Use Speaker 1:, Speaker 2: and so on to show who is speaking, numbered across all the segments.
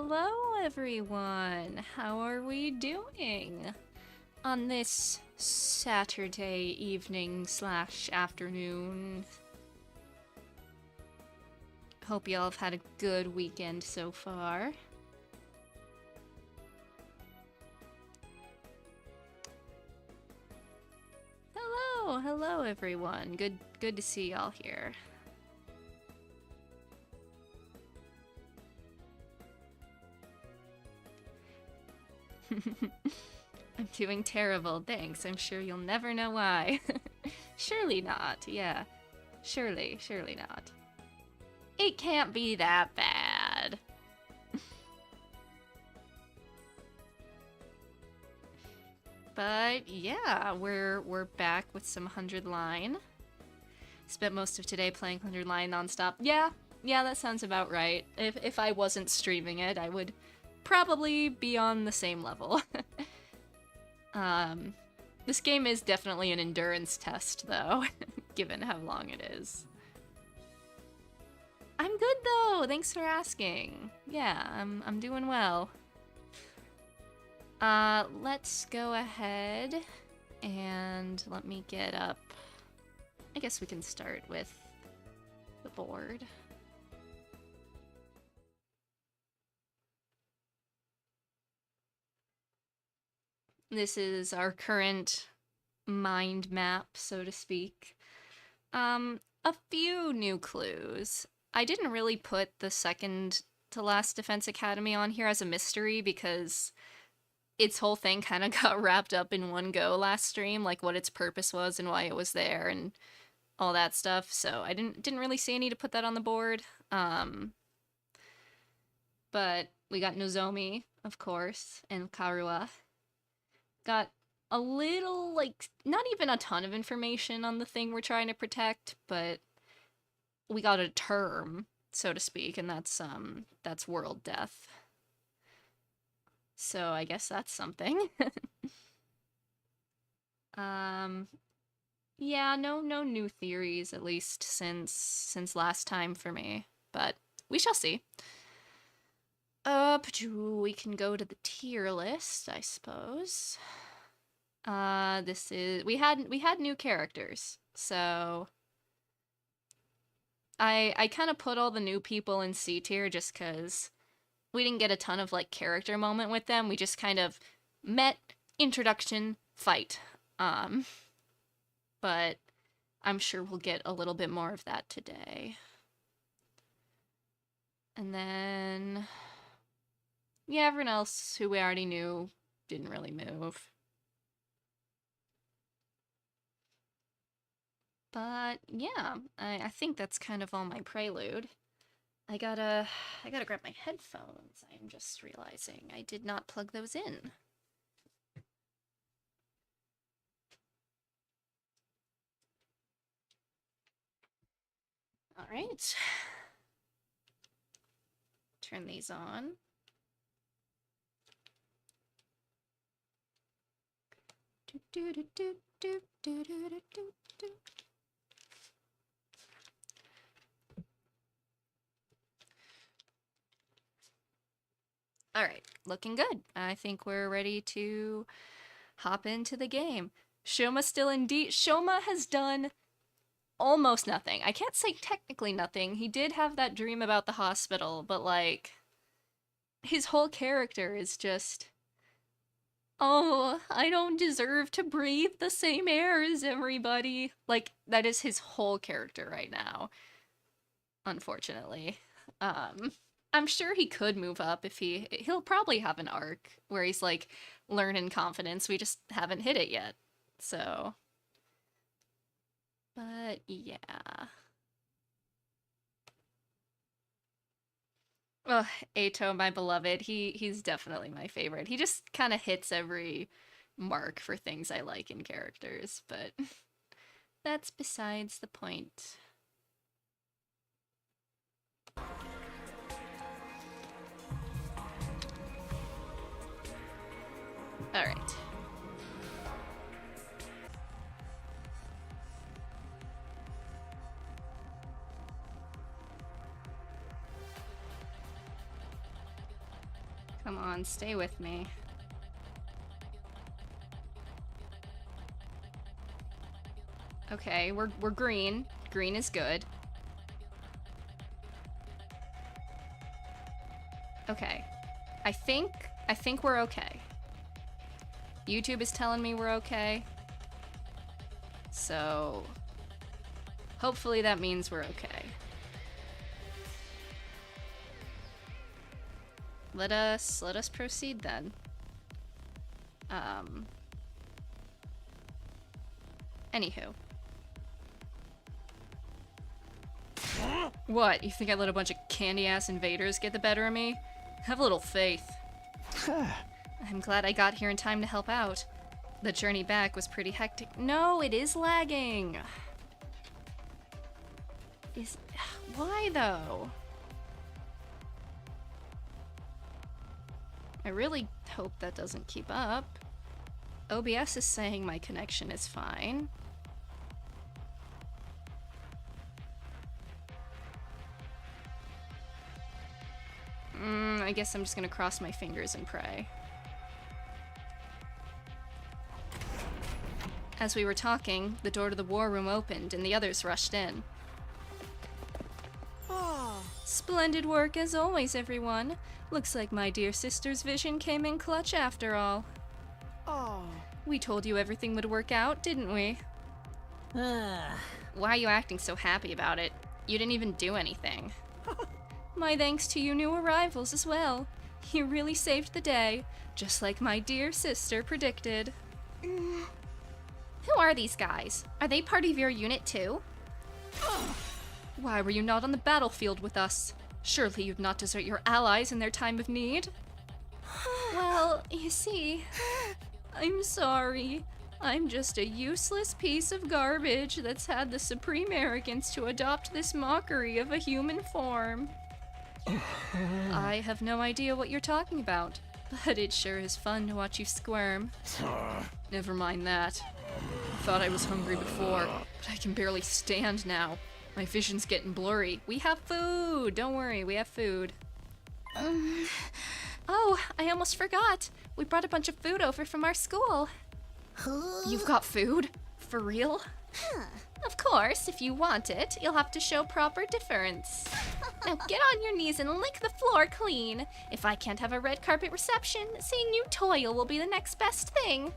Speaker 1: hello everyone! How are we doing on this Saturday evening / afternoon? Hope y'all have had a good weekend so far. Hello everyone. Good to see y'all here. I'm doing terrible, thanks. I'm sure you'll never know why. Surely not, yeah. Surely not. It can't be that bad. But yeah, we're back with some 100 line. Spent most of today playing 100 line nonstop. Yeah, that sounds about right. If I wasn't streaming it, I would probably be on the same level. This game is definitely an endurance test, though, given how long it is. I'm good, though! Thanks for asking. Yeah, I'm doing well. Let's go ahead and let me get up. I guess we can start with the board. This is our current mind map, so to speak. A few new clues. I didn't really put the second to last Defense Academy on here as a mystery because its whole thing kind of got wrapped up in one go last stream, like what its purpose was and why it was there and all that stuff, so I didn't really see any to put that on the board. But we got Nozomi, of course, and Karua. Got a little, like, not even a ton of information on the thing we're trying to protect, but we got a term, so to speak, and that's world death. So I guess that's something. Yeah, no new theories, at least since last time for me, but we shall see. We can go to the tier list, I suppose. This is we had new characters, so I kind of put all the new people in C tier just because we didn't get a ton of like character moment with them. We just kind of met, introduction, fight. But I'm sure we'll get a little bit more of that today. And then, yeah, everyone else who we already knew didn't really move. But yeah, I think that's kind of all my prelude. I gotta grab my headphones. I'm just realizing I did not plug those in. All right. Turn these on. All right, looking good. I think we're ready to hop into the game. Shoma's still in D. Shoma has done almost nothing. I can't say technically nothing. He did have that dream about the hospital, but like his whole character is just, oh, I don't deserve to breathe the same air as everybody. Like that is his whole character right now. Unfortunately. I'm sure he could move up if he'll probably have an arc where he's like learning confidence. We just haven't hit it yet. So, but yeah. Oh, Atto, my beloved. He's definitely my favorite. He just kind of hits every mark for things I like in characters, but that's besides the point. All right. on, stay with me. Okay, we're green. Green is good. Okay. I think we're okay. YouTube is telling me we're okay. So hopefully that means we're okay. Let us proceed then. Anywho. What? You think I let a bunch of candy-ass invaders get the better of me? Have a little faith. I'm glad I got here in time to help out. The journey back was pretty hectic. No, it is lagging. Why though? I really hope that doesn't keep up. OBS is saying my connection is fine. I guess I'm just gonna cross my fingers and pray. As we were talking, the door to the war room opened and the others rushed in. Oh. Splendid work as always, everyone. Looks like my dear sister's vision came in clutch after all. Oh. We told you everything would work out, didn't we? Why are you acting so happy about it? You didn't even do anything. My thanks to you new arrivals as well. You really saved the day, just like my dear sister predicted. Who are these guys? Are they part of your unit too? Why were you not on the battlefield with us? Surely you'd not desert your allies in their time of need? Well, you see, I'm sorry. I'm just a useless piece of garbage that's had the supreme arrogance to adopt this mockery of a human form. I have no idea what you're talking about, but it sure is fun to watch you squirm. Never mind that. I thought I was hungry before, but I can barely stand now. My vision's getting blurry. We have food! Don't worry, we have food. Oh, I almost forgot. We brought a bunch of food over from our school. You've got food? For real? Of course, if you want it, you'll have to show proper deference. Now get on your knees and lick the floor clean. If I can't have a red carpet reception, seeing you toil will be the next best thing.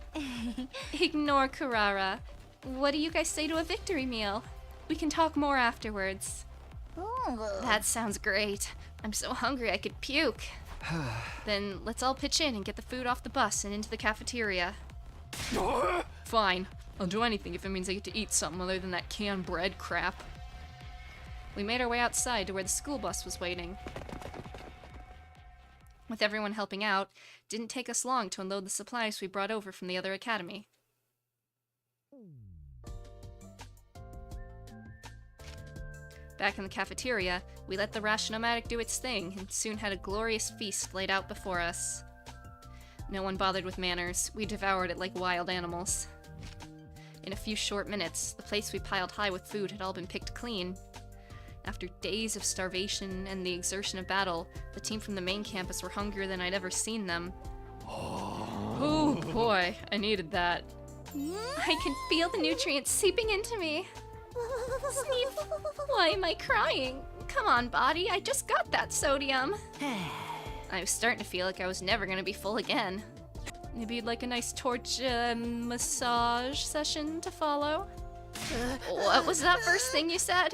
Speaker 1: Ignore Carrara. What do you guys say to a victory meal? We can talk more afterwards. That sounds great. I'm so hungry I could puke. Then let's all pitch in and get the food off the bus and into the cafeteria. Fine. I'll do anything if it means I get to eat something other than that canned bread crap. We made our way outside to where the school bus was waiting. With everyone helping out, it didn't take us long to unload the supplies we brought over from the other academy. Back in the cafeteria, we let the Rationomatic do its thing and soon had a glorious feast laid out before us. No one bothered with manners. We devoured it like wild animals. In a few short minutes, the place we piled high with food had all been picked clean. After days of starvation and the exertion of battle, the team from the main campus were hungrier than I'd ever seen them. Oh boy, I needed that. I can feel the nutrients seeping into me. Sneep. Why am I crying? Come on, body, I just got that sodium. I was starting to feel like I was never gonna be full again. Maybe you'd like a nice torch massage session to follow? What was that first thing you said?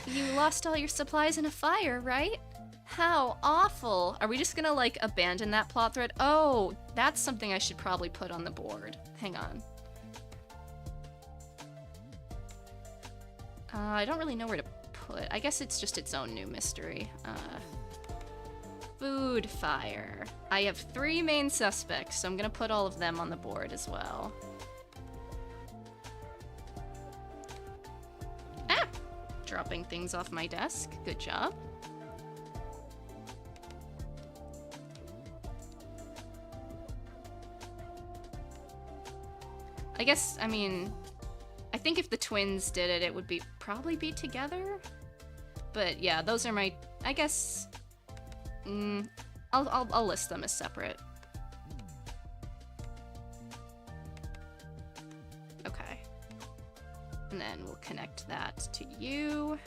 Speaker 1: You lost all your supplies in a fire, right? How awful. Are we just gonna, like, abandon that plot thread? Oh, that's something I should probably put on the board. Hang on. I don't really know where to put. I guess it's just its own new mystery. Food fire. I have 3 main suspects, so I'm gonna put all of them on the board as well. Ah! Dropping things off my desk. Good job. I guess, I mean, I think if the twins did it, it would probably be together. But yeah, those are my, I guess, I'll list them as separate. Okay. And then we'll connect that to you,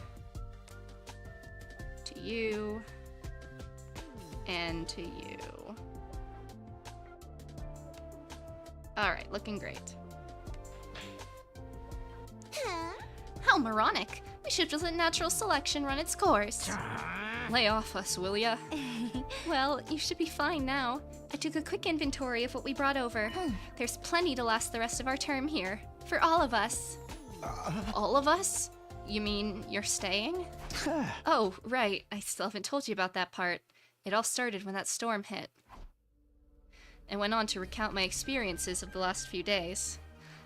Speaker 1: and to you. Alright, looking great. How moronic! We should just let natural selection run its course. Lay off us, will ya? Well, you should be fine now. I took a quick inventory of what we brought over. There's plenty to last the rest of our term here. For all of us. All of us? You mean you're staying? Oh, right. I still haven't told you about that part. It all started when that storm hit. I went on to recount my experiences of the last few days.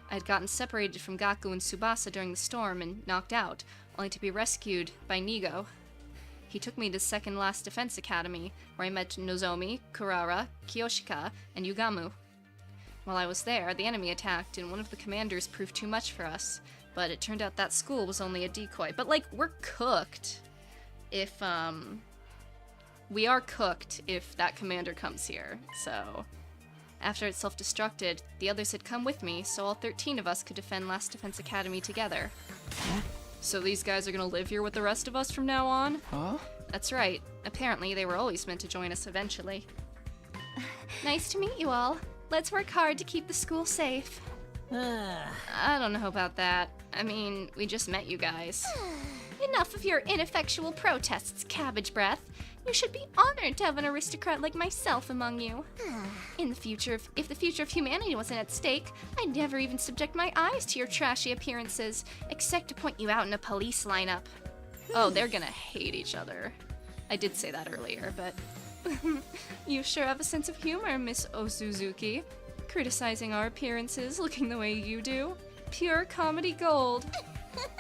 Speaker 1: I had gotten separated from Gaku and Tsubasa during the storm and knocked out, only to be rescued by Nigo. He took me to the second last defense academy, where I met Nozomi, Kurara, Kiyoshika, and Yugamu. While I was there, the enemy attacked, and one of the commanders proved too much for us. But it turned out that school was only a decoy. But, like, we're cooked if, we are cooked if that commander comes here, so... After it self-destructed, the others had come with me, so all 13 of us could defend Last Defense Academy together. So these guys are gonna live here with the rest of us from now on? Huh? That's right. Apparently, they were always meant to join us eventually. Nice to meet you all. Let's work hard to keep the school safe. I don't know about that. I mean, we just met you guys. Enough of your ineffectual protests, Cabbage Breath. You should be honored to have an aristocrat like myself among you. In the future, if the future of humanity wasn't at stake, I'd never even subject my eyes to your trashy appearances, except to point you out in a police lineup. Oh, they're gonna hate each other. I did say that earlier, but... You sure have a sense of humor, Miss Osuzuki. Criticizing our appearances, looking the way you do. Pure comedy gold.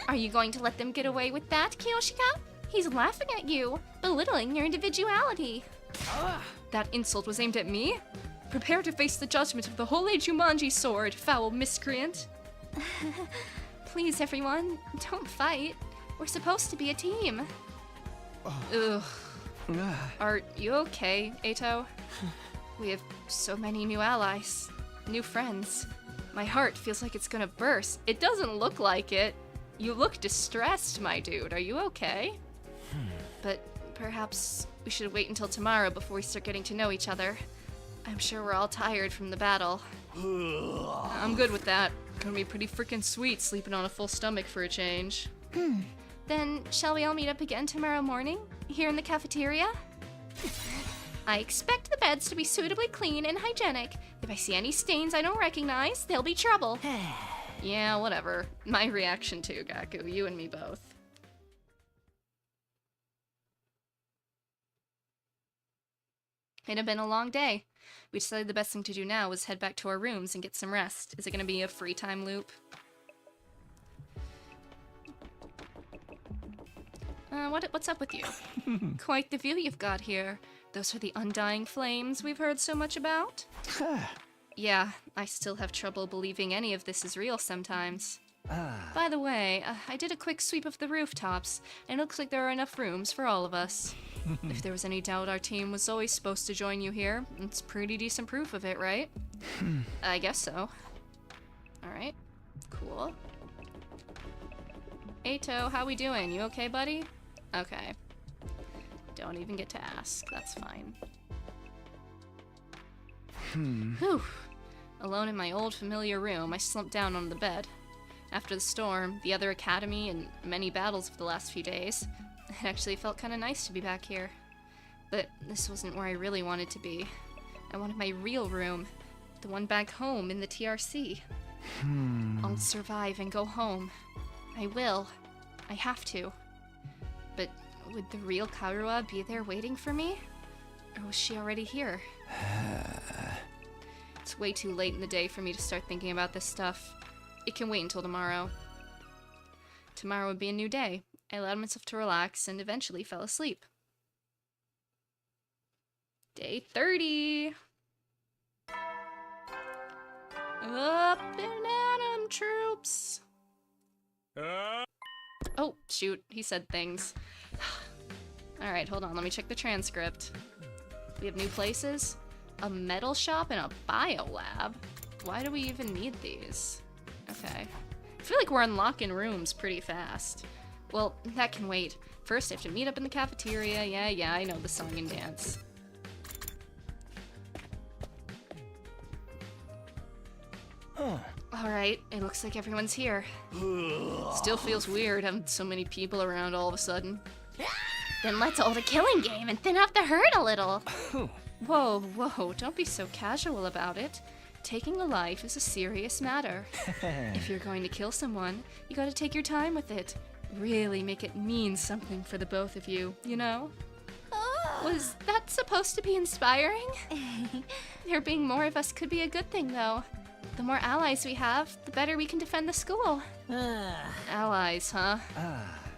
Speaker 1: Are you going to let them get away with that, Kiyoshika? He's laughing at you, belittling your individuality. That insult was aimed at me? Prepare to face the judgment of the Holy Jumanji sword, foul miscreant. Please, everyone, don't fight. We're supposed to be a team. Ugh. Are you okay, Atto? We have so many new allies, new friends. My heart feels like it's gonna burst. It doesn't look like it. You look distressed, my dude. Are you okay? But perhaps we should wait until tomorrow before we start getting to know each other. I'm sure we're all tired from the battle. I'm good with that. Gonna be pretty freaking sweet sleeping on a full stomach for a change. Then, shall we all meet up again tomorrow morning? Here in the cafeteria? I expect the beds to be suitably clean and hygienic. If I see any stains I don't recognize, there'll be trouble. Yeah, whatever. My reaction too, Gaku. You and me both. It had been a long day. We decided the best thing to do now was head back to our rooms and get some rest. Is it gonna be a free time loop? What's up with you? Quite the view you've got here. Those are the undying flames we've heard so much about? Yeah, I still have trouble believing any of this is real sometimes. By the way, I did a quick sweep of the rooftops, and it looks like there are enough rooms for all of us. If there was any doubt our team was always supposed to join you here, it's pretty decent proof of it, right? I guess so. Alright, cool. Atto, how we doing? You okay, buddy? Okay. Don't even get to ask. That's fine. Whew. Alone in my old familiar room, I slumped down on the bed. After the storm, the other academy, and many battles of the last few days, it actually felt kind of nice to be back here. But this wasn't where I really wanted to be. I wanted my real room, the one back home in the TRC. I'll survive and go home. I will. I have to. But would the real Karua be there waiting for me? Or was she already here? It's way too late in the day for me to start thinking about this stuff. It can wait until tomorrow. Tomorrow would be a new day. I allowed myself to relax and eventually fell asleep. Day 30! Up and at 'em, troops! Oh, shoot, he said things. Alright, hold on, let me check the transcript. We have new places, a metal shop, and a bio lab. Why do we even need these? Okay. I feel like we're unlocking rooms pretty fast. Well, that can wait. First, I have to meet up in the cafeteria. Yeah, I know the song and dance. Alright, it looks like everyone's here. Still feels weird having so many people around all of a sudden.
Speaker 2: Then let's hold a killing game and thin out the herd a little.
Speaker 1: Whoa, don't be so casual about it. Taking a life is a serious matter. If you're going to kill someone, you gotta take your time with it. Really make it mean something for the both of you, you know? Was that supposed to be inspiring? There being more of us could be a good thing, though. The more allies we have, the better we can defend the school. Allies, huh?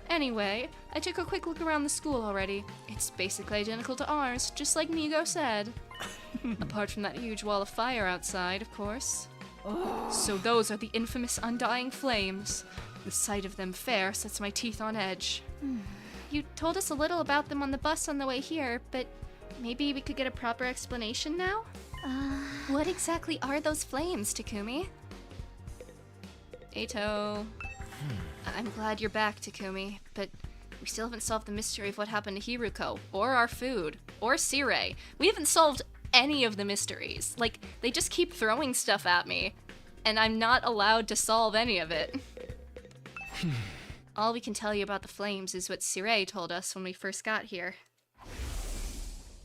Speaker 1: Anyway, I took a quick look around the school already. It's basically identical to ours, just like Nigo said. Apart from that huge wall of fire outside, of course. So those are the infamous undying flames. The sight of them fair sets my teeth on edge. You told us a little about them on the bus on the way here, but maybe we could get a proper explanation now? What exactly are those flames, Takumi? Atto. I'm glad you're back, Takumi, but we still haven't solved the mystery of what happened to Hiruko, or our food, or Sirei. We haven't solved any of the mysteries. Like, they just keep throwing stuff at me, and I'm not allowed to solve any of it. All we can tell you about the flames is what Sirei told us when we first got here.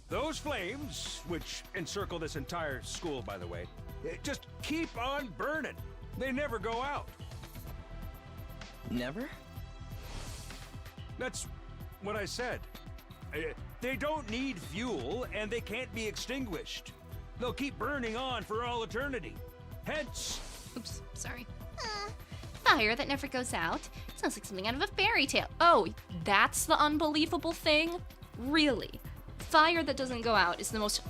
Speaker 3: Those flames, which encircle this entire school, by the way, just keep on burning. They never go out.
Speaker 4: Never?
Speaker 3: That's what I said. They don't need fuel, and they can't be extinguished. They'll keep burning on for all eternity. Hence...
Speaker 1: Oops, sorry.
Speaker 2: Fire that never goes out. Sounds like something out of a fairy tale.
Speaker 1: Oh, that's the unbelievable thing? Really? Fire that doesn't go out is the most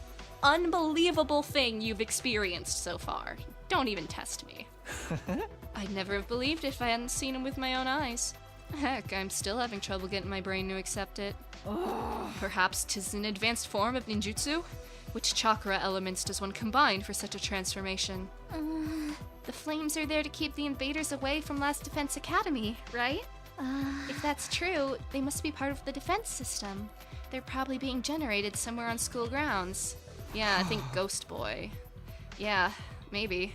Speaker 1: unbelievable thing you've experienced so far. Don't even test me. I'd never have believed it if I hadn't seen him with my own eyes. Heck, I'm still having trouble getting my brain to accept it. Perhaps 'tis an advanced form of ninjutsu? Which chakra elements does one combine for such a transformation?
Speaker 2: The flames are there to keep the invaders away from Last Defense Academy, right? If that's true, they must be part of the defense system. They're probably being generated somewhere on school grounds.
Speaker 1: Yeah, I think Ghost Boy. Yeah, maybe.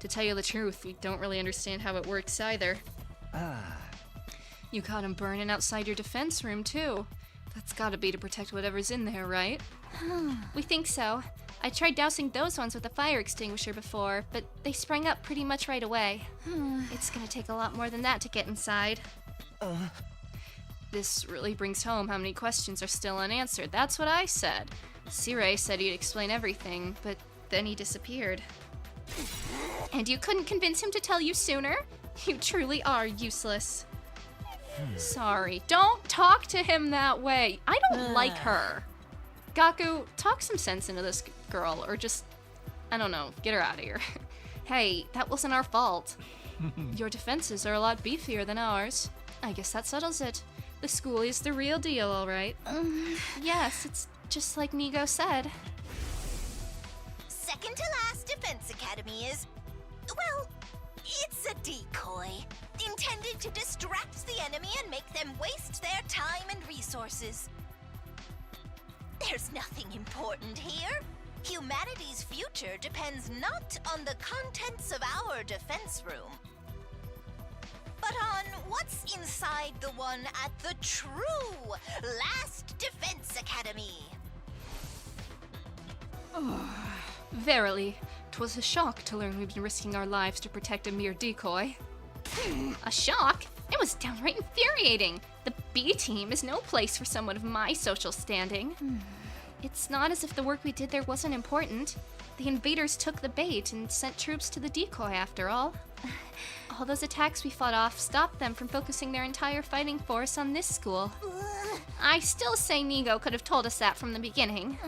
Speaker 1: To tell you the truth, we don't really understand how it works either. You caught him burning outside your defense room, too. That's gotta be to protect whatever's in there, right?
Speaker 2: We think so. I tried dousing those ones with a fire extinguisher before, but they sprang up pretty much right away. It's gonna take a lot more than that to get inside.
Speaker 1: This really brings home how many questions are still unanswered. That's what I said. Sirei said he'd explain everything, but then he disappeared.
Speaker 2: And you couldn't convince him to tell you sooner? You truly are useless.
Speaker 1: Sorry. Don't talk to him that way. I don't like her. Gaku, talk some sense into this girl, or just, I don't know, get her out of here. Hey, that wasn't our fault. Your defenses are a lot beefier than ours. I guess that settles it. The school is the real deal, all right.
Speaker 2: Yes, it's just like Nigo said.
Speaker 5: Second to last Defense Academy is, well, it's a decoy. Intended to distract the enemy and make them waste their time and resources. There's nothing important here. Humanity's future depends not on the contents of our defense room, but on what's inside the one at the true Last Defense Academy.
Speaker 1: Verily, 'twas a shock to learn we've been risking our lives to protect a mere decoy.
Speaker 2: A shock? It was downright infuriating. The B team is no place for someone of my social standing. It's not as if the work we did there wasn't important. The invaders took the bait and sent troops to the decoy after all. All those attacks we fought off stopped them from focusing their entire fighting force on this school. I still say Nigo could have told us that from the beginning.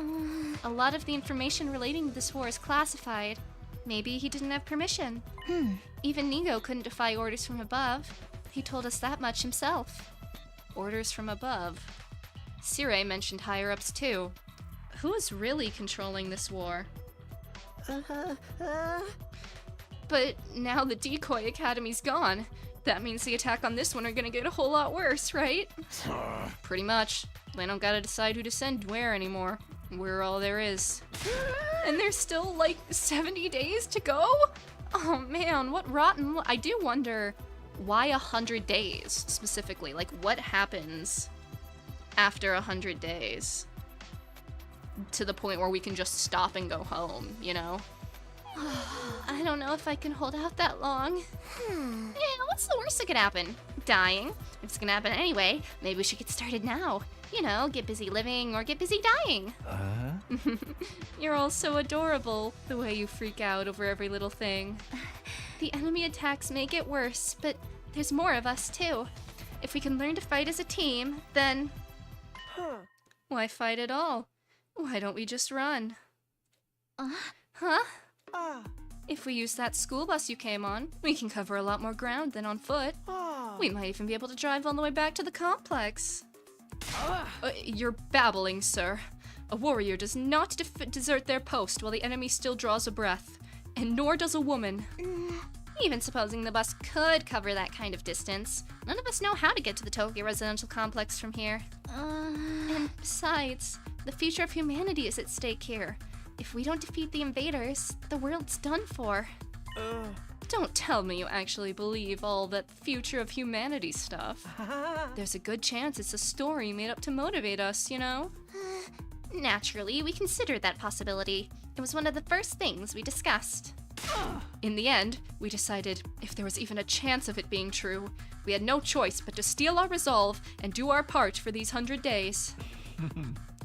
Speaker 2: A lot of the information relating to this war is classified. Maybe he didn't have permission. Even Nigo couldn't defy orders from above. He told us that much himself.
Speaker 1: Orders from above. Sirei mentioned higher-ups too. Who is really controlling this war? But now the Decoy Academy's gone. That means the attack on this one are gonna get a whole lot worse, right? Pretty much. They don't gotta decide who to send where anymore. We're all there is. And there's still like 70 days to go? Oh man, what rotten. I do wonder why 100 days specifically. Like, what happens after 100 days? To the point where we can just stop and go home, you know?
Speaker 2: I don't know if I can hold out that long. Yeah, what's the worst that could happen? Dying. If it's gonna happen anyway, maybe we should get started now. You know, get busy living or get busy dying.
Speaker 1: You're all so adorable, the way you freak out over every little thing.
Speaker 2: The enemy attacks may get worse, but there's more of us too. If we can learn to fight as a team, then...
Speaker 1: Why fight at all? Why don't we just run?
Speaker 2: Huh?
Speaker 1: If we use that school bus you came on, we can cover a lot more ground than on foot. We might even be able to drive all the way back to the complex. You're babbling, sir. A warrior does not desert their post while the enemy still draws a breath, and nor does a woman.
Speaker 2: Even supposing the bus could cover that kind of distance, none of us know how to get to the Tokyo residential complex from here. And besides, the future of humanity is at stake here. If we don't defeat the invaders, the world's done for.
Speaker 1: Don't tell me you actually believe all that future of humanity stuff. There's a good chance it's a story made up to motivate us, you know?
Speaker 2: Naturally, we considered that possibility. It was one of the first things we discussed.
Speaker 1: In the end, we decided if there was even a chance of it being true, we had no choice but to steel our resolve and do our part for these 100 days.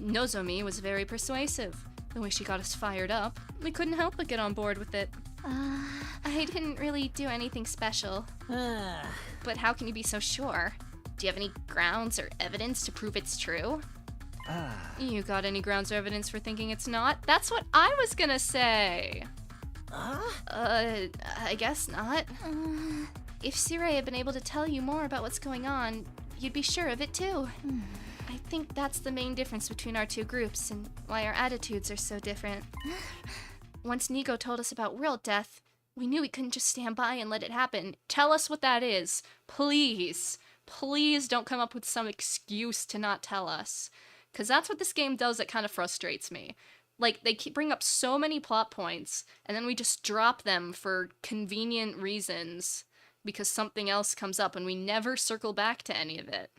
Speaker 1: Nozomi was very persuasive. The way she got us fired up, we couldn't help but get on board with it.
Speaker 2: I didn't really do anything special. But how can you be so sure? Do you have any grounds or evidence to prove it's true?
Speaker 1: You got any grounds or evidence for thinking it's not? That's what I was gonna say!
Speaker 2: I guess not. If Sirei had been able to tell you more about what's going on, you'd be sure of it too. I think that's the main difference between our two groups and why our attitudes are so different. Once Nigo told us about world death, we knew we couldn't just stand by and let it happen.
Speaker 1: Tell us what that is. Please. Please don't come up with some excuse to not tell us. Because that's what this game does that kind of frustrates me. Like, they bring up so many plot points, and then we just drop them for convenient reasons because something else comes up, and we never circle back to any of it.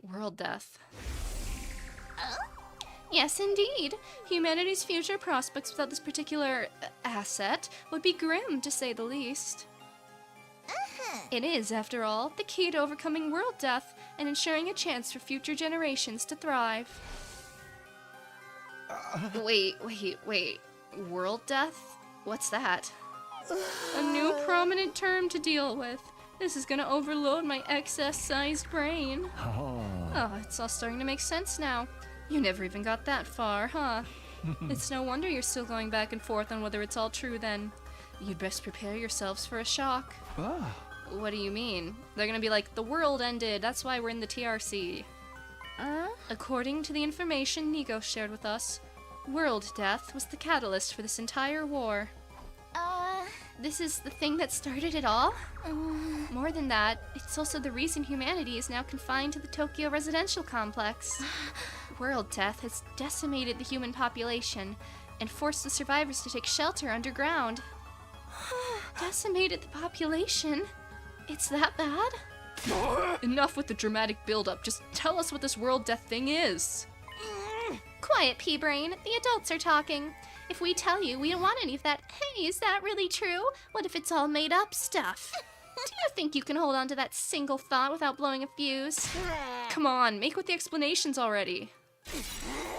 Speaker 1: World death.
Speaker 2: Yes, indeed.
Speaker 1: Humanity's future prospects without this particular asset would be grim, to say the least. It is, after all, the key to overcoming world death and ensuring a chance for future generations to thrive. Wait. World death? What's that? A new prominent term to deal with. This is gonna overload my excess-sized brain. Oh, it's all starting to make sense now. You never even got that far, huh? It's no wonder you're still going back and forth on whether it's all true then. You'd best prepare yourselves for a shock. What do you mean? They're gonna be like, the world ended, that's why we're in the TRC. According to the information Nigo shared with us, world death was the catalyst for this entire war.
Speaker 2: This is the thing that started it all? More than that, it's also the reason humanity is now confined to the Tokyo residential complex. World death has decimated the human population and forced the survivors to take shelter underground. Decimated the population? It's that bad?
Speaker 1: Enough with the dramatic build-up. Just tell us what this world death thing is.
Speaker 2: Quiet, P-Brain. The adults are talking. If we tell you, we don't want any of that, hey, is that really true? What if it's all made up stuff? Do you think you can hold on to that single thought without blowing a fuse?
Speaker 1: Come on, make with the explanations already.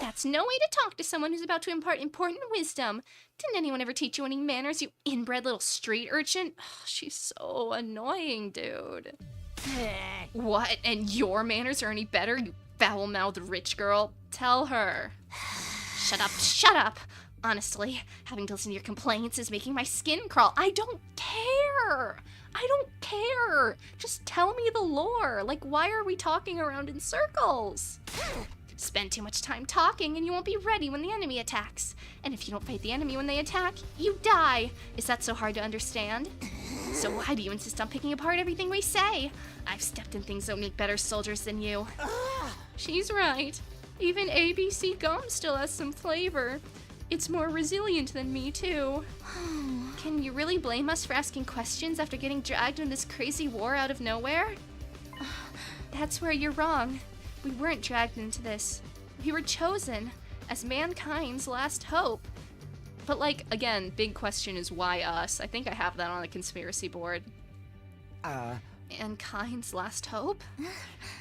Speaker 2: That's no way to talk to someone who's about to impart important wisdom. Didn't anyone ever teach you any manners, you inbred little street urchin?
Speaker 1: She's so annoying, dude. What? And your manners are any better, you foul-mouthed rich girl? Tell her.
Speaker 2: Shut up. Honestly, having to listen to your complaints is making my skin crawl. I don't care.
Speaker 1: Just tell me the lore. Like, why are we talking around in circles?
Speaker 2: Spend too much time talking and you won't be ready when the enemy attacks. And if you don't fight the enemy when they attack, you die. Is that so hard to understand? So why do you insist on picking apart everything we say? I've stepped in things that make better soldiers than you.
Speaker 1: She's right. Even ABC gum still has some flavor. It's more resilient than me, too.
Speaker 2: Can you really blame us for asking questions after getting dragged in this crazy war out of nowhere? That's where you're wrong. We weren't dragged into this. We were chosen as mankind's last hope.
Speaker 1: But like, again, big question is why us? I think I have that on the conspiracy board.
Speaker 2: Mankind's last hope?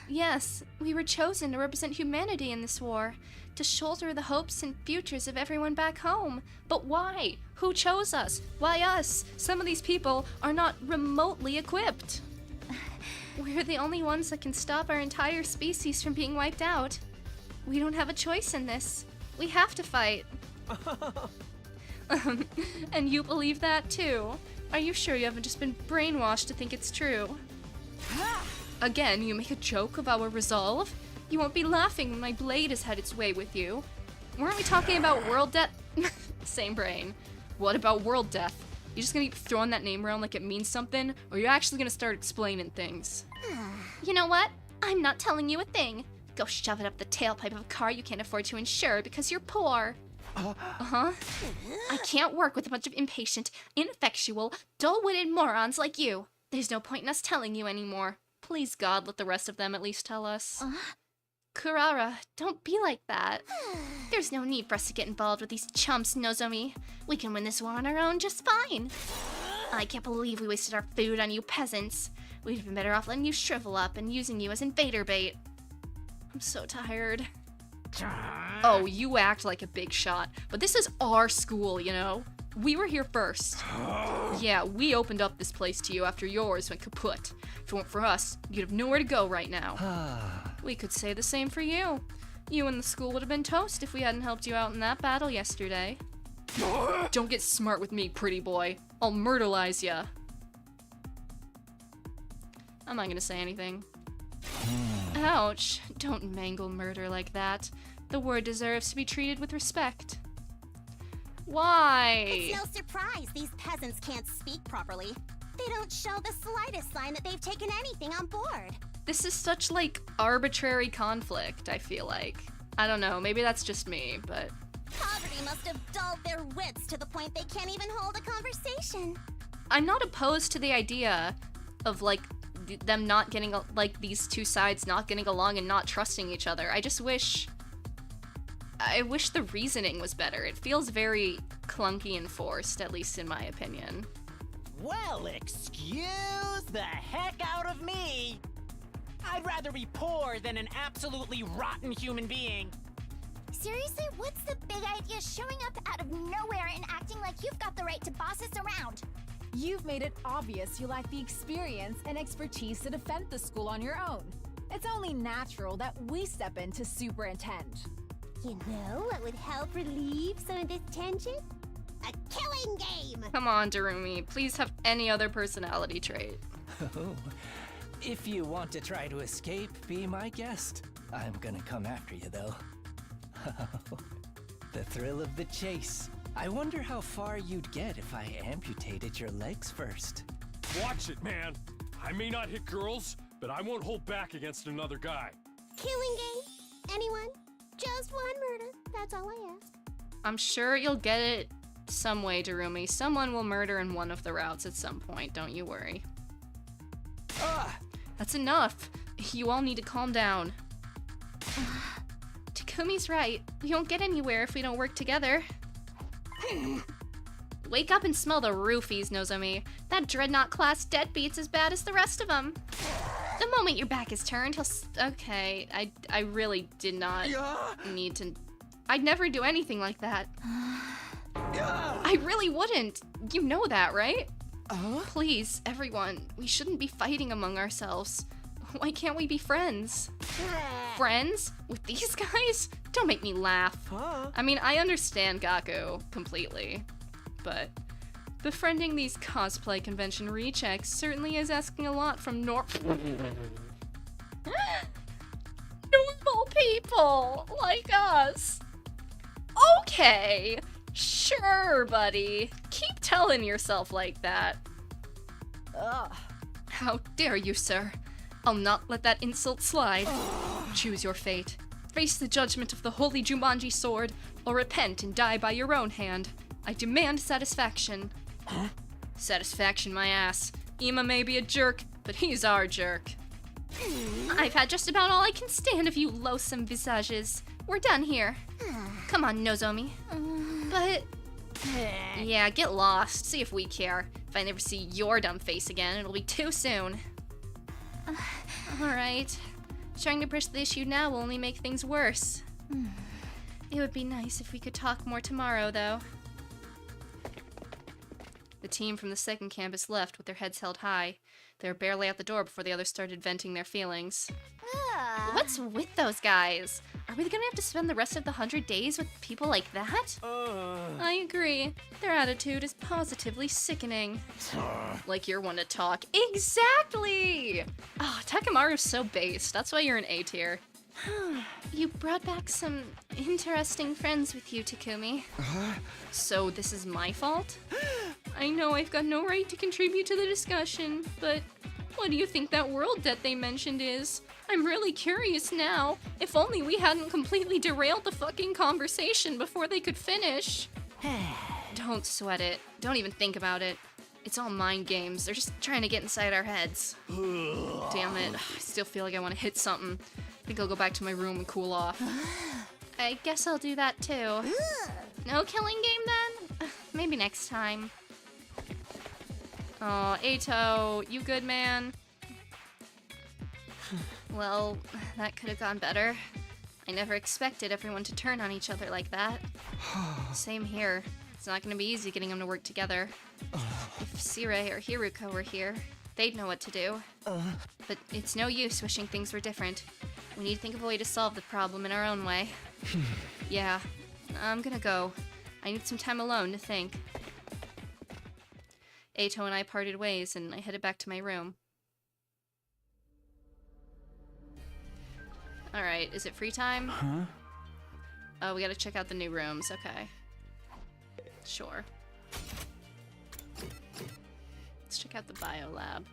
Speaker 2: Yes, we were chosen to represent humanity in this war, to shoulder the hopes and futures of everyone back home.
Speaker 1: But why? Who chose us? Why us? Some of these people are not remotely equipped.
Speaker 2: We're the only ones that can stop our entire species from being wiped out. We don't have a choice in this. We have to fight.
Speaker 1: And you believe that too? Are you sure you haven't just been brainwashed to think it's true? Again, you make a joke of our resolve? You won't be laughing when my blade has had its way with you. Weren't we talking about world death? Same brain. What about world death? You just gonna keep throwing that name around like it means something, or you're actually gonna start explaining things?
Speaker 2: You know what? I'm not telling you a thing. Go shove it up the tailpipe of a car you can't afford to insure because you're poor.
Speaker 1: Uh-huh.
Speaker 2: I can't work with a bunch of impatient, ineffectual, dull-witted morons like you. There's no point in us telling you anymore.
Speaker 1: Please, God, let the rest of them at least tell us.
Speaker 2: Kurara, don't be like that. There's no need for us to get involved with these chumps, Nozomi. We can win this war on our own just fine. I can't believe we wasted our food on you peasants. We'd have been better off letting you shrivel up and using you as invader bait.
Speaker 1: I'm so tired. Oh, you act like a big shot, but this is our school, you know? We were here first. Yeah, we opened up this place to you after yours went kaput. If it weren't for us, you'd have nowhere to go right now. We could say the same for you. You and the school would have been toast if we hadn't helped you out in that battle yesterday. Don't get smart with me, pretty boy. I'll murderlize ya. I'm not gonna say anything. Ouch. Don't mangle murder like that. The word deserves to be treated with respect. Why?
Speaker 5: It's no surprise these peasants can't speak properly. They don't show the slightest sign that they've taken anything on board.
Speaker 1: This is such, like, arbitrary conflict, I feel like. I don't know, maybe that's just me, but...
Speaker 5: Poverty must have dulled their wits to the point they can't even hold a conversation.
Speaker 1: I'm not opposed to the idea of, like, them not getting, like, these two sides not getting along and not trusting each other. I just wish... I wish the reasoning was better. It feels very clunky and forced, at least in my opinion.
Speaker 4: Well, excuse the heck out of me! I'd rather be poor than an absolutely rotten human being.
Speaker 5: Seriously, what's the big idea showing up out of nowhere and acting like you've got the right to boss us around?
Speaker 6: You've made it obvious you lack the experience and expertise to defend the school on your own. It's only natural that we step in to superintend.
Speaker 5: You know what would help relieve some of this tension? A killing game!
Speaker 1: Come on, Darumi, please have any other personality trait.
Speaker 7: Oh, if you want to try to escape, be my guest. I'm gonna come after you, though. The thrill of the chase. I wonder how far you'd get if I amputated your legs first.
Speaker 3: Watch it, man. I may not hit girls, but I won't hold back against another guy.
Speaker 5: Killing game? Anyone? Just one murder, that's all I ask.
Speaker 1: I'm sure you'll get it some way, Darumi. Someone will murder in one of the routes at some point, don't you worry. That's enough. You all need to calm down.
Speaker 2: Takumi's right. We won't get anywhere if we don't work together. Wake up and smell the roofies, Nozomi. That Dreadnought class deadbeat's as bad as the rest of them. The moment your back is turned, he'll
Speaker 1: Okay, I really did not need to... I'd never do anything like that. I really wouldn't. You know that, right? Please, everyone, we shouldn't be fighting among ourselves. Why can't we be friends? Friends? With these guys? Don't make me laugh. I mean, I understand Gaku completely, but befriending these cosplay convention rechecks certainly is asking a lot from normal people like us. Okay, sure, buddy. Keep telling yourself like that.
Speaker 6: Ugh.
Speaker 1: How dare you, sir? I'll not let that insult slide. Choose your fate. Face the judgment of the holy Jumanji sword, or repent and die by your own hand. I demand satisfaction.
Speaker 3: Huh?
Speaker 1: Satisfaction, my ass. Ima may be a jerk, but he's our jerk.
Speaker 2: I've had just about all I can stand of you loathsome visages. We're done here. Come on, Nozomi. But... yeah, get lost. See if we care. If I never see your dumb face again, it'll be too soon. Alright. Trying to push the issue now will only make things worse. It would be nice if we could talk more tomorrow, though. The team from the second campus left with their heads held high. They were barely at the door before the others started venting their feelings. What's with those guys? Are we gonna have to spend the rest of the 100 days with people like that? I agree. Their attitude is positively sickening. Like you're one to talk. Exactly! Oh, Takemaru's so base. That's why you're an A tier. You brought back some interesting friends with you, Takumi. So this is my fault? I know I've got no right to contribute to the discussion, but what do you think that world debt they mentioned is? I'm really curious now. If only we hadn't completely derailed the fucking conversation before they could finish. Don't sweat it. Don't even think about it. It's all mind games. They're just trying to get inside our heads. Damn it. I still feel like I want to hit something. I think I'll go back to my room and cool off. I guess I'll do that too. No killing game then? Maybe next time. Oh, Atto, you good, man? Well, that could have gone better. I never expected everyone to turn on each other like that. Same here. It's not gonna be easy getting them to work together. If Sire or Hiruko were here, they'd know what to do. But it's no use wishing things were different. We need to think of a way to solve the problem in our own way. Yeah, I'm gonna go. I need some time alone to think. Atto and I parted ways, and I headed back to my room. Alright, is it free time?
Speaker 3: Huh?
Speaker 1: Oh, we gotta check out the new rooms, okay. Sure. Let's check out the bio lab.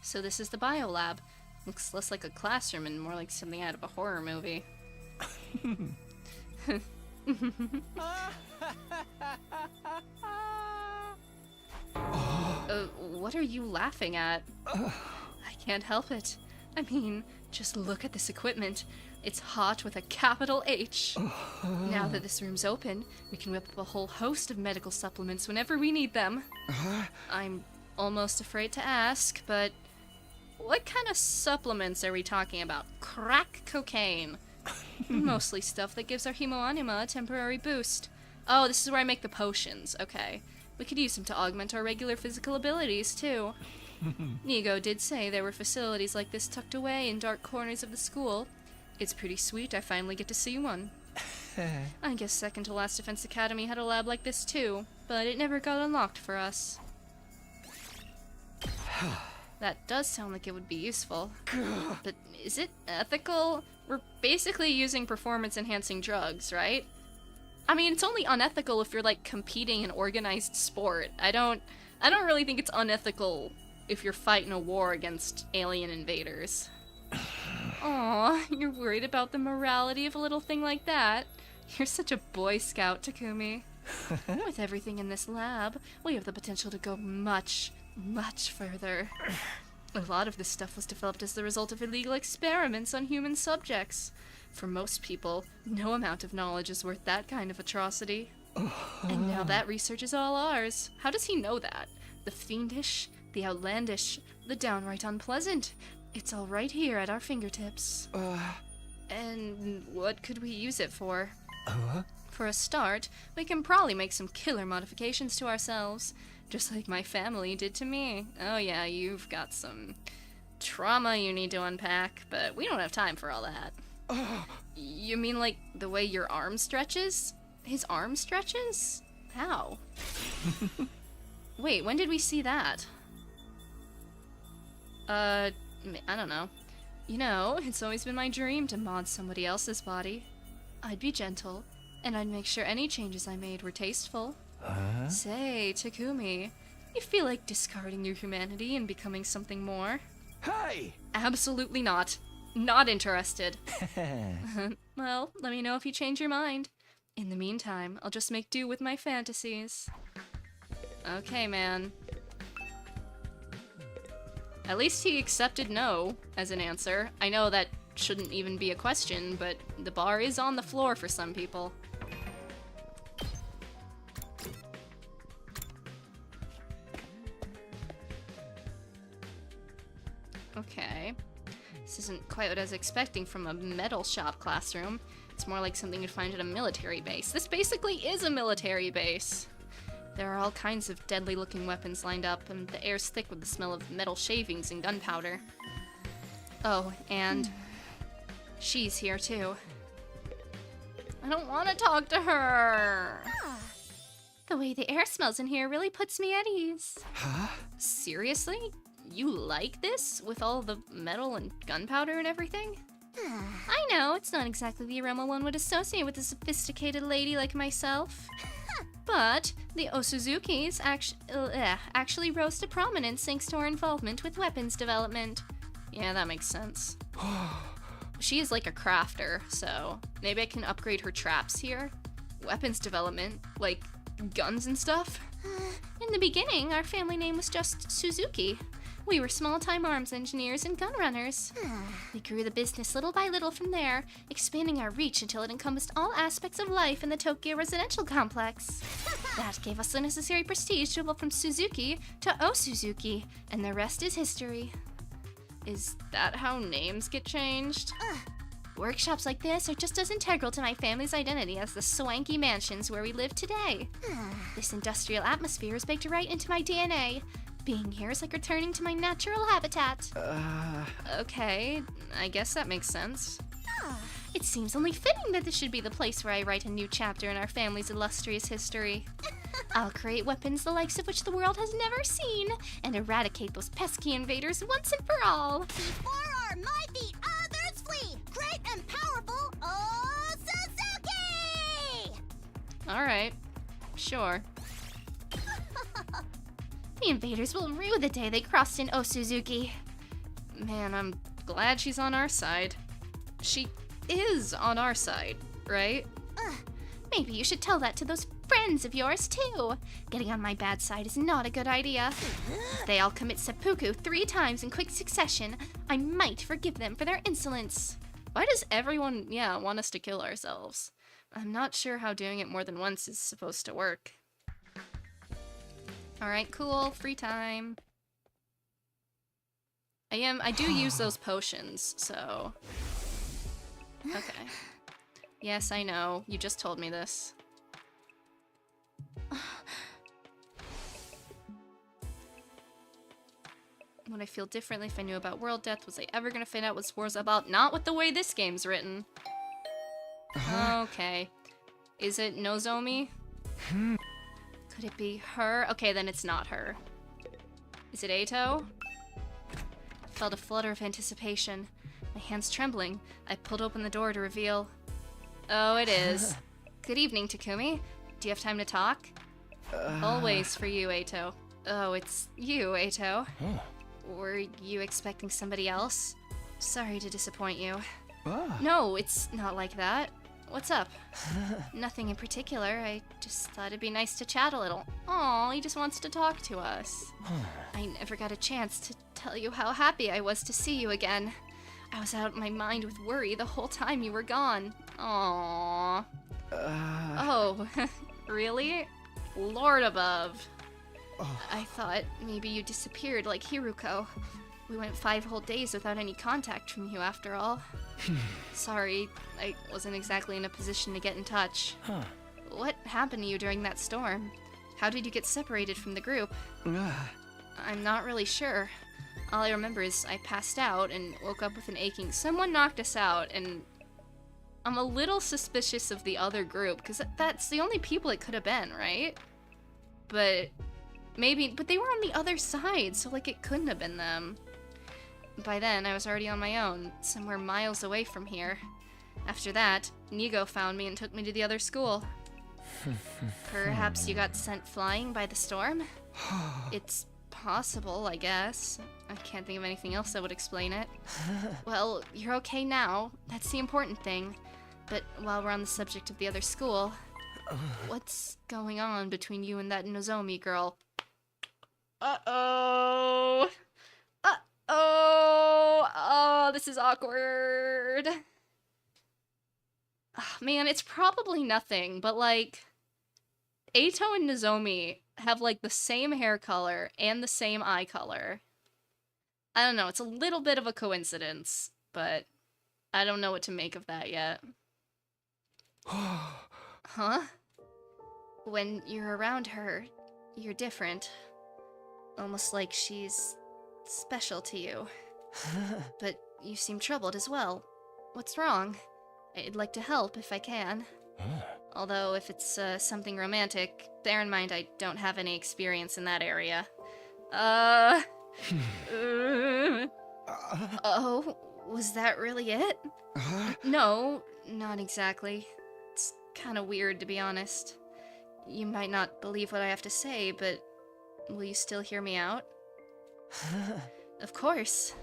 Speaker 1: So this is the bio lab. Looks less like a classroom and more like something out of a horror movie. What are you laughing at? I can't help it. I mean, just look at this equipment. It's hot with a capital H. Now that this room's open, we can whip up a whole host of medical supplements whenever we need them. I'm almost afraid to ask, but what kind of supplements are we talking about? Crack cocaine. Mostly stuff that gives our Hemoanima a temporary boost. Oh, this is where I make the potions. Okay. We could use them to augment our regular physical abilities, too. Nigo did say there were facilities like this tucked away in dark corners of the school. It's pretty sweet I finally get to see one. I guess second to last Defense Academy had a lab like this, too, but it never got unlocked for us. That does sound like it would be useful. But is it ethical? We're basically using performance-enhancing drugs, right? I mean, it's only unethical if you're, like, competing in organized sport. I don't really think it's unethical if you're fighting a war against alien invaders. Aw, you're worried about the morality of a little thing like that? You're such a Boy Scout, Takumi. With everything in this lab, we have the potential to go much, much further. A lot of this stuff was developed as the result of illegal experiments on human subjects. For most people, no amount of knowledge is worth that kind of atrocity. And now that research is all ours. How does he know that? The fiendish, the outlandish, the downright unpleasant. It's all right here at our fingertips. And what could we use it for? For a start, we can probably make some killer modifications to ourselves. Just like my family did to me. Oh yeah, you've got some trauma you need to unpack, but we don't have time for all that. You mean like the way your arm stretches? His arm stretches? How? Wait, when did we see that? I don't know. You know, it's always been my dream to mod somebody else's body. I'd be gentle, and I'd make sure any changes I made were tasteful.
Speaker 7: Huh?
Speaker 1: Say, Takumi, you feel like discarding your humanity and becoming something more?
Speaker 3: Hey!
Speaker 1: Absolutely not. Not interested. Well, let me know if you change your mind. In the meantime, I'll just make do with my fantasies. Okay, man. At least he accepted no as an answer. I know that shouldn't even be a question, but the bar is on the floor for some people. Okay. This isn't quite what I was expecting from a metal shop classroom. It's more like something you'd find at a military base. This basically is a military base. There are all kinds of deadly-looking weapons lined up, and the air's thick with the smell of metal shavings and gunpowder. Oh, and she's here too. I don't want to talk to her.
Speaker 2: The way the air smells in here really puts me at ease.
Speaker 7: Huh?
Speaker 1: Seriously? You like this? With all the metal and gunpowder and everything?
Speaker 2: I know, it's not exactly the aroma one would associate with a sophisticated lady like myself. But the Osuzukis actually rose to prominence thanks to our involvement with weapons development.
Speaker 1: Yeah, that makes sense. She is like a crafter, so maybe I can upgrade her traps here. Weapons development, like guns and stuff.
Speaker 2: In the beginning, our family name was just Suzuki. We were small-time arms engineers and gun runners. We grew the business little by little from there, expanding our reach until it encompassed all aspects of life in the Tokyo residential complex. That gave us the necessary prestige to evolve from Suzuki to Osuzuki, and the rest is history.
Speaker 1: Is that how names get changed?
Speaker 2: Workshops like this are just as integral to my family's identity as the swanky mansions where we live today. This industrial atmosphere is baked right into my DNA. Being here is like returning to my natural habitat.
Speaker 1: Okay, I guess that makes sense.
Speaker 2: It seems only fitting that this should be the place where I write a new chapter in our family's illustrious history. I'll create weapons the likes of which the world has never seen, and eradicate those pesky invaders once and for all.
Speaker 5: Before our mighty others flee, great and powerful Suzuki!
Speaker 1: Alright, sure.
Speaker 2: The invaders will rue the day they crossed in Osuzuki.
Speaker 1: Man, I'm glad she's on our side. She is on our side, right?
Speaker 2: Maybe you should tell that to those friends of yours, too. Getting on my bad side is not a good idea. If they all commit seppuku 3 times in quick succession, I might forgive them for their insolence.
Speaker 1: Why does everyone, want us to kill ourselves? I'm not sure how doing it more than once is supposed to work. Alright, cool, free time. I do use those potions, so... Okay. Yes, I know, you just told me this. Would I feel differently if I knew about world death? Was I ever gonna find out what this war's about? Not with the way this game's written. Okay. Is it Nozomi? Could it be her? Okay, then it's not her. Is it Atto? I felt a flutter of anticipation. My hands trembling. I pulled open the door to reveal... Oh, it is. Good evening, Takumi. Do you have time to talk? Always for you, Atto. Oh, it's you, Atto. Were you expecting somebody else? Sorry to disappoint you. No, it's not like that. What's up? Nothing in particular. I just thought it'd be nice to chat a little. Aw, he just wants to talk to us. I never got a chance to tell you how happy I was to see you again. I was out of my mind with worry the whole time you were gone. Aww. Oh, really? Lord above. I thought maybe you disappeared like Hiruko. We went 5 whole days without any contact from you after all. Sorry, I wasn't exactly in a position to get in touch. What happened to you during that storm? How did you get separated from the group? I'm not really sure. All I remember is I passed out and woke up with an aching. Someone knocked us out, and I'm a little suspicious of the other group, because that's the only people it could have been, right? But they were on the other side, so like it couldn't have been them. by then I was already on my own, somewhere miles away from here. After that, Nigo found me and took me to the other school. Perhaps you got sent flying by the storm? It's possible, I guess. I can't think of anything else that would explain it. Well, you're okay now. That's the important thing. But while we're on the subject of the other school, what's going on between you and that Nozomi girl? Uh-oh! Uh-oh! Oh, this is awkward. Oh, man, it's probably nothing, but like, Atto and Nozomi have like the same hair color and the same eye color. I don't know, it's a little bit of a coincidence, but I don't know what to make of that yet. Huh? When you're around her, you're different. Almost like she's special to you. But you seem troubled as well. What's wrong? I'd like to help if I can. Although if it's something romantic, bear in mind I don't have any experience in that area. Oh, was that really it? No, not exactly. It's kind of weird, to be honest. You might not believe what I have to say, but will you still hear me out? Of course.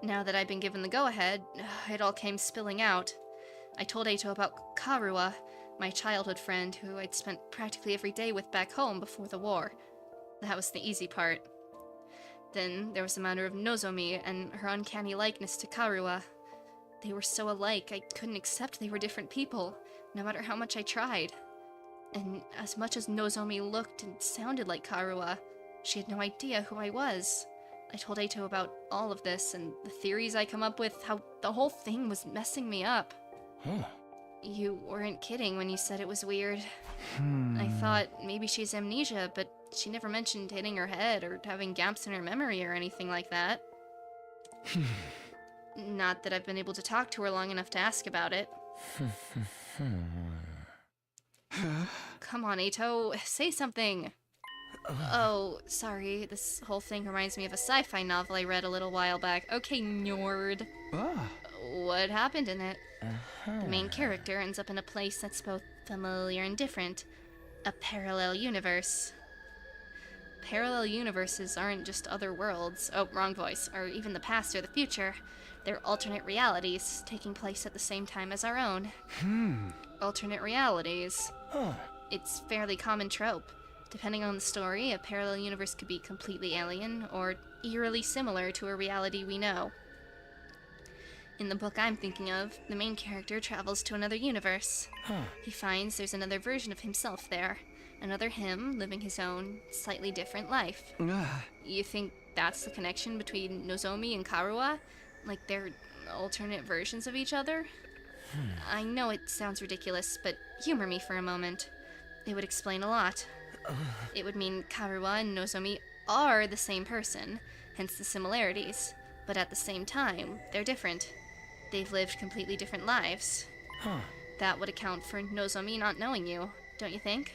Speaker 1: Now that I've been given the go-ahead, it all came spilling out. I told Atto about Karua, my childhood friend who I'd spent practically every day with back home before the war. That was the easy part. Then there was the matter of Nozomi and her uncanny likeness to Karua. They were so alike, I couldn't accept they were different people, no matter how much I tried. And as much as Nozomi looked and sounded like Karua, she had no idea who I was. I told Atto about all of this and the theories I come up with, how the whole thing was messing me up. You weren't kidding when you said it was weird. I thought maybe she's amnesia, but she never mentioned hitting her head or having gaps in her memory or anything like that. Not that I've been able to talk to her long enough to ask about it. Come on, Atto, say something. Oh, sorry, this whole thing reminds me of a sci-fi novel I read a little while back. Okay, Njord. What happened in it? The main character ends up in a place that's both familiar and different. A parallel universe. Parallel universes aren't just other worlds, oh, wrong voice, or even the past or the future. They're alternate realities, taking place at the same time as our own. Alternate realities. It's fairly common trope. Depending on the story, a parallel universe could be completely alien, or eerily similar to a reality we know. In the book I'm thinking of, the main character travels to another universe. He finds there's another version of himself there. Another him living his own, slightly different life. You think that's the connection between Nozomi and Karua? Like they're alternate versions of each other? I know it sounds ridiculous, but humor me for a moment. It would explain a lot. It would mean Karua and Nozomi are the same person, hence the similarities. But at the same time, they're different. They've lived completely different lives. That would account for Nozomi not knowing you, don't you think?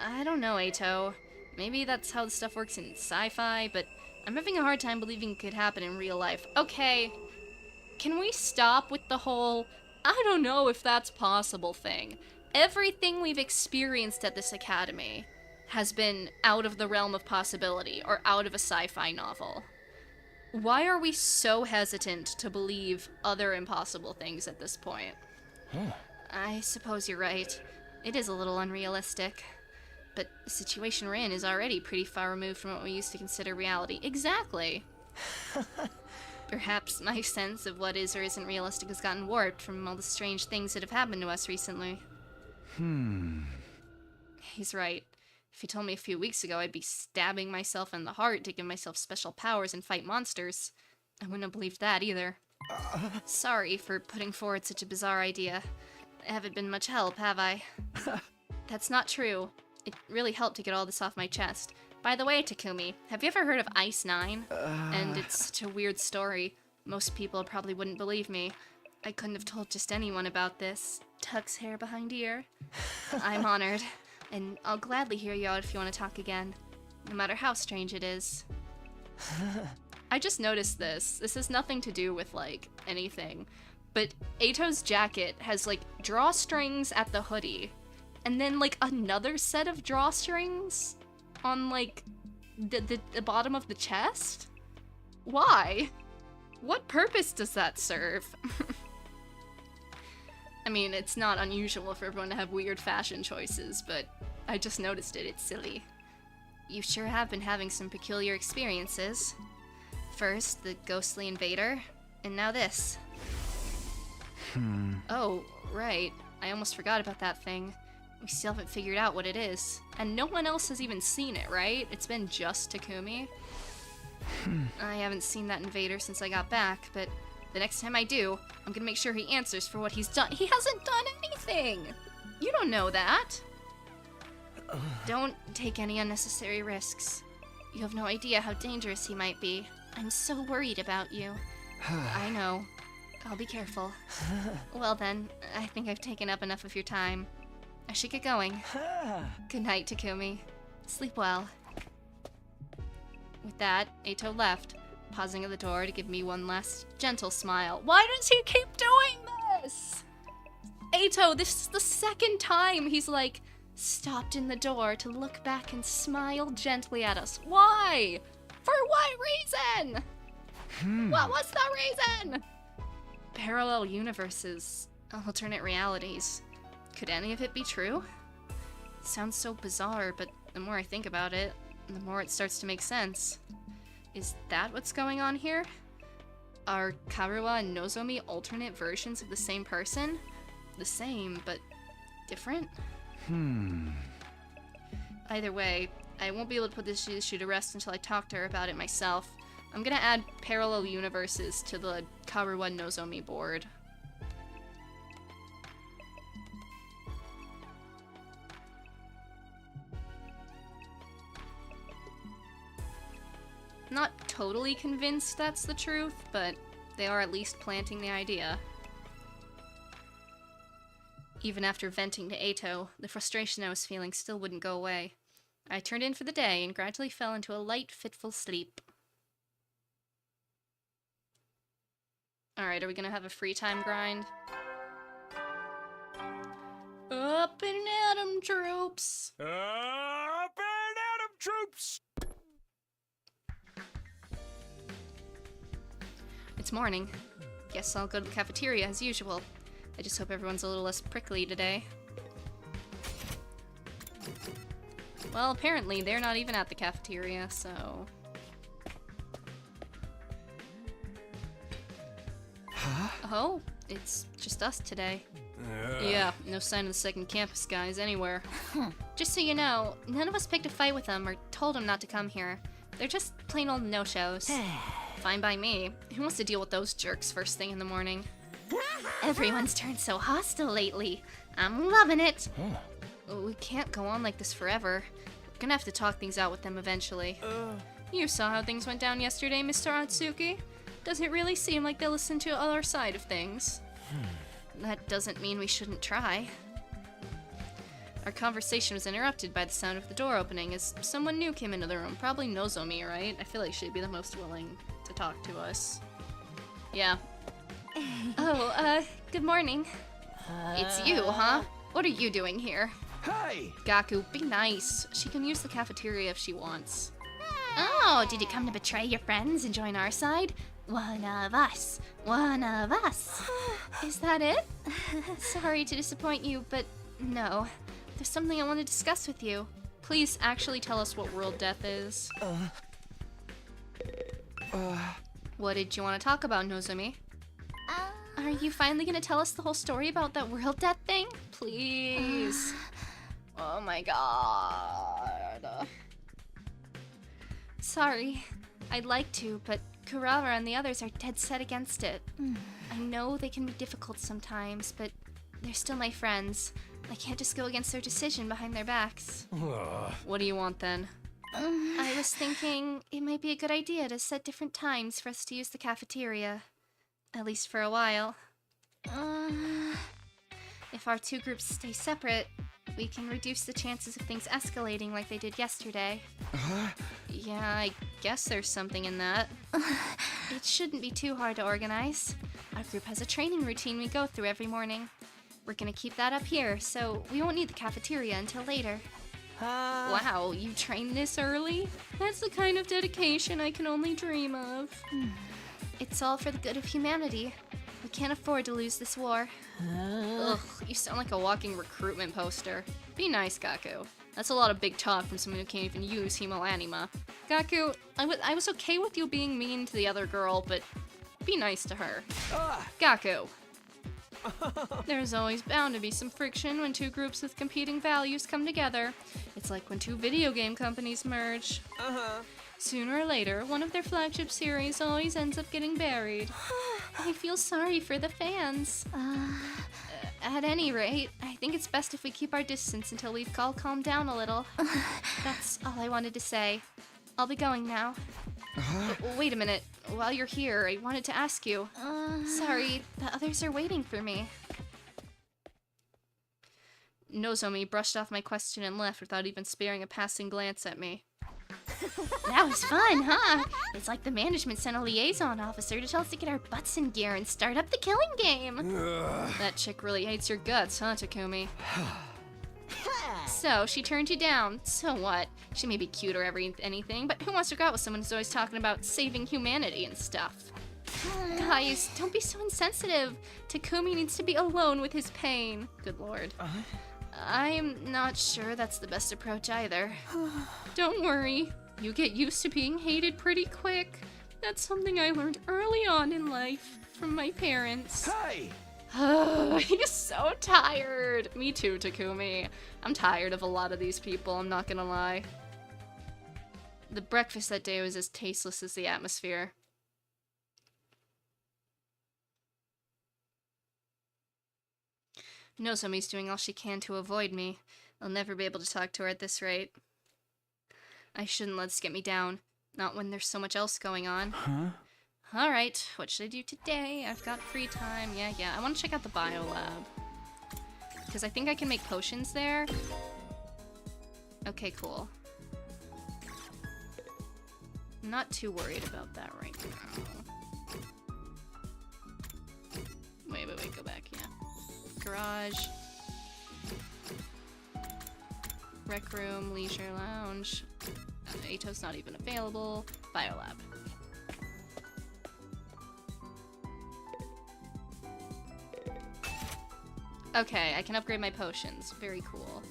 Speaker 1: I don't know, Atto. Maybe that's how the stuff works in sci-fi, but I'm having a hard time believing it could happen in real life. Okay, can we stop with the whole, I don't know if that's possible thing? Everything we've experienced at this academy has been out of the realm of possibility, or out of a sci-fi novel. Why are we so hesitant to believe other impossible things at this point? I suppose you're right. It is a little unrealistic. But the situation we're in is already pretty far removed from what we used to consider reality. Exactly! Perhaps my sense of what is or isn't realistic has gotten warped from all the strange things that have happened to us recently. He's right. If he told me a few weeks ago I'd be stabbing myself in the heart to give myself special powers and fight monsters, I wouldn't have believed that either. Sorry for putting forward such a bizarre idea. I haven't been much help, have I? That's not true. It really helped to get all this off my chest. By the way, Takumi, have you ever heard of Ice 9? And it's such a weird story. Most people probably wouldn't believe me. I couldn't have told just anyone about this. Tucks hair behind ear. I'm honored, and I'll gladly hear you out if you want to talk again, no matter how strange it is. I just noticed this. This has nothing to do with, like, anything. But Atto's jacket has, like, drawstrings at the hoodie. And then, like, another set of drawstrings on, like, the bottom of the chest? Why? What purpose does that serve? I mean, it's not unusual for everyone to have weird fashion choices, but I just noticed it. It's silly. You sure have been having some peculiar experiences. First, the ghostly invader, and now this. Oh, right. I almost forgot about that thing. We still haven't figured out what it is. And no one else has even seen it, right? It's been just Takumi. I haven't seen that invader since I got back, but the next time I do, I'm gonna make sure he answers for what he's done. He hasn't done anything! You don't know that! Don't take any unnecessary risks. You have no idea how dangerous he might be. I'm so worried about you. I know. I'll be careful. Well then, I think I've taken up enough of your time. I should get going. Good night, Takumi. Sleep well. With that, Atto left, pausing at the door to give me one last gentle smile. Why does he keep doing this? Atto, this is the second time he's like stopped in the door to look back and smile gently at us. Why? For what reason? What was the reason? Parallel universes, alternate realities. Could any of it be true? It sounds so bizarre, but the more I think about it, the more it starts to make sense. Is that what's going on here? Are Karuwa and Nozomi alternate versions of the same person? The same, but different? Either way, I won't be able to put this issue to rest until I talk to her about it myself. I'm gonna add parallel universes to the Karuwa Nozomi board. Not totally convinced that's the truth, but they are at least planting the idea. Even after venting to Atto, the frustration I was feeling still wouldn't go away. I turned in for the day and gradually fell into a light, fitful sleep. Alright, are we gonna have a free time grind? Up and Atom troops!
Speaker 3: Up and Atom troops!
Speaker 1: It's morning. Guess I'll go to the cafeteria as usual. I just hope everyone's a little less prickly today. Well, apparently they're not even at the cafeteria, so... Oh, it's just us today. Yeah, no sign of the second campus guys anywhere. Just so you know, none of us picked a fight with them or told them not to come here. They're just plain old no-shows. Fine by me. Who wants to deal with those jerks first thing in the morning? Everyone's turned so hostile lately. I'm loving it. We can't go on like this forever. We're gonna have to talk things out with them eventually. You saw how things went down yesterday, Mr. Atsuki. Does it really seem like they listen to our side of things? That doesn't mean we shouldn't try. Our conversation was interrupted by the sound of the door opening as someone new came into the room. Probably Nozomi, right? I feel like she'd be the most willing to talk to us. Yeah. Oh, good morning. It's you, huh? What are you doing here?
Speaker 3: Hi!
Speaker 1: Gaku, be nice. She can use the cafeteria if she wants.
Speaker 2: Oh, did you come to betray your friends and join our side? One of us. One of us.
Speaker 1: Is that it? Sorry to disappoint you, but no. There's something I want to discuss with you. Please actually tell us what world death is. What did you want to talk about, Nozomi? Are you finally gonna tell us the whole story about that world death thing? Please. Oh my god. Sorry. I'd like to, but Kurawa and the others are dead set against it. I know they can be difficult sometimes, but they're still my friends. I can't just go against their decision behind their backs. What do you want then? I was thinking it might be a good idea to set different times for us to use the cafeteria. At least for a while. If our two groups stay separate, we can reduce the chances of things escalating like they did yesterday.
Speaker 2: Yeah, I guess there's something in that. It shouldn't be too hard to organize. Our group has a training routine we go through every morning. We're gonna keep that up here, so we won't need the cafeteria until later. Wow, you train this early? That's the kind of dedication I can only dream of. It's all for the good of humanity. We can't afford to lose this war. Ugh, you sound like a walking recruitment poster. Be nice, Gaku. That's a lot of big talk from someone who can't even use hemoanima. Gaku, I was okay with you being mean to the other girl, but be nice to her. Gaku. There's always bound to be some friction when two groups with competing values come together. It's like when two video game companies merge. Sooner or later, one of their flagship series always ends up getting buried. I feel sorry for the fans. At any rate, I think it's best if we keep our distance until we've all calmed down a little. That's all I wanted to say. I'll be going now. Wait a minute. While you're here, I wanted to ask you. Sorry, the others are waiting for me. Nozomi brushed off my question and left without even sparing a passing glance at me. That was fun, huh? It's like the management sent a liaison officer to tell us to get our butts in gear and start up the killing game. That chick really hates your guts, huh, Takumi? So, she turned you down. So what? She may be cute or anything, but who wants to go out with someone who's always talking about saving humanity and stuff? Guys, don't be so insensitive. Takumi needs to be alone with his pain. Good lord. I'm not sure that's the best approach either. Don't worry. You get used to being hated pretty quick. That's something I learned early on in life from my parents.
Speaker 3: Hey!
Speaker 2: He's so tired. Me too, Takumi. I'm tired of a lot of these people, I'm not gonna lie. The breakfast that day was as tasteless as the atmosphere. Nozomi's doing all she can to avoid me. I'll never be able to talk to her at this rate. I shouldn't let this get me down. Not when there's so much else going on. Alright, what should I do today? I've got free time. Yeah. I want to check out the bio lab. Because I think I can make potions there. Okay, cool. I'm not too worried about that right now. Wait, go back, yeah. Garage. Rec room, leisure lounge. Atto's not even available. Biolab. Okay, I can upgrade my potions. Very cool.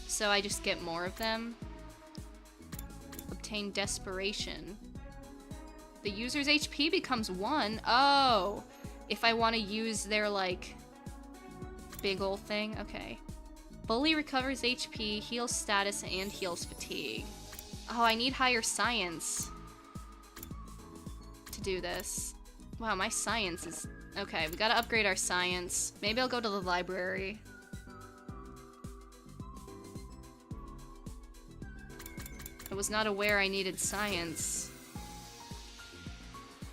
Speaker 2: So I just get more of them. Obtain desperation. The user's HP becomes 1. Oh! If I want to use their, like, big ol' thing. Okay. Bully recovers HP, heals status, and heals fatigue. Oh, I need higher science to do this. Wow, my science is... Okay, we gotta upgrade our science. Maybe I'll go to the library. I was not aware I needed science.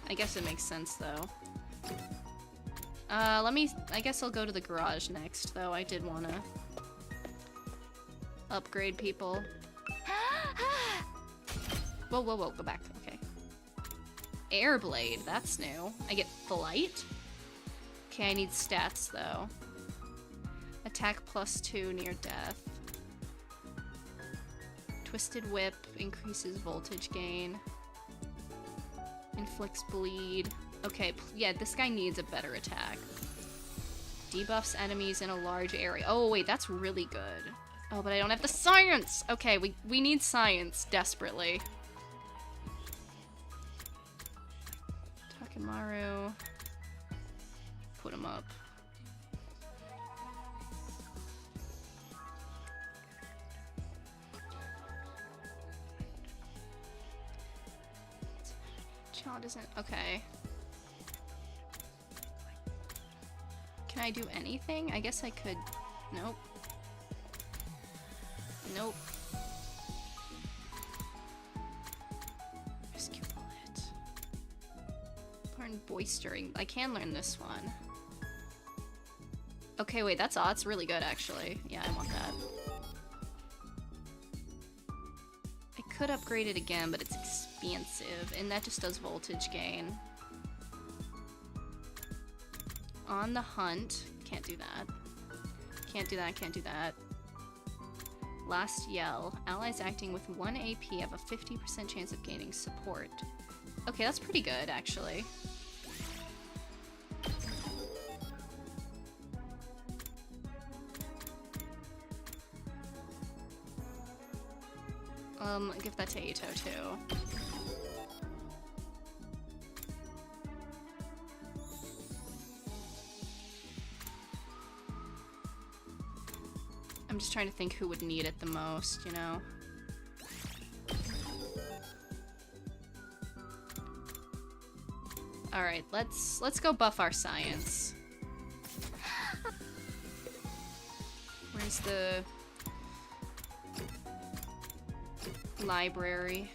Speaker 2: I guess it makes sense, though. I guess I'll go to the garage next, though. I did want to upgrade people. Whoa, go back. Okay. Airblade, that's new. I get flight? Okay, I need stats, though. Attack +2 near death. Twisted Whip increases voltage gain. Inflicts bleed. Okay, yeah, this guy needs a better attack. Debuffs enemies in a large area. Oh, wait, that's really good. Oh, but I don't have the science! Okay, we need science, desperately. Takemaru. Put him up. Child isn't... Okay. Can I do anything? I guess I could... Nope. Nope. Rescue bullet. Learn boistering. I can learn this one. Okay, wait, that's really good, actually. Yeah, I want that. I
Speaker 1: could upgrade it again, but it's expensive, and that just does voltage gain. On the hunt. Can't do that. Can't do that, can't do that. Last yell. Allies acting with 1 AP have a 50% chance of gaining support. Okay, that's pretty good, actually. Give that to Atto too. I'm just trying to think who would need it the most, you know? Alright, let's go buff our science. Where's the library?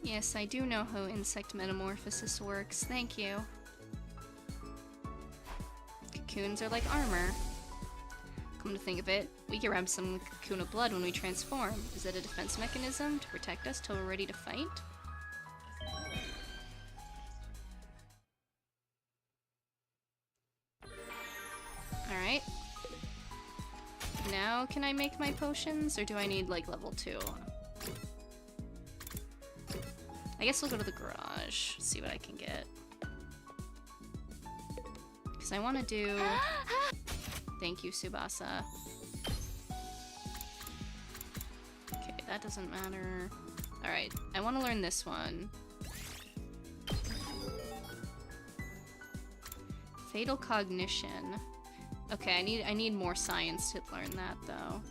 Speaker 1: Yes, I do know how insect metamorphosis works. Thank you. Cocoons are like armor. Come to think of it, we can grab some cocoon of blood when we transform. Is that a defense mechanism to protect us till we're ready to fight? Alright. Now can I make my potions, or do I need like level 2? I guess we'll go to the garage, see what I can get. Because I want to do... Thank you, Tsubasa. Okay, that doesn't matter. Alright, I want to learn this one. Fatal Cognition. Okay, I need more science to learn that, though.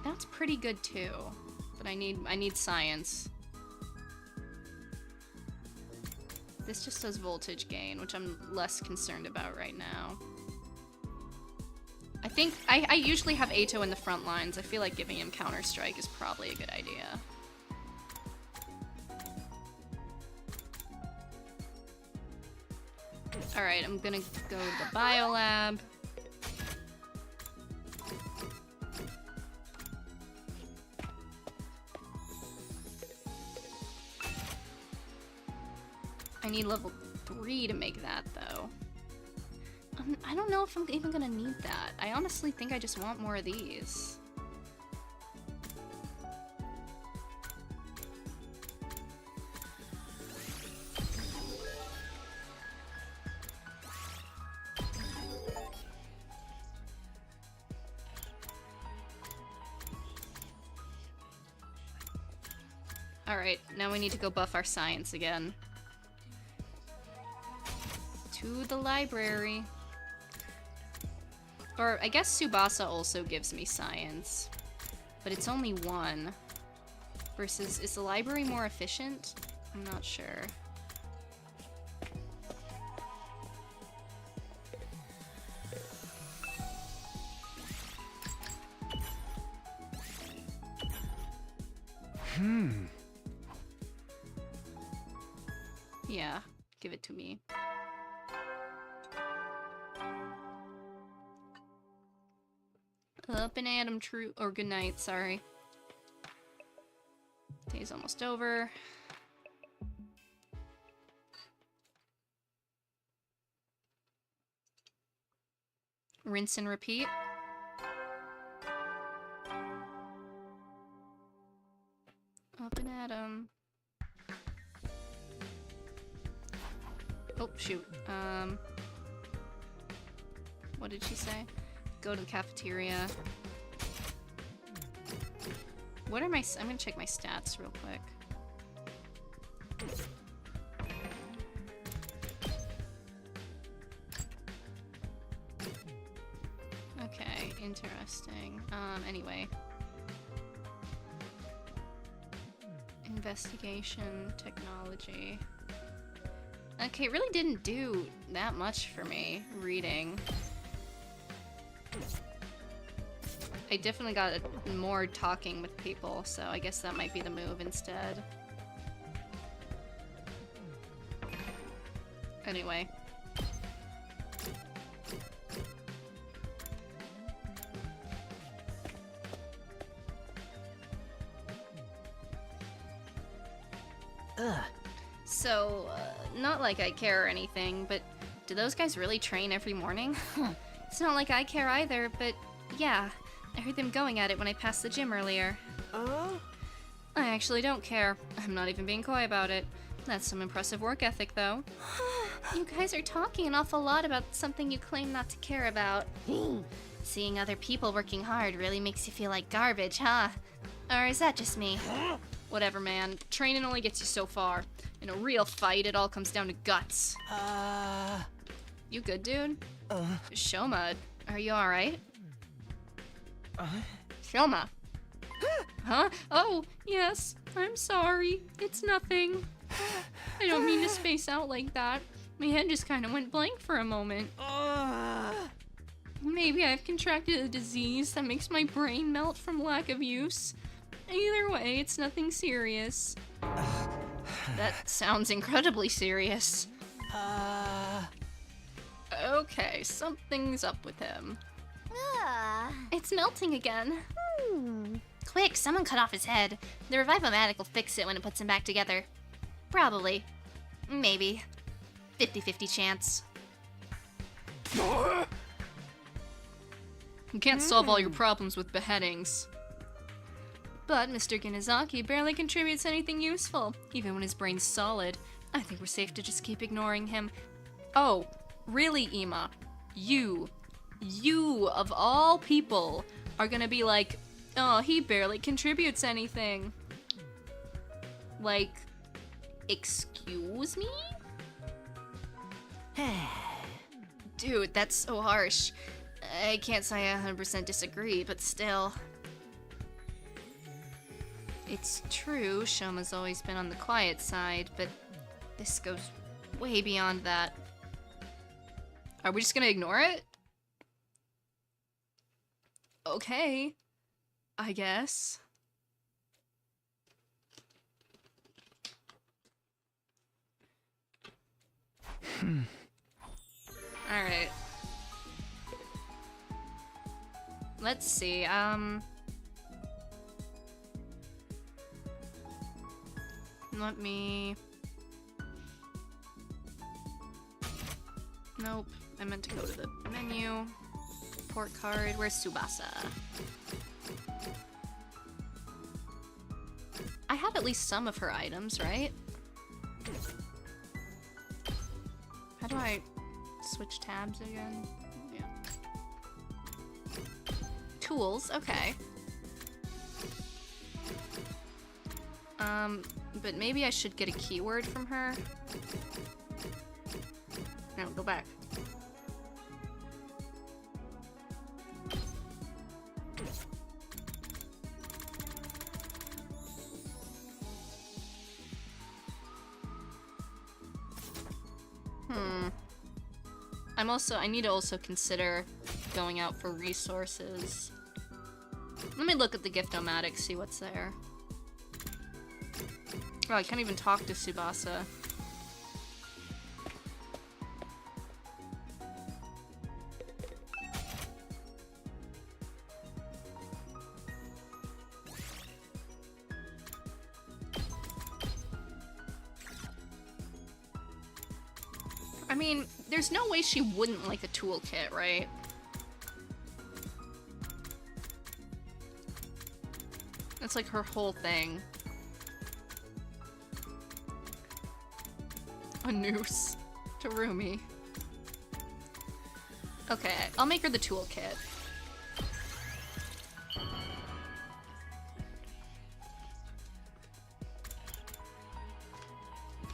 Speaker 1: That's pretty good too, but I need science. This just does voltage gain, which I'm less concerned about right now. I think I usually have Atto in the front lines. I feel like giving him Counter Strike is probably a good idea. Alright, I'm gonna go to the biolab. I need level 3 to make that, though. I don't know if I'm even gonna need that. I honestly think I just want more of these. Alright, now we need to go buff our science again. To the library. Or, I guess Tsubasa also gives me science. But it's only 1. Versus, is the library more efficient? I'm not sure. Yeah, give it to me. Up and Adam, true, or good night, sorry. Day's almost over. Rinse and repeat. Up and Adam. Oh, shoot. What did she say? Go to the cafeteria. What are my... I'm gonna check my stats real quick. Interesting. Anyway. Investigation, technology. Okay, it really didn't do that much for me, reading. I definitely got more talking with people, so I guess that might be the move instead. Anyway. So, not like I care or anything, but do those guys really train every morning? It's not like I care either, but yeah, I heard them going at it when I passed the gym earlier. I actually don't care. I'm not even being coy about it. That's some impressive work ethic, though. You guys are talking an awful lot about something you claim not to care about. Seeing other people working hard really makes you feel like garbage, huh? Or is that just me? Whatever, man. Training only gets you so far. In a real fight, it all comes down to guts. You good, dude? Shoma, are you alright? Shoma. Huh? Oh, yes. I'm sorry. It's nothing. I don't mean to space out like that. My head just kind of went blank for a moment. Maybe I've contracted a disease that makes my brain melt from lack of use. Either way, it's nothing serious. That sounds incredibly serious. Okay, something's up with him.
Speaker 2: It's melting again. Quick, someone cut off his head. The Revivomatic will fix it when it puts him back together. Probably. Maybe. 50-50 chance.
Speaker 1: You can't solve all your problems with beheadings. But Mr. Ginizaki barely contributes anything useful, even when his brain's solid. I think we're safe to just keep ignoring him. Oh, really, Ima? You of all people, are gonna be like, oh, he barely contributes anything. Like, excuse me? Dude, that's so harsh. I can't say I 100% disagree, but still. It's true, Shoma's always been on the quiet side, but this goes way beyond that. Are we just gonna ignore it? Okay, I guess. Alright. Let's see, let me... Nope, I meant to go to the menu. Report card, where's Tsubasa? I have at least some of her items, right? How do I switch tabs again? Yeah. Tools, okay. But maybe I should get a keyword from her. No, go back. I need to also consider going out for resources. Let me look at the Gift-O-Matic, see what's there. Oh, I can't even talk to Tsubasa. I mean, there's no way she wouldn't like a toolkit, right? That's like her whole thing. A noose to Rumi. Okay, I'll make her the toolkit.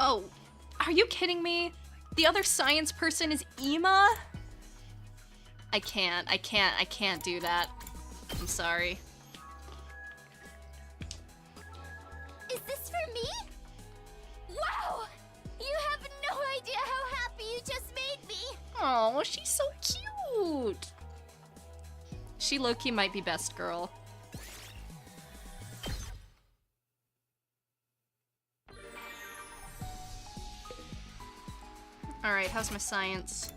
Speaker 1: Oh, are you kidding me? The other science person is Ima? I can't do that. I'm sorry.
Speaker 5: Is this for me? Wow! You have no idea how happy you just made me!
Speaker 1: Oh, she's so cute. She low-key might be best girl. Alright, how's my science?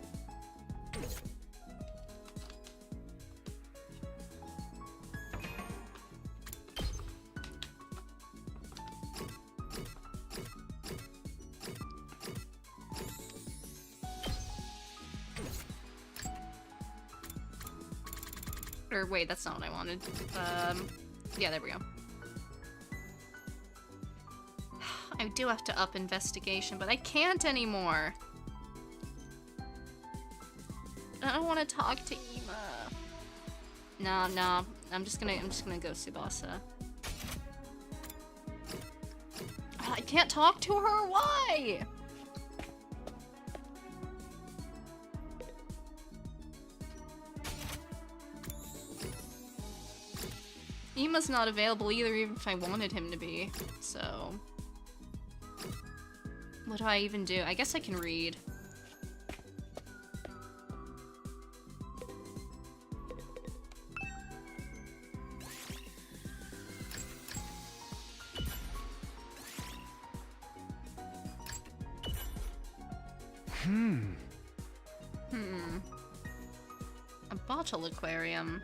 Speaker 1: Or wait, that's not what I wanted. Yeah, there we go. I do have to up investigation, but I can't anymore. I don't want to talk to Ema. No, I'm just gonna go Tsubasa. I can't talk to her. Why? Ema's not available either, even if I wanted him to be. So, what do I even do? I guess I can read. A bottle aquarium.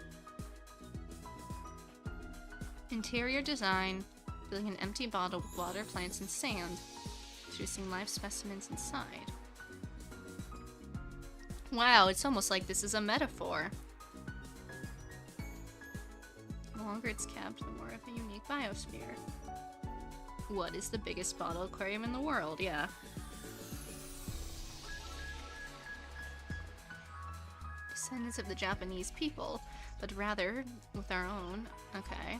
Speaker 1: Interior design. Filling an empty bottle with water, plants, and sand. Producing live specimens inside. Wow, it's almost like this is a metaphor. The longer it's kept, the more of a unique biosphere. What is the biggest bottle aquarium in the world? Yeah. Descendants of the Japanese people, but rather with our own. Okay.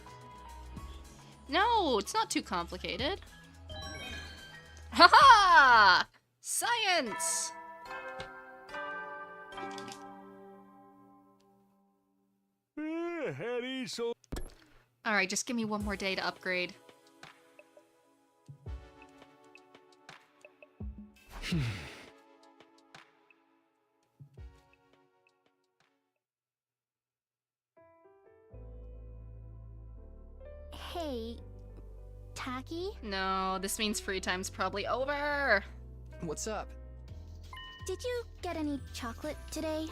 Speaker 1: No, it's not too complicated. Haha! Science!
Speaker 3: Hetty, so
Speaker 1: Alright, just give me one more day to upgrade.
Speaker 5: Hey, Taki?
Speaker 1: No, this means free time's probably over.
Speaker 7: What's up?
Speaker 5: Did you get any chocolate today?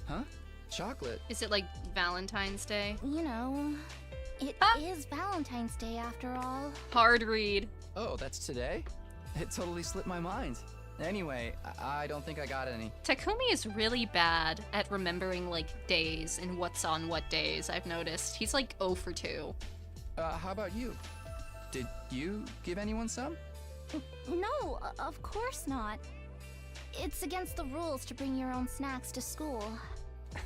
Speaker 7: Huh? Chocolate?
Speaker 1: Is it like Valentine's Day?
Speaker 5: You know, it is Valentine's Day after all.
Speaker 1: Hard read.
Speaker 7: Oh, that's today? It totally slipped my mind. Anyway, I don't think I got any.
Speaker 1: Takumi is really bad at remembering, like, days and what's on what days, I've noticed. He's like 0 for 2.
Speaker 7: How about you? Did you give anyone some?
Speaker 5: No, of course not. It's against the rules to bring your own snacks to school.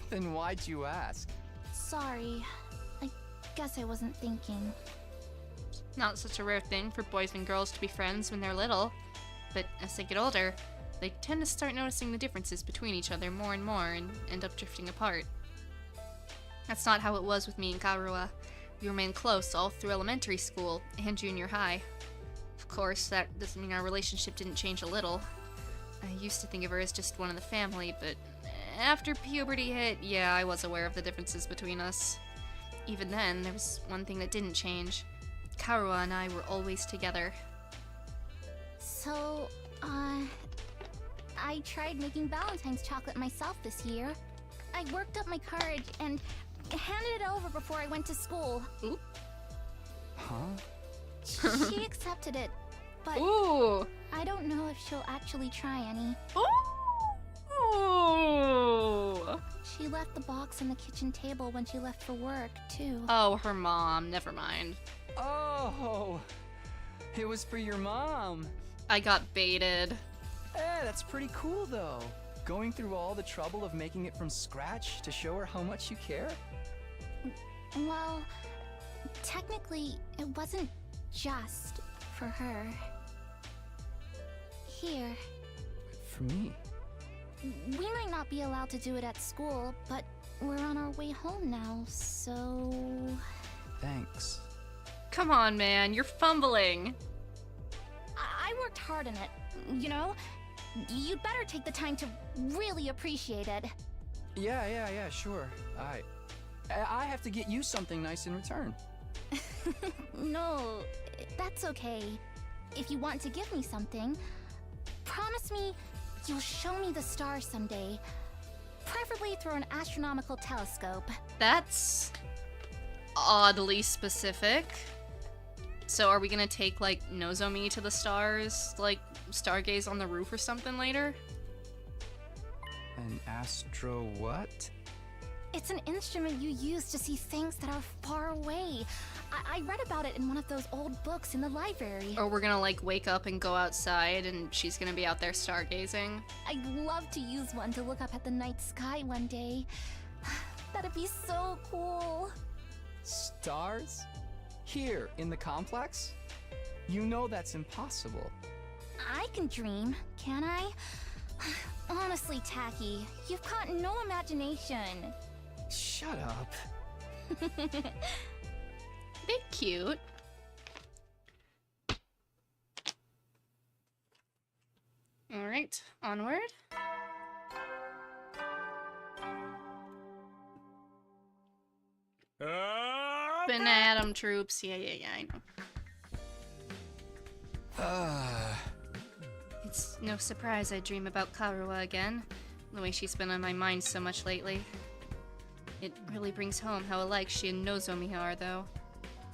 Speaker 7: Then why'd you ask?
Speaker 5: Sorry. I guess I wasn't thinking.
Speaker 1: Not such a rare thing for boys and girls to be friends when they're little. But as they get older, they tend to start noticing the differences between each other more and more and end up drifting apart. That's not how it was with me and Karua. We remained close all through elementary school and junior high. Of course, that doesn't mean our relationship didn't change a little. I used to think of her as just one of the family, but after puberty hit, yeah, I was aware of the differences between us. Even then, there was one thing that didn't change. Karua and I were always together.
Speaker 5: So, I tried making Valentine's chocolate myself this year. I worked up my courage and handed it over before I went to school.
Speaker 1: Ooh.
Speaker 7: Huh?
Speaker 5: She accepted it, but
Speaker 1: Ooh!
Speaker 5: I don't know if she'll actually try any.
Speaker 1: Ooh!
Speaker 5: She left the box on the kitchen table when she left for work, too.
Speaker 1: Oh, her mom. Never mind.
Speaker 7: Oh! It was for your mom.
Speaker 1: I got baited.
Speaker 7: That's pretty cool, though. Going through all the trouble of making it from scratch to show her how much you care?
Speaker 5: Well, technically, it wasn't just for her. Here.
Speaker 7: For me?
Speaker 2: We might not be allowed to do it at school, but we're on our way home now, so...
Speaker 7: Thanks.
Speaker 1: Come on, man, you're fumbling.
Speaker 2: I worked hard on it, you know? You'd better take the time to really appreciate it.
Speaker 7: Yeah, sure. I have to get you something nice in return.
Speaker 2: No, that's okay. If you want to give me something, promise me you'll show me the stars someday. Preferably through an astronomical telescope.
Speaker 1: That's oddly specific. So are we gonna take, like, Nozomi to the stars, like, stargaze on the roof or something later?
Speaker 7: An astro what?
Speaker 2: It's an instrument you use to see things that are far away. I read about it in one of those old books in the library.
Speaker 1: Or we're gonna, like, wake up and go outside and she's gonna be out there stargazing?
Speaker 2: I'd love to use one to look up at the night sky one day. That'd be so cool.
Speaker 7: Stars? Here, in the complex? You know that's impossible.
Speaker 2: I can dream, can I? Honestly, Tacky, you've got no imagination.
Speaker 7: Shut up.
Speaker 1: They're cute. Alright, onward. Banadam troops. Yeah, I know. It's no surprise I dream about Karuwa again. The way she's been on my mind so much lately. It really brings home how alike she and Nozomi are, though.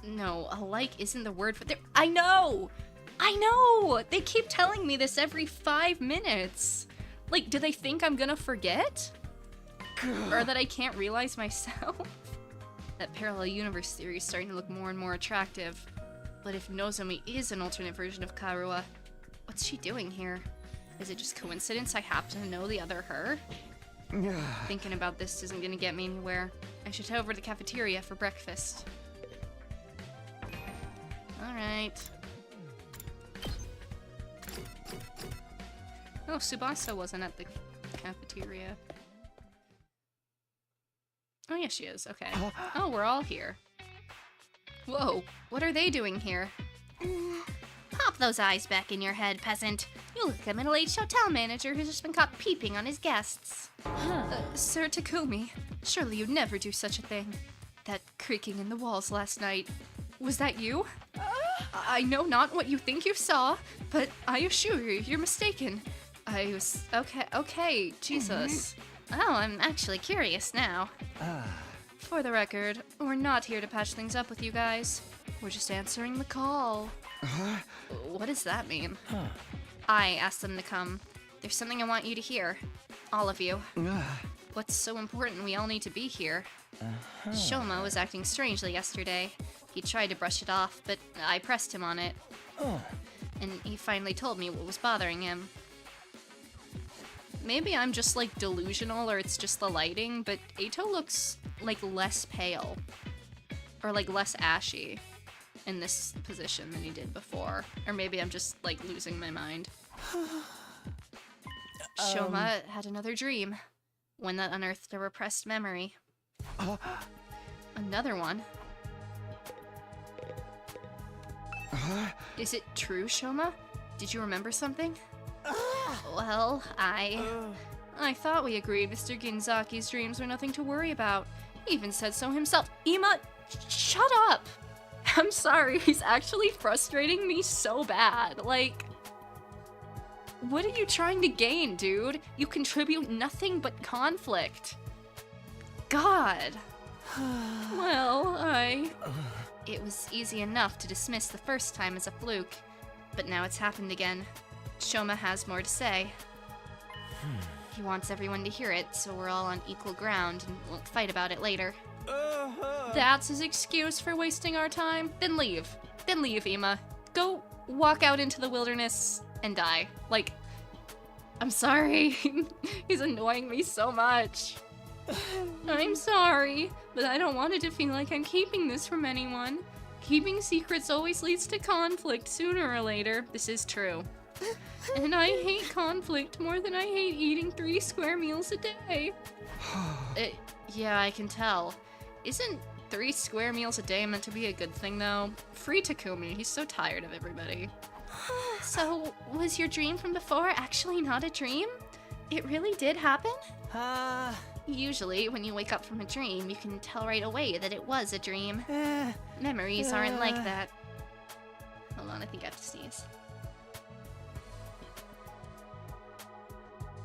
Speaker 1: No, alike isn't the word for their— I know! They keep telling me this every 5 minutes. Like, do they think I'm gonna forget? Or that I can't realize myself? That parallel universe theory is starting to look more and more attractive. But if Nozomi is an alternate version of Karuwa, what's she doing here? Is it just coincidence I happen to know the other her? Thinking about this isn't gonna get me anywhere. I should head over to the cafeteria for breakfast. Alright. Oh, Tsubasa wasn't at the cafeteria. Oh, yeah, she is. Okay. Oh, we're all here. Whoa, what are they doing here?
Speaker 2: Pop those eyes back in your head, peasant. You look like a middle-aged hotel manager who's just been caught peeping on his guests.
Speaker 1: Sir Takumi, surely you'd never do such a thing. That creaking in the walls last night, was that you? I know not what you think you saw, but I assure you, you're mistaken. I was— okay, Jesus.
Speaker 2: Oh, I'm actually curious now.
Speaker 1: For the record, we're not here to patch things up with you guys. We're just answering the call. What does that mean? I asked them to come. There's something I want you to hear. All of you. What's so important we all need to be here? Shoma was acting strangely yesterday. He tried to brush it off, but I pressed him on it. And he finally told me what was bothering him. Maybe I'm just, like, delusional or it's just the lighting, but Atto looks, like, less pale. Or, like, less ashy in this position than he did before. Or maybe I'm just, like, losing my mind. Shoma had another dream. One that unearthed a repressed memory. Another one. Is it true, Shoma? Did you remember something? Well, I thought we agreed Mr. Ginzaki's dreams were nothing to worry about. He even said so himself. Ima, shut up! I'm sorry, he's actually frustrating me so bad. Like, what are you trying to gain, dude? You contribute nothing but conflict. God. Well, It was easy enough to dismiss the first time as a fluke, but now it's happened again. Shoma has more to say. He wants everyone to hear it, so we're all on equal ground and won't fight about it later. That's his excuse for wasting our time? Then leave. Then leave, Ima. Go walk out into the wilderness and die. Like, I'm sorry. He's annoying me so much. I'm sorry, but I don't want it to feel like I'm keeping this from anyone. Keeping secrets always leads to conflict sooner or later. This is true.
Speaker 2: And I hate conflict more than I hate eating 3 square meals a day. Yeah, I can tell. Isn't 3 square meals a day meant to be a good thing, though? Free Takumi, he's so tired of everybody. So, was your dream from before actually not a dream? It really did happen? Usually, when you wake up from a dream, you can tell right away that it was a dream. Memories aren't like that. Hold on, I think I have to sneeze.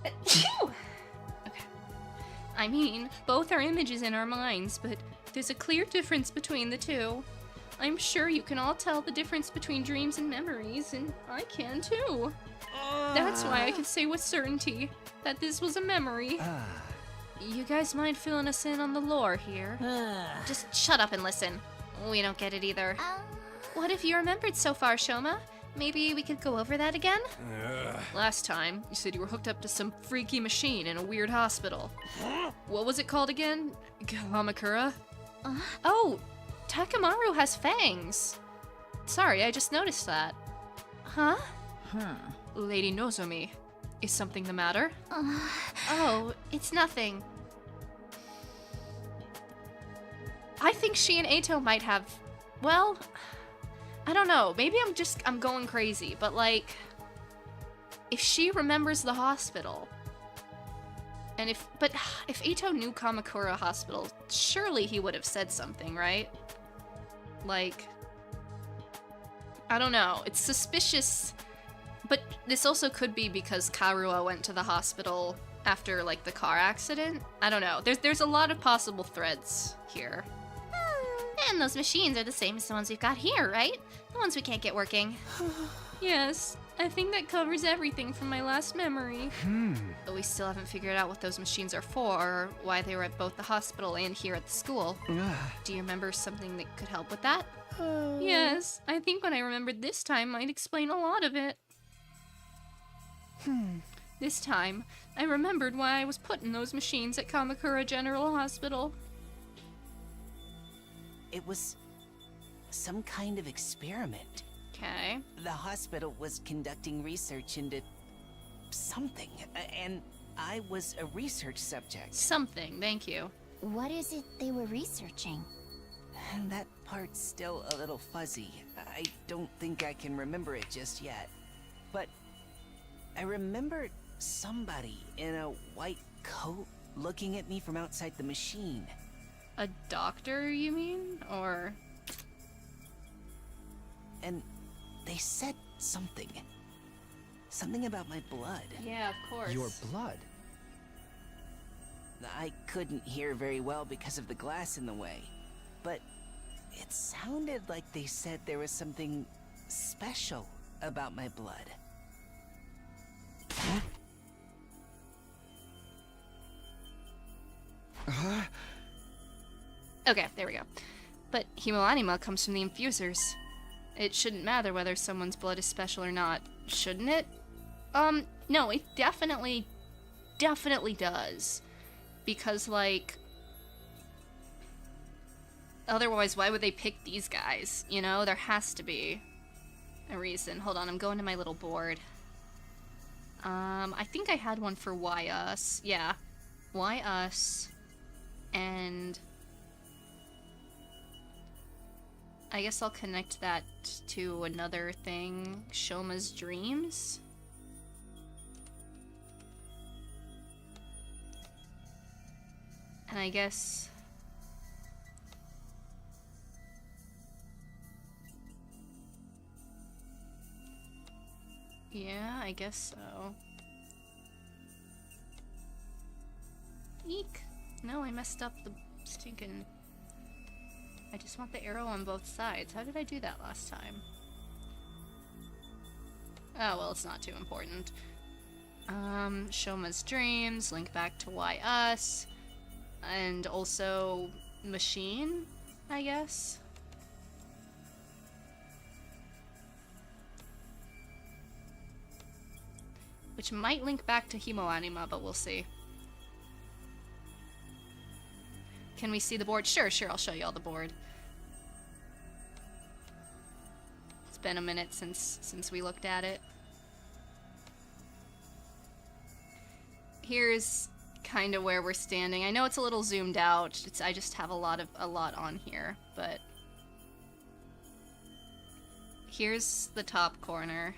Speaker 2: Achoo! Okay. I mean, both are images in our minds, but there's a clear difference between the two. I'm sure you can all tell the difference between dreams and memories, and I can too. That's why I can say with certainty that this was a memory. You guys mind filling us in on the lore here? Just shut up and listen. We don't get it either. What have you remembered so far, Shoma? Maybe we could go over that again? Last time, you said you were hooked up to some freaky machine in a weird hospital. What was it called again? Kamakura? Oh, Takemaru has fangs. Sorry, I just noticed that. Huh? Lady Nozomi, is something the matter? Oh, it's nothing. I think she and Atto might have, well, I don't know, maybe I'm going crazy, but like, if she remembers the hospital, and if Atto knew Kamakura Hospital, surely he would have said something, right? Like, I don't know, it's suspicious, but this also could be because Karua went to the hospital after, like, the car accident. I don't know, there's a lot of possible threads here. And those machines are the same as the ones we've got here, right? The ones we can't get working. Yes, I think that covers everything from my last memory. But we still haven't figured out what those machines are for, or why they were at both the hospital and here at the school. Do you remember something that could help with that? Yes, I think what I remembered this time might explain a lot of it. This time, I remembered why I was putting those machines at Kamakura General Hospital.
Speaker 4: It was some kind of experiment.
Speaker 2: Okay.
Speaker 4: The hospital was conducting research into something, and I was a research subject.
Speaker 2: Something, thank you.
Speaker 5: What is it they were researching?
Speaker 4: And that part's still a little fuzzy. I don't think I can remember it just yet. But I remember somebody in a white coat looking at me from outside the machine.
Speaker 2: A doctor, you mean? Or...
Speaker 4: And they said something. Something about my blood.
Speaker 2: Yeah, of course.
Speaker 7: Your blood?
Speaker 4: I couldn't hear very well because of the glass in the way. But it sounded like they said there was something special about my blood.
Speaker 2: Okay, there we go. But hemoanima comes from the infusers. It shouldn't matter whether someone's blood is special or not, shouldn't it? No, it definitely does. Because, like... Otherwise, why would they pick these guys? You know, there has to be a reason. Hold on, I'm going to my little board. I think I had one for why us. Yeah. Why us. And... I guess I'll connect that to another thing. Shoma's dreams? And I guess... Yeah, I guess so. Eek! No, I messed up the stinking... I just want the arrow on both sides. How did I do that last time? Oh, well, it's not too important. Shoma's dreams, link back to why us, and also machine, I guess? Which might link back to hemoanima, but we'll see. Can we see the board? Sure, I'll show you all the board. It's been a minute since we looked at it.
Speaker 1: here's kind of where we're standing. I know it's a little zoomed out. I just have a lot on here, but here's the top corner.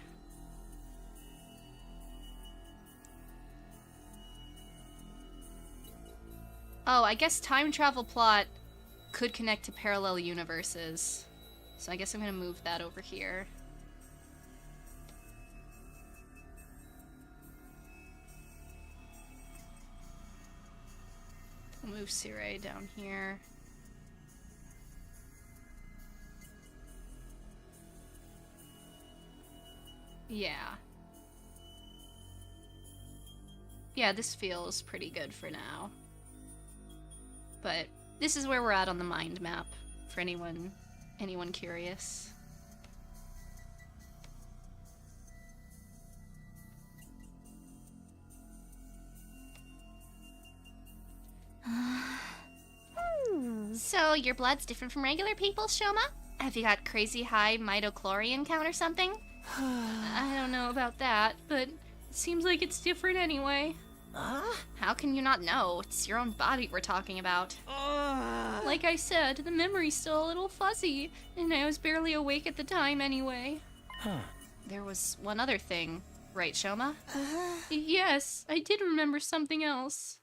Speaker 1: Oh, I guess time travel plot could connect to parallel universes. So I guess I'm gonna move that over here. We'll move Sirei down here. Yeah. Yeah, this feels pretty good for now. But this is where we're at on the mind map, for anyone curious.
Speaker 2: So, your blood's different from regular people's, Shoma? Have you got crazy high midichlorian count or something?
Speaker 1: I don't know about that, but it seems like it's different anyway.
Speaker 2: How can you not know? It's your own body we're talking about.
Speaker 1: Like I said, the memory's still a little fuzzy, and I was barely awake at the time anyway.
Speaker 2: There was one other thing, right, Shoma?
Speaker 1: Yes, I did remember something else.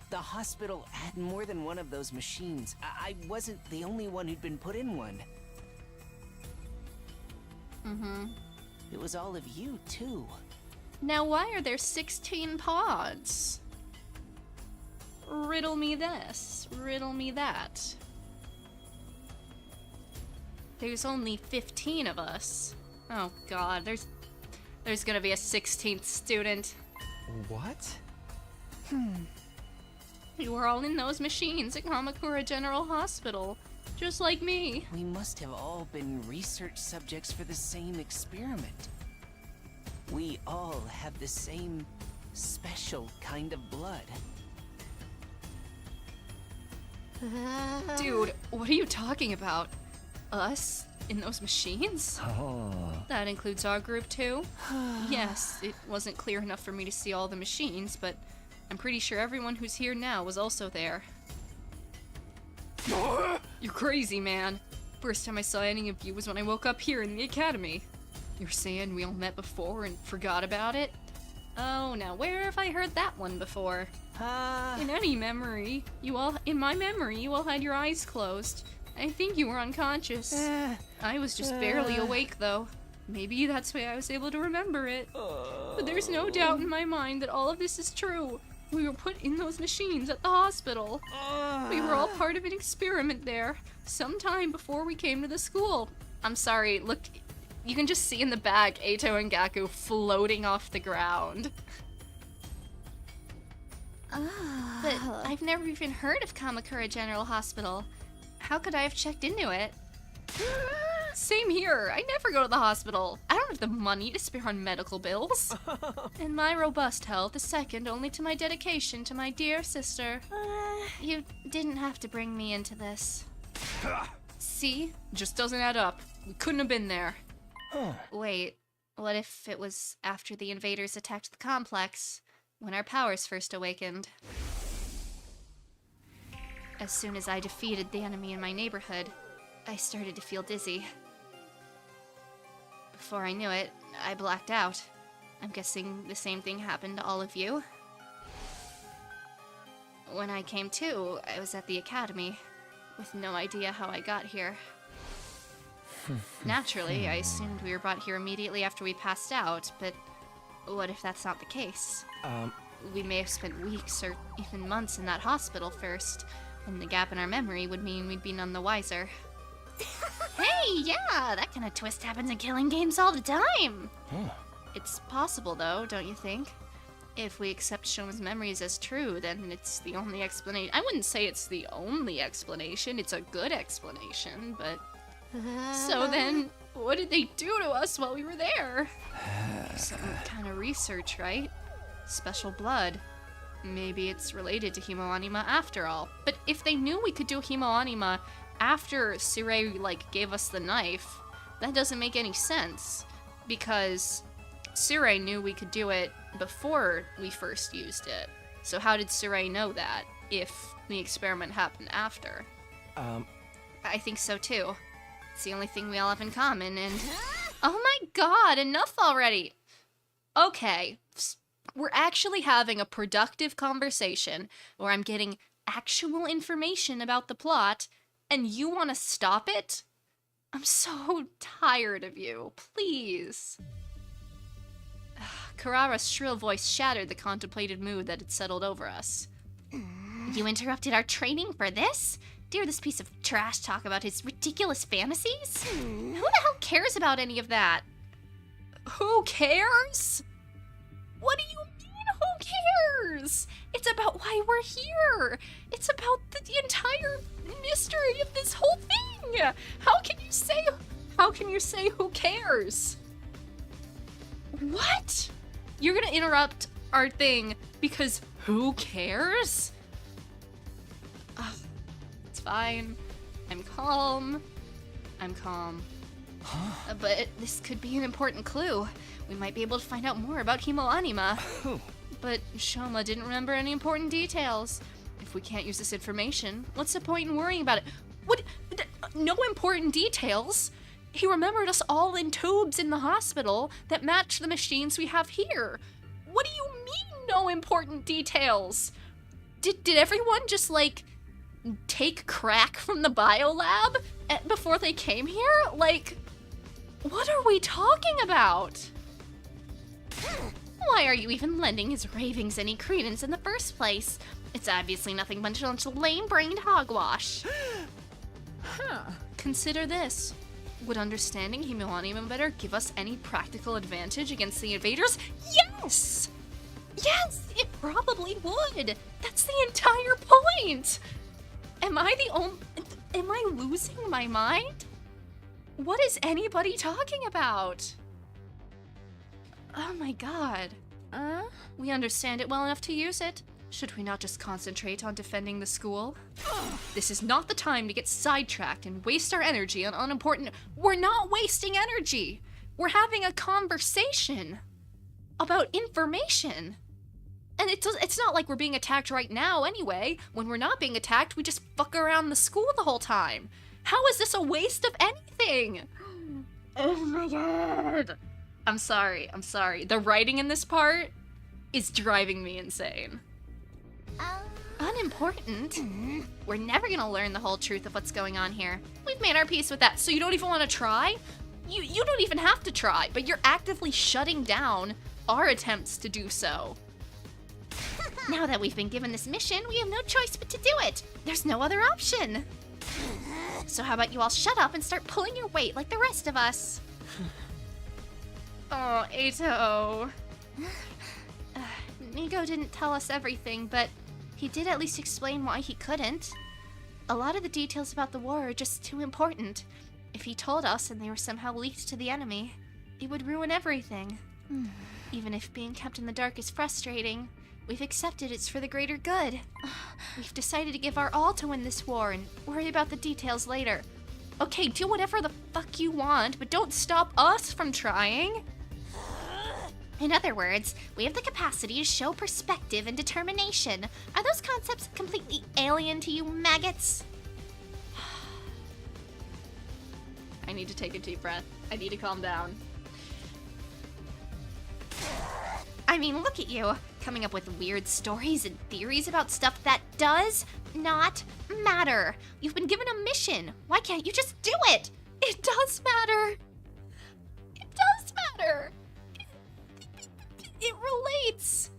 Speaker 4: The hospital had more than one of those machines. I wasn't the only one who'd been put in one. It was all of you, too.
Speaker 1: Now why are there 16 pods? Riddle me this, riddle me that. There's only 15 of us. Oh god, there's gonna be a 16th student.
Speaker 7: What?
Speaker 1: You were all in those machines at Kamakura General Hospital, just like me.
Speaker 4: We must have all been research subjects for the same experiment. We all have the same special kind of blood.
Speaker 1: Dude, what are you talking about? Us? In those machines?
Speaker 7: Oh.
Speaker 1: That includes our group too? Yes, it wasn't clear enough for me to see all the machines, but I'm pretty sure everyone who's here now was also there. You're crazy, man. First time I saw any of you was when I woke up here in the academy. You're saying we all met before and forgot about it? Oh, now where have I heard that one before? In any memory, in my memory, you all had your eyes closed. I think you were unconscious. I was just barely awake, though. Maybe that's why I was able to remember it. But there's no doubt in my mind that all of this is true. We were put in those machines at the hospital. We were all part of an experiment there, sometime before we came to the school. I'm sorry, look, you can just see in the back Atto and Gaku floating off the ground.
Speaker 2: But I've never even heard of Kamakura General Hospital. How could I have checked into it?
Speaker 1: Same here. I never go to the hospital. I don't have the money to spare on medical bills. And my robust health is second only to my dedication to my dear sister.
Speaker 2: You didn't have to bring me into this.
Speaker 1: See? Just doesn't add up. We couldn't have been there.
Speaker 2: Wait, what if it was after the invaders attacked the complex, when our powers first awakened? As soon as I defeated the enemy in my neighborhood, I started to feel dizzy. Before I knew it, I blacked out. I'm guessing the same thing happened to all of you. When I came to, I was at the academy, with no idea how I got here. Naturally, I assumed we were brought here immediately after we passed out, but what if that's not the case? We may have spent weeks or even months in that hospital first, and the gap in our memory would mean we'd be none the wiser. Hey, yeah, that kind of twist happens in killing games all the time. It's possible, though, don't you think? If we accept Shoma's memories as true, then it's the only explanation. I wouldn't say it's the only explanation. It's a good explanation, but... So then, what did they do to us while we were there? Some kind of research, right? Special blood. Maybe it's related to Hemoanima after all. But if they knew we could do Hemoanima after Sirei, gave us the knife, that doesn't make any sense. Because
Speaker 1: Surei knew we could do it before we first used it. So how did Surei know that, if the experiment happened after?
Speaker 2: I think so too. It's the only thing we all have in common, and... Oh my god, enough already!
Speaker 1: Okay, we're actually having a productive conversation where I'm getting actual information about the plot, and you want to stop it? I'm so tired of you. Please. Karara's shrill voice shattered the contemplated mood that had settled over us.
Speaker 2: You interrupted our training for this? Dare this piece of trash talk about his ridiculous fantasies? Who the hell cares about any of that?
Speaker 1: Who cares? What do you mean, who cares? It's about why we're here. It's about the entire mystery of this whole thing. How can you say who cares? What? You're gonna interrupt our thing because who cares? It's fine. I'm calm.
Speaker 2: But this could be an important clue. We might be able to find out more about Hemoanima.
Speaker 1: But Shoma didn't remember any important details. If we can't use this information, what's the point in worrying about it? What? No important details? He remembered us all in tubes in the hospital that match the machines we have here. What do you mean, no important details? Did everyone just, like, take crack from the biolab before they came here? Like, what are we talking about?
Speaker 2: Why are you even lending his ravings any credence in the first place? It's obviously nothing but a bunch of lame-brained hogwash.
Speaker 1: Consider this. Would understanding Hemoanima better give us any practical advantage against the invaders? Yes! Yes, it probably would. That's the entire point. Am I losing my mind? What is anybody talking about? Oh my god. We understand it well enough to use it. Should we not just concentrate on defending the school? This is not the time to get sidetracked and waste our energy on unimportant... We're not wasting energy! We're having a conversation about information. And it's not like we're being attacked right now anyway. When we're not being attacked, we just fuck around the school the whole time. How is this a waste of anything? Oh my god. I'm sorry. The writing in this part is driving me insane.
Speaker 2: Unimportant? We're never gonna learn the whole truth of what's going on here. We've made our peace with that.
Speaker 1: So you don't even want to try? You don't even have to try, but you're actively shutting down our attempts to do so.
Speaker 2: Now that we've been given this mission, we have no choice but to do it. There's no other option. So how about you all shut up and start pulling your weight like the rest of us?
Speaker 1: Oh, Atto.
Speaker 2: Nigo didn't tell us everything, but he did at least explain why he couldn't. A lot of the details about the war are just too important. If he told us and they were somehow leaked to the enemy, it would ruin everything. Even if being kept in the dark is frustrating, we've accepted it's for the greater good. We've decided to give our all to win this war and worry about the details later.
Speaker 1: Okay, do whatever the fuck you want, but don't stop us from trying.
Speaker 2: In other words, we have the capacity to show perspective and determination. Are those concepts completely alien to you maggots?
Speaker 1: I need to take a deep breath. I need to calm down.
Speaker 2: I mean, look at you, coming up with weird stories and theories about stuff that does not matter. You've been given a mission. Why can't you just do it?
Speaker 1: It does matter. It does matter. It relates.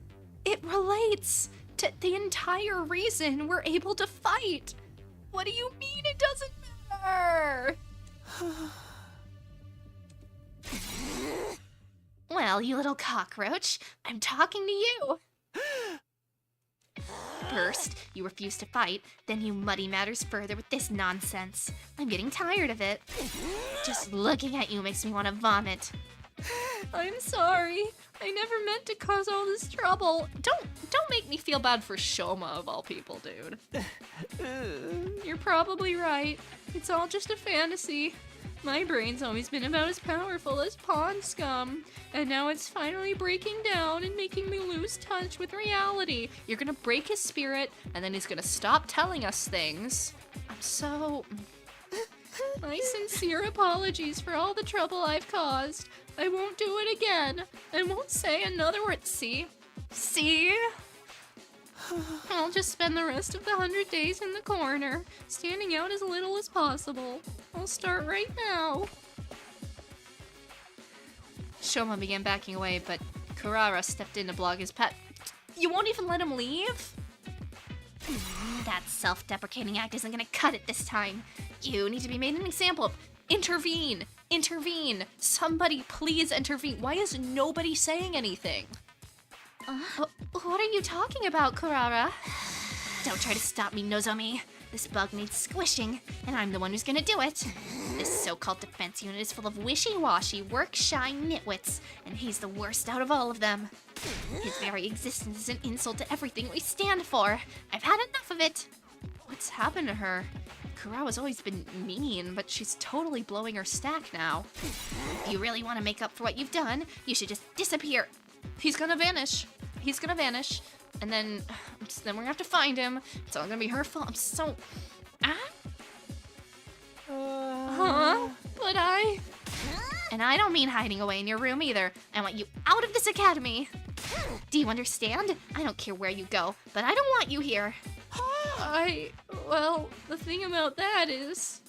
Speaker 1: It relates to the entire reason we're able to fight. What do you mean it doesn't matter?
Speaker 2: Well, you little cockroach, I'm talking to you. First, you refuse to fight, then you muddy matters further with this nonsense. I'm getting tired of it. Just looking at you makes me want to vomit.
Speaker 1: I'm sorry. I never meant to cause all this trouble. Don't make me feel bad for Shoma of all people, dude. You're probably right. It's all just a fantasy. My brain's always been about as powerful as pond scum, and now it's finally breaking down and making me lose touch with reality. You're gonna break his spirit, and then he's gonna stop telling us things. I'm so... My sincere apologies for all the trouble I've caused. I won't do it again. I won't say another word. See? See? I'll just spend the rest of the 100 days in the corner, standing out as little as possible. I'll start right now. Shoma began backing away, but Kurara stepped in to block his pet. You won't even let him leave?
Speaker 2: That self-deprecating act isn't gonna cut it this time. You need to be made an example of.
Speaker 1: Intervene! Intervene! Somebody please intervene. Why is nobody saying anything?
Speaker 2: What are you talking about, Kurara? Don't try to stop me, Nozomi. This bug needs squishing, and I'm the one who's gonna do it. This so-called defense unit is full of wishy-washy, work-shy nitwits, and he's the worst out of all of them. His very existence is an insult to everything we stand for. I've had enough of it.
Speaker 1: What's happened to her? Kurara's always been mean, but she's totally blowing her stack now.
Speaker 2: If you really want to make up for what you've done, you should just disappear.
Speaker 1: He's gonna vanish. He's gonna vanish. And then we're gonna have to find him. It's all gonna be her fault. I'm so... Huh? But I...
Speaker 2: And I don't mean hiding away in your room either. I want you out of this academy. Do you understand? I don't care where you go, but I don't want you here.
Speaker 1: Well, the thing about that is...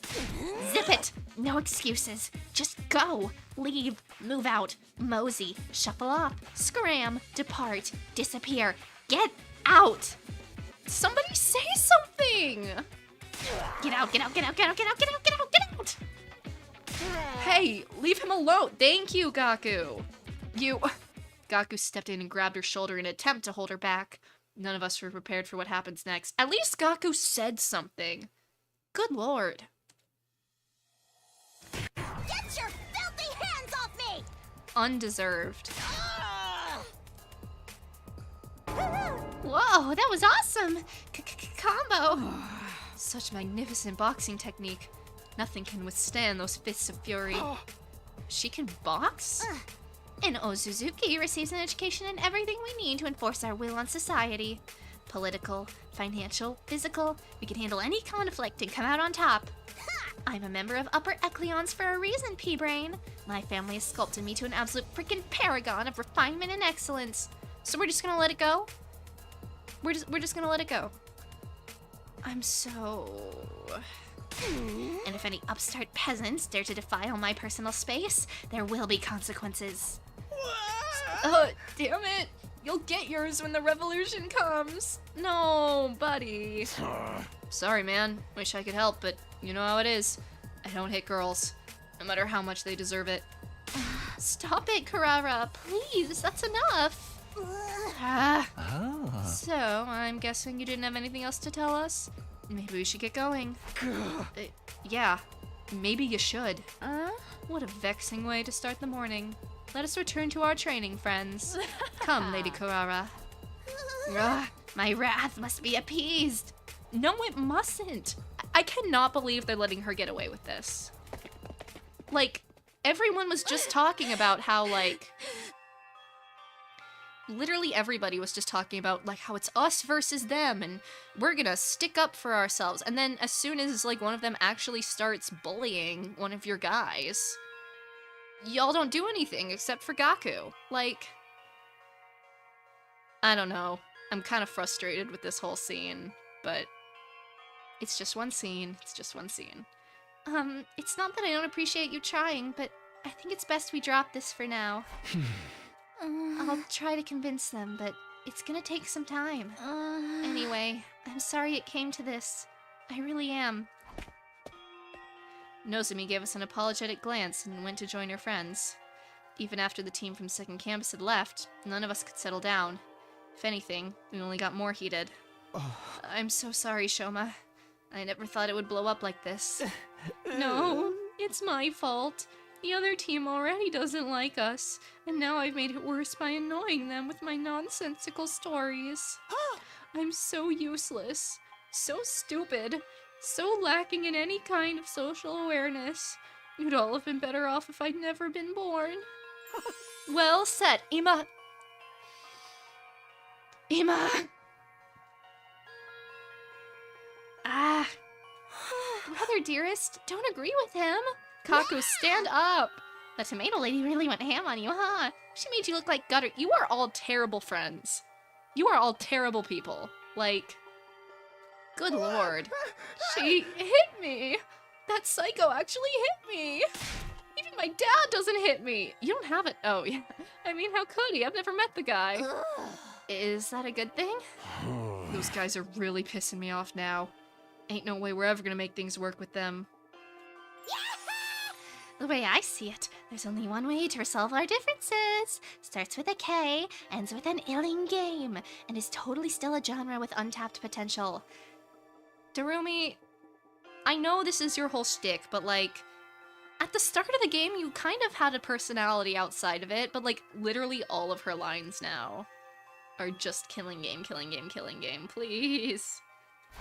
Speaker 2: Zip it! No excuses. Just go. Leave. Move out. Mosey. Shuffle off. Scram. Depart. Disappear. Get out!
Speaker 1: Somebody say something!
Speaker 2: Get out, get out, get out, get out, get out, get out, get out, get out!
Speaker 1: Hey, leave him alone! Thank you, Gaku! Gaku stepped in and grabbed her shoulder in an attempt to hold her back. None of us were prepared for what happens next. At least Gaku said something. Good lord.
Speaker 5: Get your filthy hands off me!
Speaker 1: Undeserved.
Speaker 2: Whoa, that was awesome! Combo!
Speaker 1: Such magnificent boxing technique. Nothing can withstand those fists of fury. She can box?
Speaker 2: In Ozuzuki receives an education in everything we need to enforce our will on society. Political, financial, physical, we can handle any conflict and come out on top. I'm a member of Upper Ecleons for a reason, P-Brain. My family has sculpted me to an absolute freaking paragon of refinement and excellence.
Speaker 1: So we're just gonna let it go? We're just gonna let it go. I'm so...
Speaker 2: And if any upstart peasants dare to defile my personal space, there will be consequences.
Speaker 1: Damn it! You'll get yours when the revolution comes! No, buddy. Sorry, man. Wish I could help, but you know how it is. I don't hit girls, no matter how much they deserve it.
Speaker 2: Stop it, Kurara. Please, that's enough.
Speaker 1: So, I'm guessing you didn't have anything else to tell us? Maybe we should get going. Yeah, maybe you should. What a vexing way to start the morning. Let us return to our training, friends. Come, Lady Kurara.
Speaker 2: My wrath must be appeased.
Speaker 1: No, it mustn't. I cannot believe they're letting her get away with this. Like, everyone was just talking about how, like... Literally everybody was just talking about, like, how it's us versus them, and we're gonna stick up for ourselves. And then as soon as, like, one of them actually starts bullying one of your guys, y'all don't do anything except for Gaku. Like, I don't know. I'm kind of frustrated with this whole scene, but it's just one scene. It's just one scene.
Speaker 2: It's not that I don't appreciate you trying, but I think it's best we drop this for now. I'll try to convince them, but it's gonna take some time. Anyway, I'm sorry it came to this. I really am.
Speaker 1: Nozomi gave us an apologetic glance and went to join her friends. Even after the team from Second Campus had left, none of us could settle down. If anything, we only got more heated. I'm so sorry, Shoma. I never thought it would blow up like this. No, it's my fault. The other team already doesn't like us, and now I've made it worse by annoying them with my nonsensical stories. I'm so useless, so stupid, so lacking in any kind of social awareness. You'd all have been better off if I'd never been born. Well said, Ima. Ima! Ah.
Speaker 2: Brother dearest, don't agree with him.
Speaker 1: Kaku, stand up!
Speaker 2: The tomato lady really went ham on you, huh?
Speaker 1: She made you look like gutter. You are all terrible friends. You are all terrible people. Like, good lord. She hit me! That psycho actually hit me! Even my dad doesn't hit me! You don't have it. Oh, yeah. I mean, how could he? I've never met the guy.
Speaker 2: Is that a good thing?
Speaker 1: Those guys are really pissing me off now. Ain't no way we're ever gonna make things work with them.
Speaker 2: The way I see it, there's only one way to resolve our differences. Starts with a K, ends with an illing game, and is totally still a genre with untapped potential.
Speaker 1: Darumi, I know this is your whole shtick, but like, at the start of the game, you kind of had a personality outside of it, but like, literally all of her lines now are just killing game, killing game, killing game, please.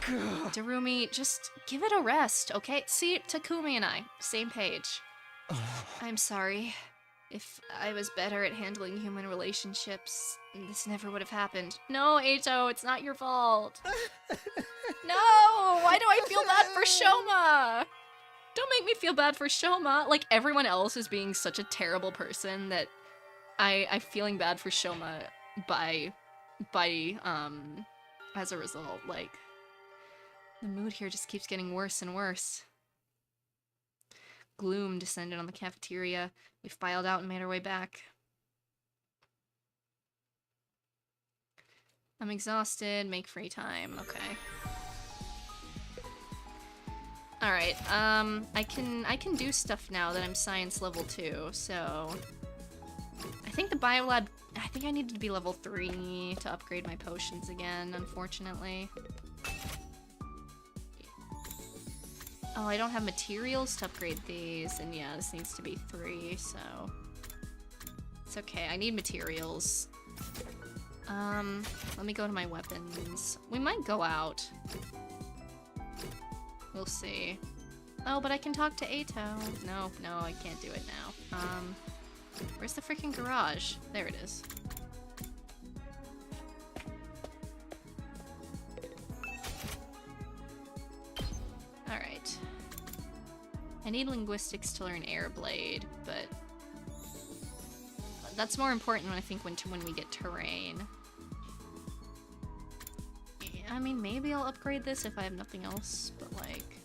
Speaker 1: Darumi, just give it a rest, okay? See, Takumi and I, same page. I'm sorry. If I was better at handling human relationships, this never would have happened. No, Atto, it's not your fault. No! Why do I feel bad for Shoma? Don't make me feel bad for Shoma. Like, everyone else is being such a terrible person that I'm feeling bad for Shoma as a result. Like, the mood here just keeps getting worse and worse. Gloom descended on the cafeteria. We filed out and made our way back. I'm exhausted. Make free time. Okay. Alright, I can do stuff now that I'm science level 2, so... I think the biolab... I think I needed to be level 3 to upgrade my potions again, unfortunately. Oh, I don't have materials to upgrade these, and yeah, this needs to be 3, so... It's okay, I need materials. Let me go to my weapons. We might go out. We'll see. Oh, but I can talk to Atto. No, I can't do it now. Where's the freaking garage? There it is. Alright. I need linguistics to learn Airblade, but... that's more important, I think, when we get terrain. I mean, maybe I'll upgrade this if I have nothing else, but like...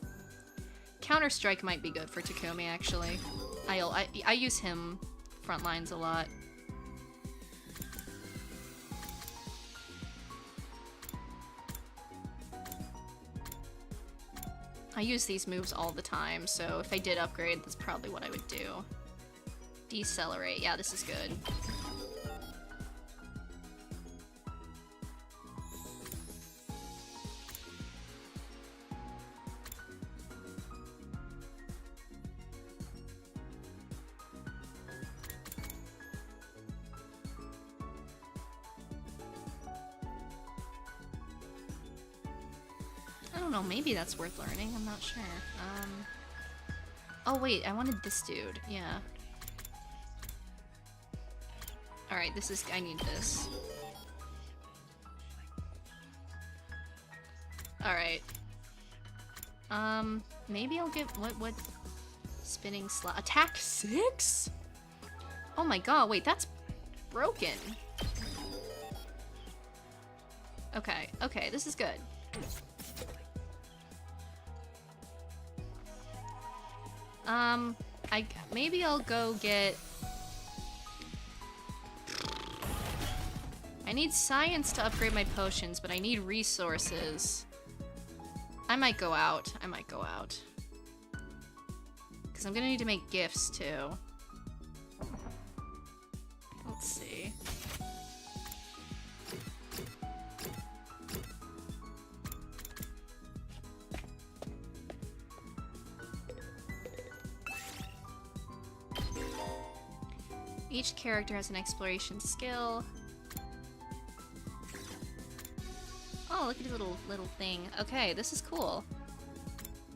Speaker 1: Counter-Strike might be good for Takumi, actually. I use him front lines a lot. I use these moves all the time, so if I did upgrade, that's probably what I would do. Decelerate. Yeah, this is good. I don't know, maybe that's worth learning, I'm not sure. Oh wait, I wanted this dude, yeah. Alright, I need this. Alright. Maybe I'll get, what, spinning slot, attack 6? Oh my god, wait, that's broken. Okay, this is good. Maybe I'll go get... I need science to upgrade my potions, but I need resources. I might go out. Because I'm gonna need to make gifts, too. Let's see. Each character has an exploration skill. Oh, look at his little thing. Okay, this is cool.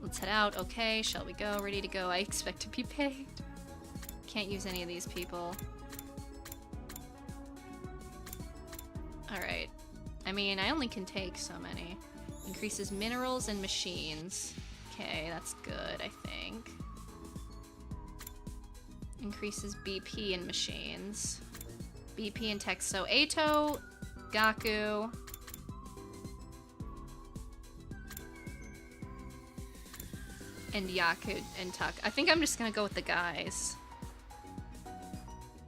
Speaker 1: Let's head out. Okay, shall we go? Ready to go. I expect to be paid. Can't use any of these people. Alright. I mean, I only can take so many. Increases minerals and machines. Okay, that's good, I think. Increases BP in machines. BP and text. So Atto, Gaku. And Yaku and Tuck. I think I'm just gonna go with the guys.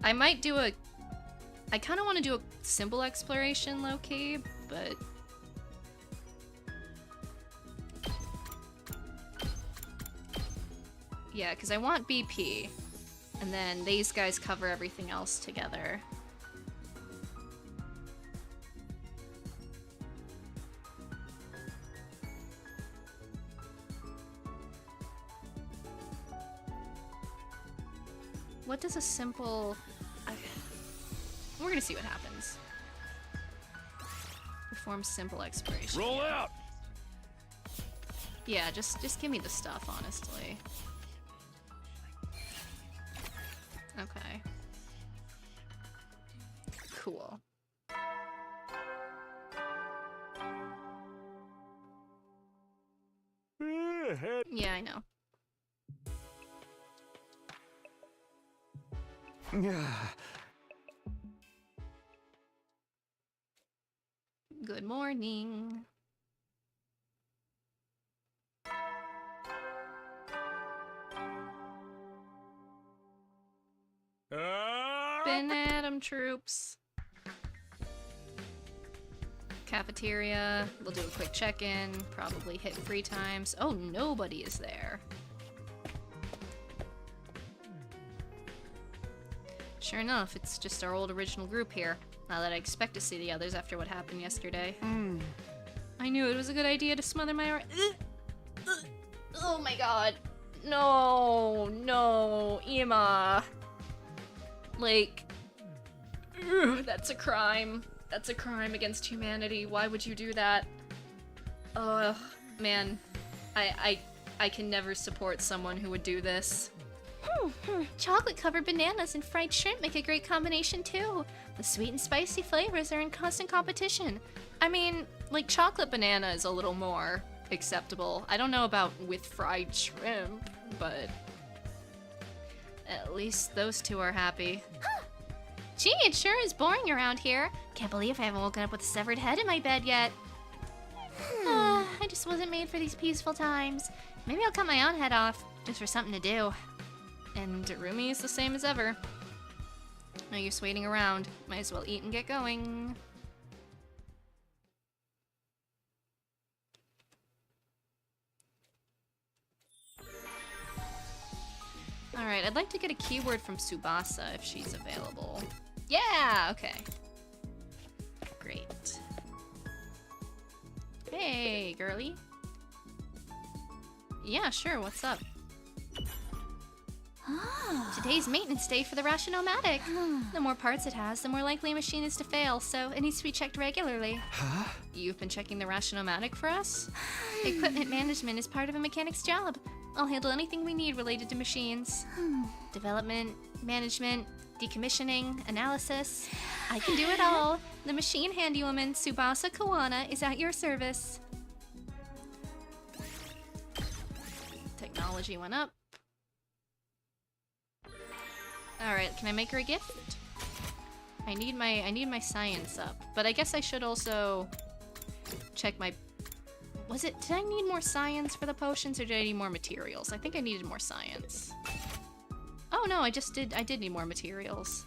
Speaker 1: I might do a... I kind of want to do a simple exploration low-key, but... Yeah, because I want BP. And then these guys cover everything else together. What does a simple... We're gonna see what happens. Perform simple exploration.
Speaker 3: Roll out!
Speaker 1: Yeah, just give me the stuff, honestly. Okay. Cool. Yeah, I know. Good morning. Ben Adam troops. Cafeteria. We'll do a quick check-in. Probably hit 3 times. Oh, nobody is there. Sure enough, it's just our old original group here. Not that I expect to see the others after what happened yesterday. I knew it was a good idea to smother my arm. Oh my god. No, no, Ima. Like, that's a crime. That's a crime against humanity. Why would you do that? Ugh, man. I can never support someone who would do this.
Speaker 2: Chocolate-covered bananas and fried shrimp make a great combination too. The sweet and spicy flavors are in constant competition.
Speaker 1: I mean, like, chocolate banana is a little more acceptable. I don't know about with fried shrimp, but at least those two are happy.
Speaker 2: Gee, it sure is boring around here. Can't believe I haven't woken up with a severed head in my bed yet. I just wasn't made for these peaceful times. Maybe I'll cut my own head off, just for something to do.
Speaker 1: And Rumi is the same as ever. No use waiting around. Might as well eat and get going. Alright, I'd like to get a keyword from Tsubasa if she's available. Yeah, okay. Great. Hey, girly. Yeah, sure, what's up?
Speaker 2: Today's maintenance day for the Rationomatic. The more parts it has, the more likely a machine is to fail, so it needs to be checked regularly.
Speaker 7: Huh?
Speaker 1: You've been checking the Rationomatic for us?
Speaker 2: Equipment management is part of a mechanic's job. I'll handle anything we need related to machines. Development, management, decommissioning, analysis. I can do it all. The machine handywoman, Tsubasa Kawana, is at your service.
Speaker 1: Technology went up. Alright, can I make her a gift? I need my science up. But I guess I should also check my... Did I need more science for the potions or did I need more materials? I think I needed more science. Oh no, I did need more materials.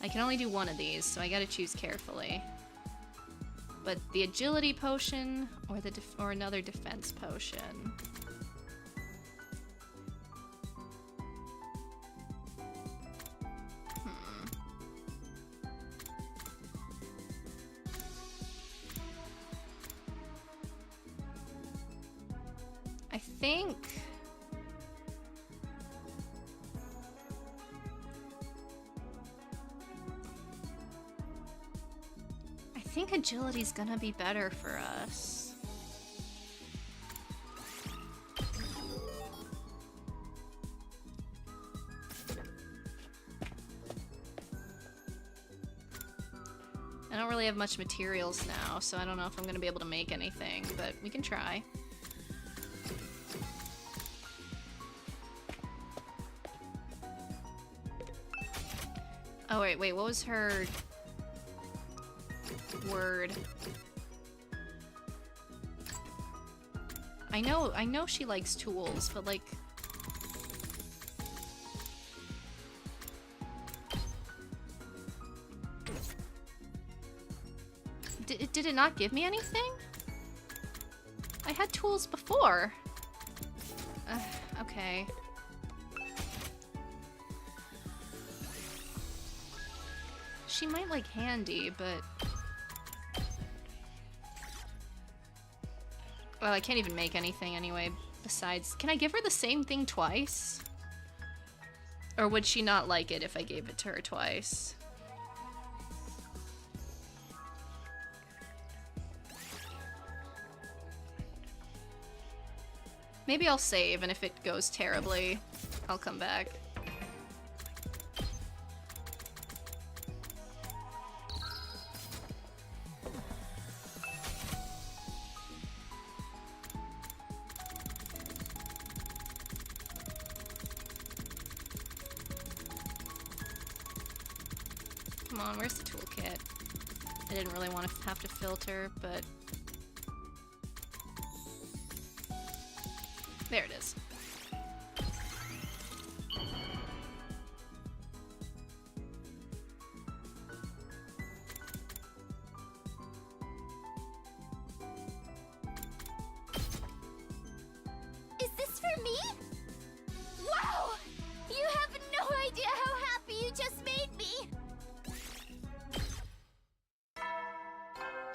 Speaker 1: I can only do one of these, so I gotta choose carefully. But the agility potion or another defense potion. I think agility's gonna be better for us. really have much materials now, so I don't know if I'm gonna be able to make anything, but we can try. Oh wait, what was her word? I know she likes tools, but like did it not give me anything? I had tools before. Okay. She might like handy, but... Well, I can't even make anything anyway, besides... Can I give her the same thing twice? Or would she not like it if I gave it to her twice? Maybe I'll save, and if it goes terribly, I'll come back. Come on, where's the toolkit? I didn't really want to have to filter, but... There it is.
Speaker 5: Is this for me? Wow! You have no idea how happy you just made me!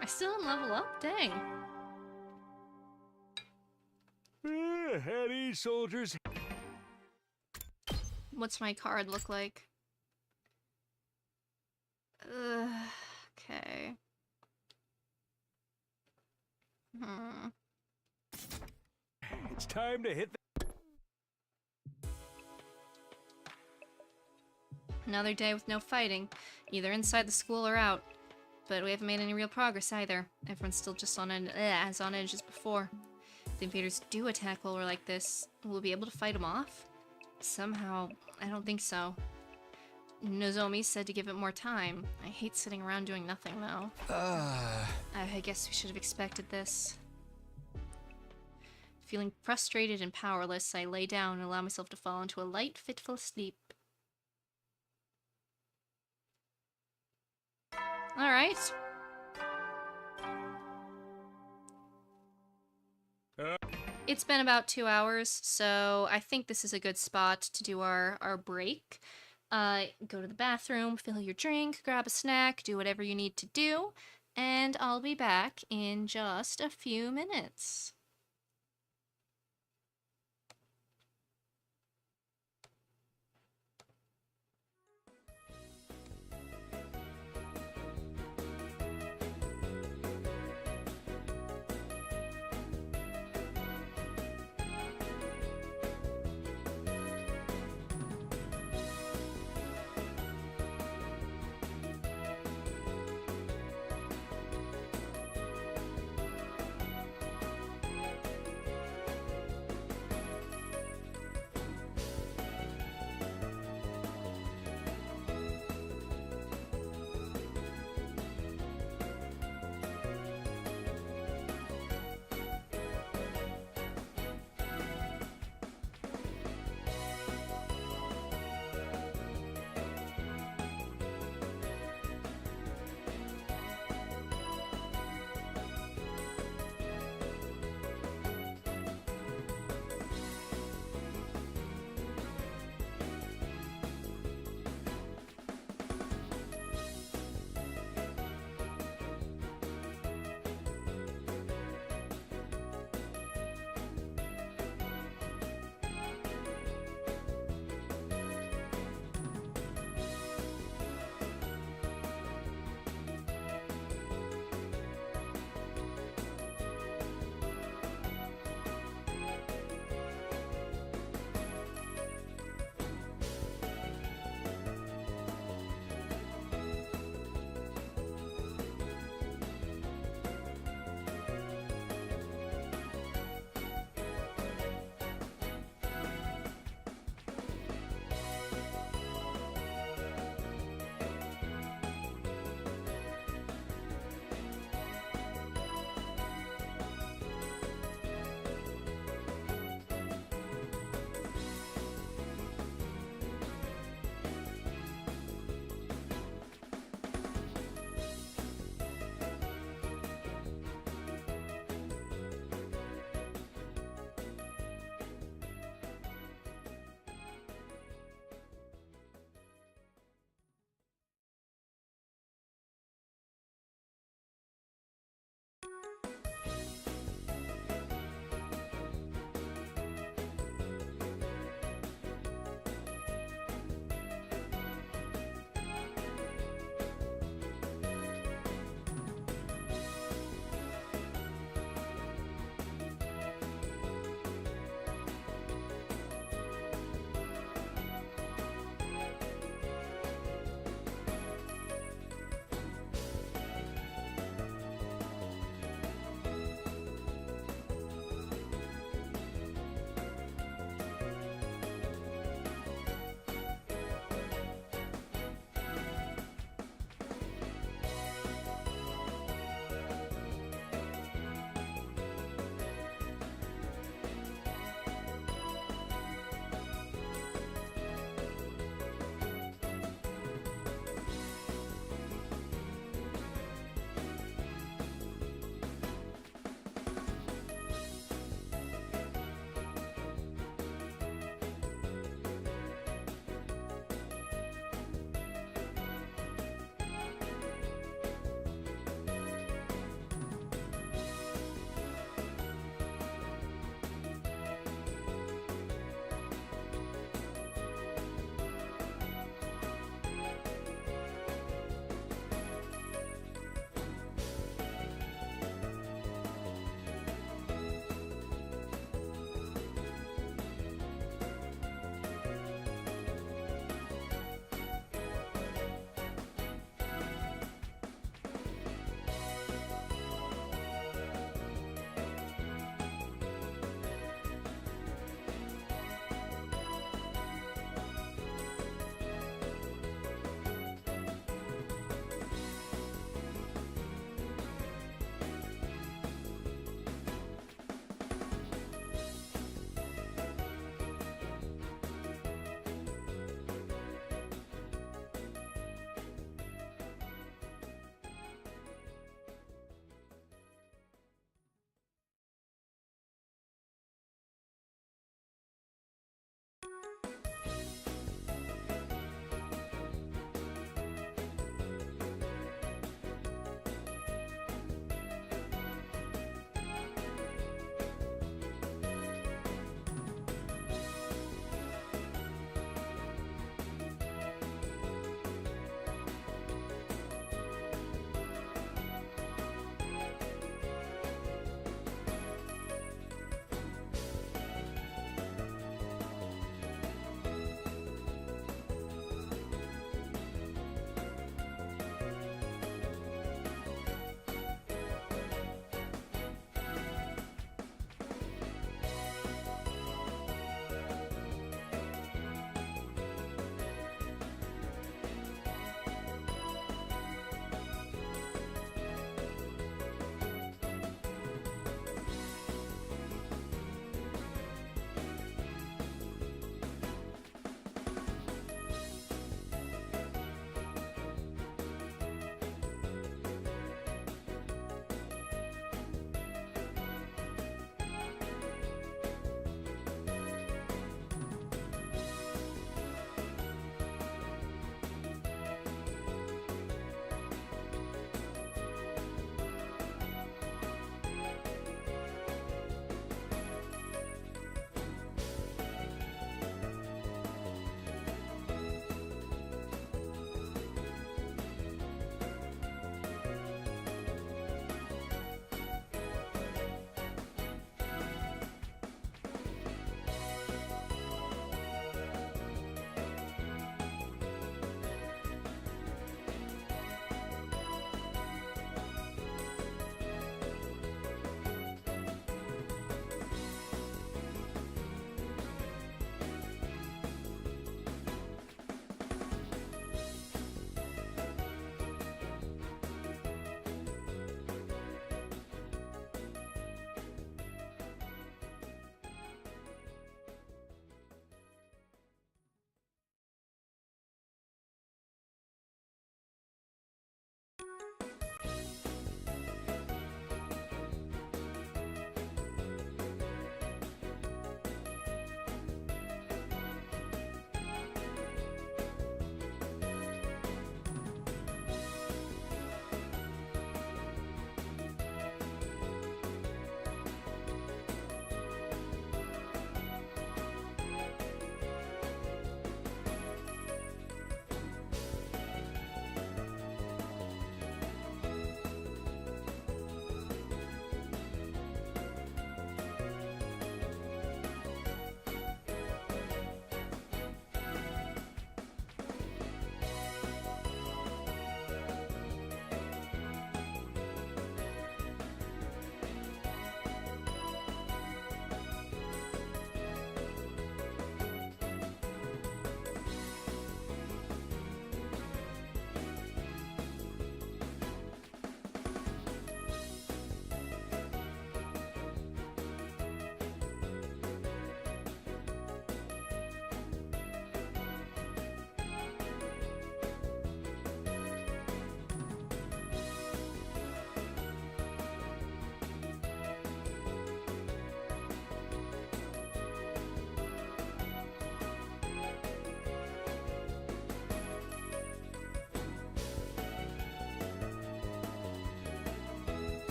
Speaker 1: I still didn't level up? Dang.
Speaker 3: Heady soldiers.
Speaker 1: What's my card look like? Okay.
Speaker 3: It's time to hit the...
Speaker 1: Another day with no fighting, either inside the school or out. But we haven't made any real progress either. Everyone's still just as on edge as before. If the invaders do attack while we're like this, we'll be able to fight them off? Somehow, I don't think so. Nozomi said to give it more time. I hate sitting around doing nothing, though. I guess we should have expected this. Feeling frustrated and powerless, I lay down and allow myself to fall into a light, fitful sleep. Alright. It's been about 2 hours, so I think this is a good spot to do our break. Go to the bathroom, fill your drink, grab a snack, do whatever you need to do, and I'll be back in just a few minutes.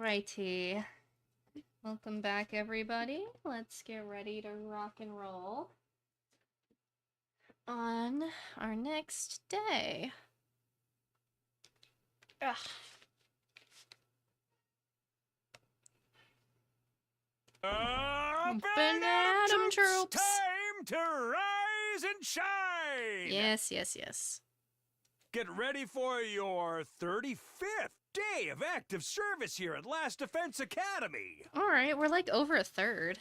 Speaker 1: Alrighty. Welcome back, everybody. Let's get ready to rock and roll on our next day. Ugh.
Speaker 3: Up
Speaker 1: and Atom troops!
Speaker 3: Time to rise and shine!
Speaker 1: Yes.
Speaker 3: Get ready for your 35th day of active service here at Last Defense Academy.
Speaker 1: Alright, we're like over a third.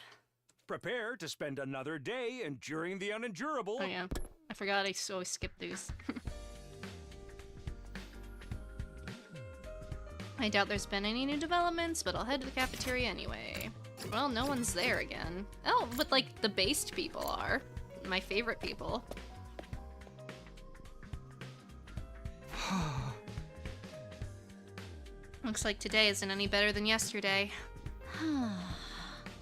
Speaker 3: Prepare to spend another day enduring the unendurable.
Speaker 1: Oh yeah, I forgot I always skip these. I doubt there's been any new developments, but I'll head to the cafeteria anyway. Well, no one's there again. Oh, but like the based people are. My favorite people. Looks like today isn't any better than yesterday.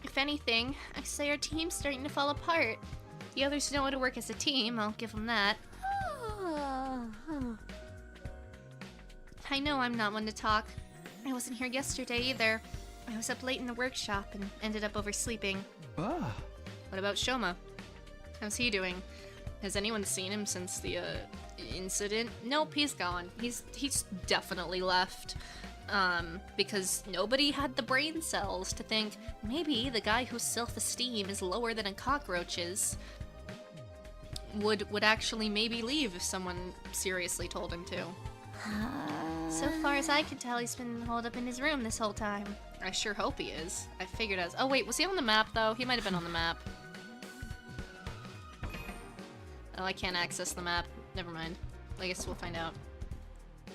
Speaker 2: If anything, I say our team's starting to fall apart. The others know how to work as a team, I'll give them that. I know I'm not one to talk. I wasn't here yesterday either. I was up late in the workshop and ended up oversleeping.
Speaker 7: Ah.
Speaker 1: What about Shoma? How's he doing? Has anyone seen him since the incident? Nope, he's gone. He's definitely left. Because nobody had the brain cells to think maybe the guy whose self-esteem is lower than a cockroach's would actually maybe leave if someone seriously told him to.
Speaker 2: So far as I can tell, he's been holed up in his room this whole time.
Speaker 1: I sure hope he is. I figured as. Oh wait, was he on the map though? He might have been on the map. Oh, I can't access the map. Never mind. I guess we'll find out.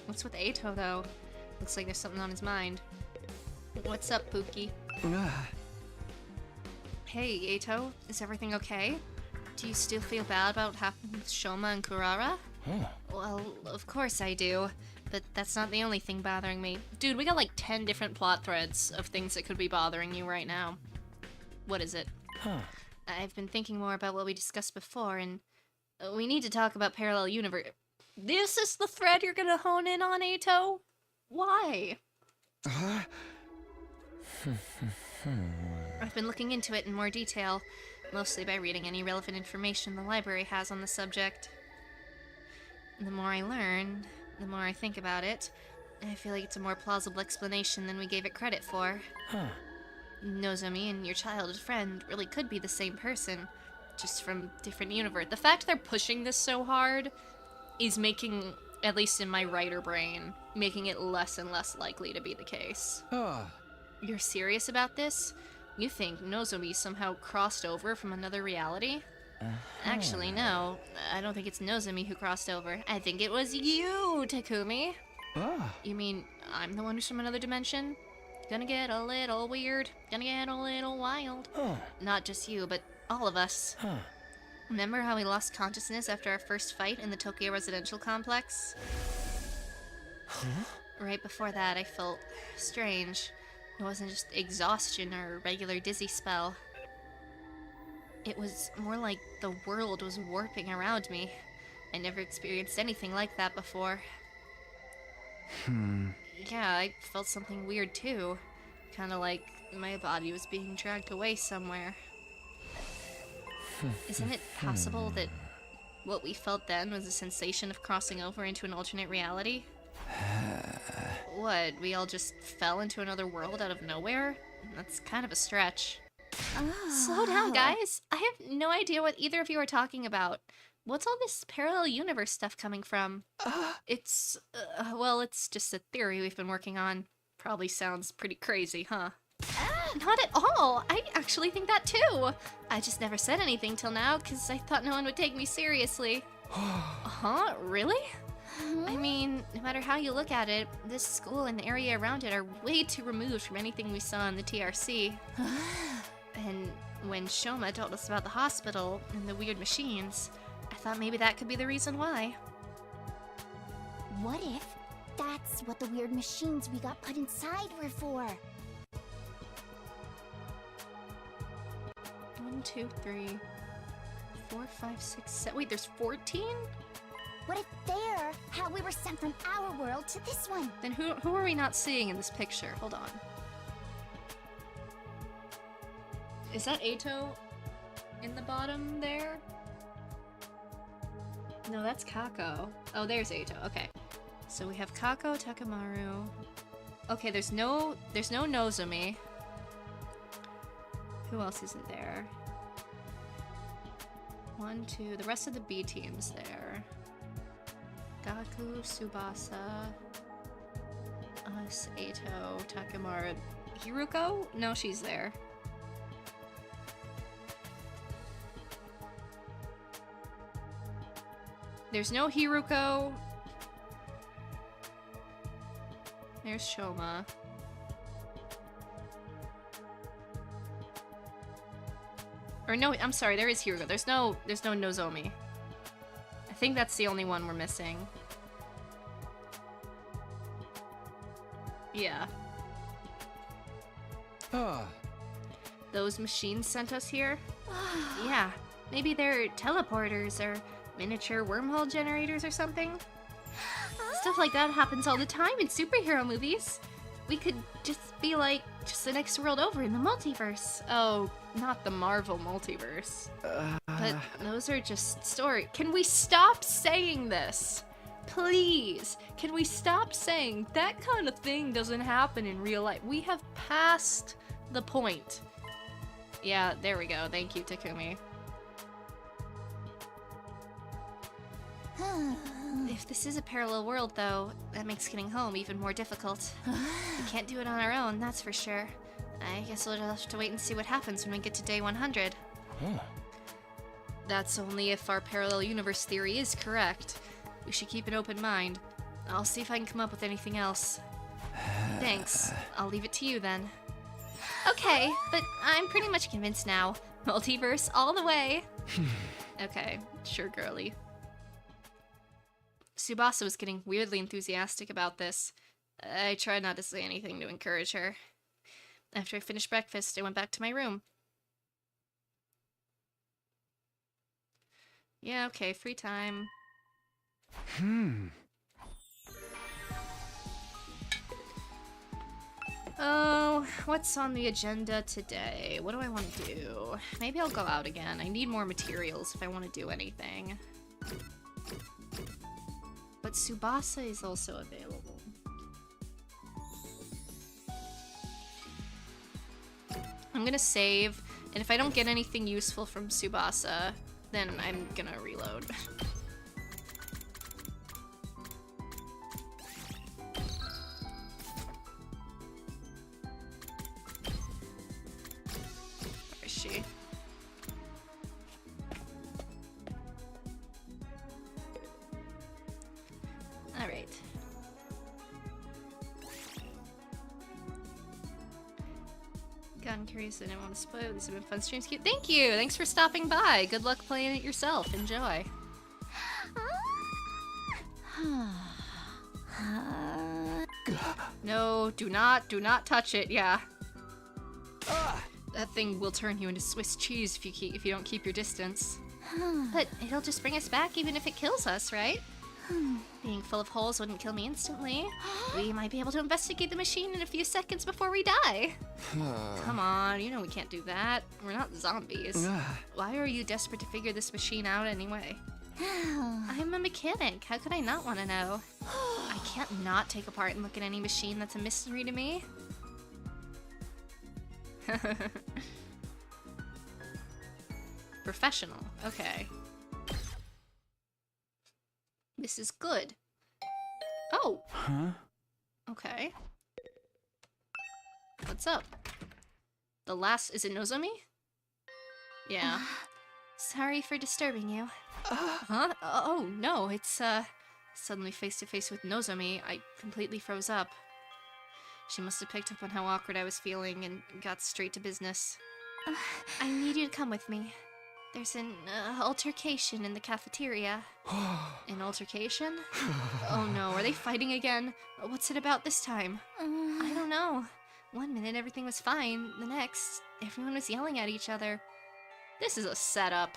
Speaker 1: What's with Atto though? Looks like there's something on his mind. What's up, Pookie? Hey, Atto, is everything okay? Do you still feel bad about what happened with Shoma and Kurara? Well, of course I do. But that's not the only thing bothering me. Dude, we got like 10 different plot threads of things that could be bothering you right now. What is it? I've been thinking more about what we discussed before, and we need to talk about parallel universe. This is the thread you're gonna hone in on, Atto? Why? I've been looking into it in more detail, mostly by reading any relevant information the library has on the subject. The more I learn, the more I think about it, I feel like it's a more plausible explanation than we gave it credit for. Nozomi and your childhood friend really could be the same person, just from different universe. The fact they're pushing this so hard is making, at least in my writer brain, making it less and less likely to be the case. You're serious about this? You think Nozomi somehow crossed over from another reality? Actually, no. I don't think it's Nozomi who crossed over. I think it was you, Takumi. You mean I'm the one who's from another dimension? Gonna get a little weird. Gonna get a little wild. Not just you, but all of us. Remember how we lost consciousness after our first fight in the Tokyo residential complex? Right before that, I felt strange. It wasn't just exhaustion or a regular dizzy spell. It was more like the world was warping around me. I never experienced anything like that before. Yeah, I felt something weird too. Kinda like my body was being dragged away somewhere. Isn't it possible that what we felt then was a sensation of crossing over into an alternate reality? What, we all just fell into another world out of nowhere? That's kind of a stretch. Slow down, guys. I have no idea what either of you are talking about. What's all this parallel universe stuff coming from? It's just a theory we've been working on. Probably sounds pretty crazy, huh? Not at all. I actually think that too. I just never said anything till now because I thought no one would take me seriously. Huh? Really? I mean, no matter how you look at it, this school and the area around it are way too removed from anything we saw in the TRC. And when Shoma told us about the hospital and the weird machines, I thought maybe that could be the reason why.
Speaker 8: What if that's what the weird machines we got put inside were for?
Speaker 1: 1, 2, 3, 4, 5, 6, 7. Wait, there's 14?
Speaker 8: What if they're how we were sent from our world to this one?
Speaker 1: Then who are we not seeing in this picture? Hold on. Is that Atto in the bottom there? No, that's Kako. Oh, there's Atto. Okay. So we have Kako, Takemaru. Okay, there's no Nozomi. Who else isn't there? 1, 2, the rest of the B team's there. Gaku, Tsubasa, us, Atto, Takemaru. Hiruko? No, she's there. There's no Hiruko. There's Shoma. Or no, I'm sorry, there is Hiruko. There's no Nozomi. I think that's the only one we're missing. Yeah. Those machines sent us here? Yeah. Maybe they're teleporters or miniature wormhole generators or something. Stuff like that happens all the time in superhero movies. We could just be like, just the next world over in the multiverse. Oh, not the Marvel multiverse. But those are just stories. Can we stop saying this? Please, can we stop saying that kind of thing doesn't happen in real life? We have passed the point. Yeah, there we go. Thank you, Takumi. If this is a parallel world, though, that makes getting home even more difficult. We can't do it on our own, that's for sure. I guess we'll just have to wait and see what happens when we get to day 100. That's only if our parallel universe theory is correct. We should keep an open mind. I'll see if I can come up with anything else. Thanks. I'll leave it to you then.
Speaker 2: Okay, but I'm pretty much convinced now.
Speaker 1: Multiverse all the way. Okay, sure, girly. Tsubasa was getting weirdly enthusiastic about this. I tried not to say anything to encourage her. After I finished breakfast, I went back to my room. Yeah, okay, free time. Oh, what's on the agenda today? What do I want to do? Maybe I'll go out again. I need more materials if I want to do anything. But Tsubasa is also available. I'm gonna save, and if I don't get anything useful from Tsubasa, then I'm gonna reload. Where is she? Alright. Gotten curious, I didn't want to spoil. These have been fun streams. Thank you! Thanks for stopping by. Good luck playing it yourself. Enjoy. No, do not touch it, yeah. That thing will turn you into Swiss cheese if you don't keep your distance.
Speaker 2: But it'll just bring us back even if it kills us, right? Being full of holes wouldn't kill me instantly. We might be able to investigate the machine in a few seconds before we die.
Speaker 1: Come on, you know we can't do that. We're not zombies. Why are you desperate to figure this machine out anyway?
Speaker 2: I'm a mechanic. How could I not want to know?
Speaker 1: I can't not take apart and look at any machine that's a mystery to me. Professional. Okay. This is good. Oh!
Speaker 3: Huh?
Speaker 1: Okay. What's up? The last... Is it Nozomi? Yeah.
Speaker 2: Sorry for disturbing you.
Speaker 1: Huh? Oh, no, it's, Suddenly face to face with Nozomi, I completely froze up. She must have picked up on how awkward I was feeling and got straight to business.
Speaker 2: I need you to come with me. There's an altercation in the cafeteria.
Speaker 1: An altercation? Oh no, are they fighting again? What's it about this time?
Speaker 2: I don't know. One minute everything was fine, the next, everyone was yelling at each other.
Speaker 1: This is a setup.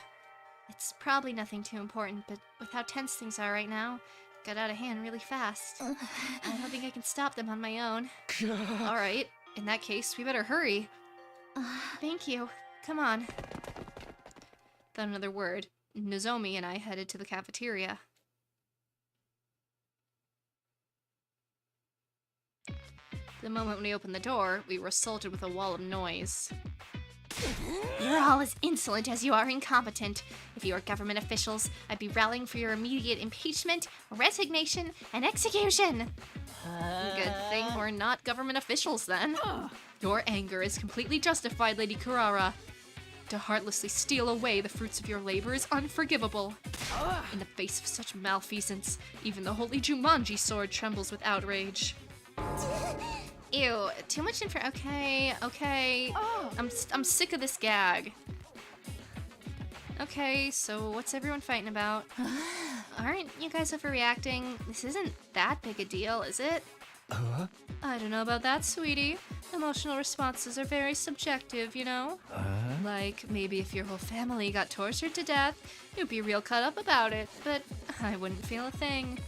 Speaker 2: It's probably nothing too important, but with how tense things are right now, it got out of hand really fast. I don't think I can stop them on my own.
Speaker 1: Alright, in that case, we better hurry.
Speaker 2: Thank you.
Speaker 1: come on. Without another word, Nozomi and I headed to the cafeteria. The moment we opened the door, we were assaulted with a wall of noise.
Speaker 2: You're all as insolent as you are incompetent. If you were government officials, I'd be rallying for your immediate impeachment, resignation, and execution.
Speaker 1: Good thing we're not government officials then. Your anger is completely justified, Lady Kurara. To heartlessly steal away the fruits of your labor is unforgivable. In the face of such malfeasance, even the holy Jumanji sword trembles with outrage.
Speaker 2: Ew, too much info. Okay.
Speaker 1: I'm sick of this gag. Okay, so what's everyone fighting about?
Speaker 2: Aren't you guys overreacting? This isn't that big a deal, is it?
Speaker 1: I don't know about that, sweetie. Emotional responses are very subjective, you know? Like, maybe if your whole family got tortured to death, you'd be real cut up about it, but I wouldn't feel a thing.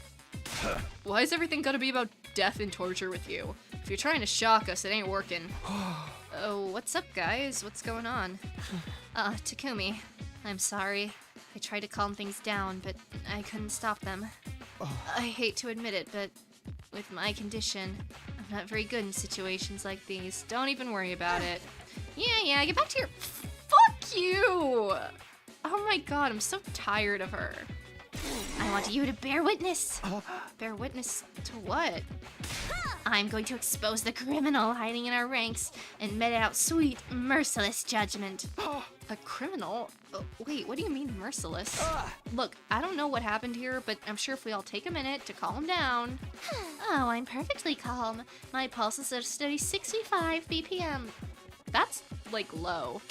Speaker 1: Why is everything gotta be about death and torture with you? If you're trying to shock us, it ain't working. Oh, what's up, guys? What's going on?
Speaker 2: Takumi, I'm sorry. I tried to calm things down, but I couldn't stop them.
Speaker 1: I hate to admit it, but with my condition, I'm not very good in situations like these. Don't even worry about it.
Speaker 2: Yeah, get back to your...
Speaker 1: Fuck you! Oh my god, I'm so tired of her.
Speaker 2: I want you to bear witness.
Speaker 1: Bear witness to what?
Speaker 2: I'm going to expose the criminal hiding in our ranks and mete out sweet, merciless judgment.
Speaker 1: A criminal? Wait, what do you mean merciless? Look, I don't know what happened here, but I'm sure if we all take a minute to calm down.
Speaker 2: Oh, I'm perfectly calm. My pulse is at a steady 65 BPM.
Speaker 1: That's, like, low.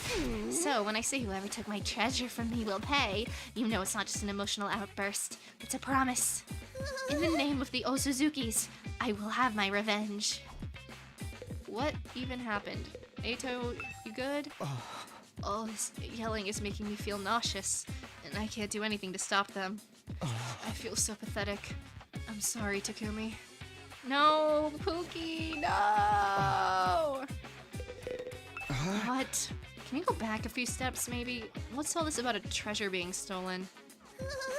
Speaker 2: So when I say whoever took my treasure from me will pay, you know it's not just an emotional outburst. It's a promise. In the name of the Osuzukis, I will have my revenge.
Speaker 1: What even happened? Atto, you good? All this yelling is making me feel nauseous, and I can't do anything to stop them. I feel so pathetic. I'm sorry, Takumi. No, Pookie, no! What? Can you go back a few steps, maybe? What's all this about a treasure being stolen?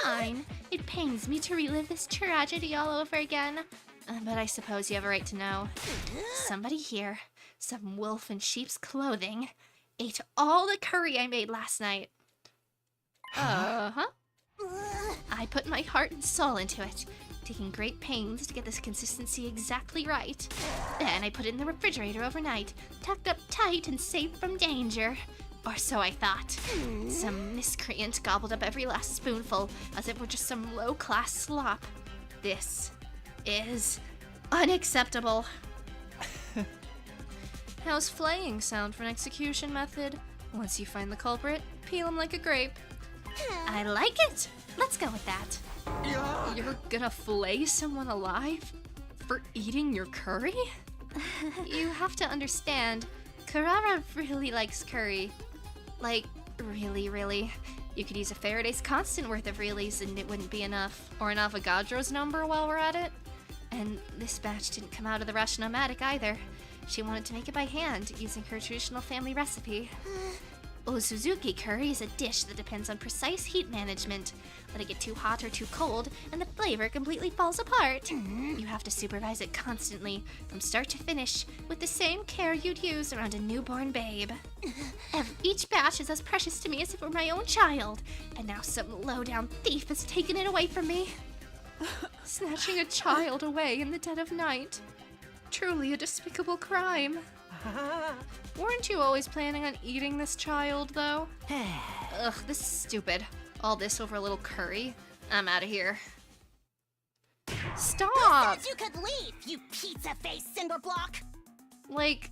Speaker 2: Fine. It pains me to relive this tragedy all over again. But I suppose you have a right to know. Somebody here, some wolf in sheep's clothing, ate all the curry I made last night.
Speaker 1: Uh-huh.
Speaker 2: I put my heart and soul into it, taking great pains to get this consistency exactly right. Then I put it in the refrigerator overnight, tucked up tight and safe from danger. Or so I thought. Some miscreant gobbled up every last spoonful as if it were just some low-class slop. This is unacceptable.
Speaker 1: How's flaying sound for an execution method? Once you find the culprit, peel him like a grape.
Speaker 2: I like it. Let's go with that.
Speaker 1: You're gonna flay someone alive? For eating your curry?
Speaker 2: You have to understand, Kurara really likes curry. Like, really, really. You could use a Faraday's constant worth of reallys and it wouldn't be enough.
Speaker 1: Or an Avogadro's number while we're at it?
Speaker 2: And this batch didn't come out of the Russian-O-Matic either. She wanted to make it by hand, using her traditional family recipe. Osuzuki curry is a dish that depends on precise heat management. Let it get too hot or too cold, and the flavor completely falls apart. You have to supervise it constantly, from start to finish, with the same care you'd use around a newborn babe. Each batch is as precious to me as if it were my own child, and now some low-down thief has taken it away from me.
Speaker 1: Snatching a child away in the dead of night. Truly a despicable crime. Weren't you always planning on eating this child, though? Ugh, this is stupid. All this over a little curry. I'm out of here. Stop!
Speaker 5: You could leave, you pizza-faced cinderblock!
Speaker 1: Like,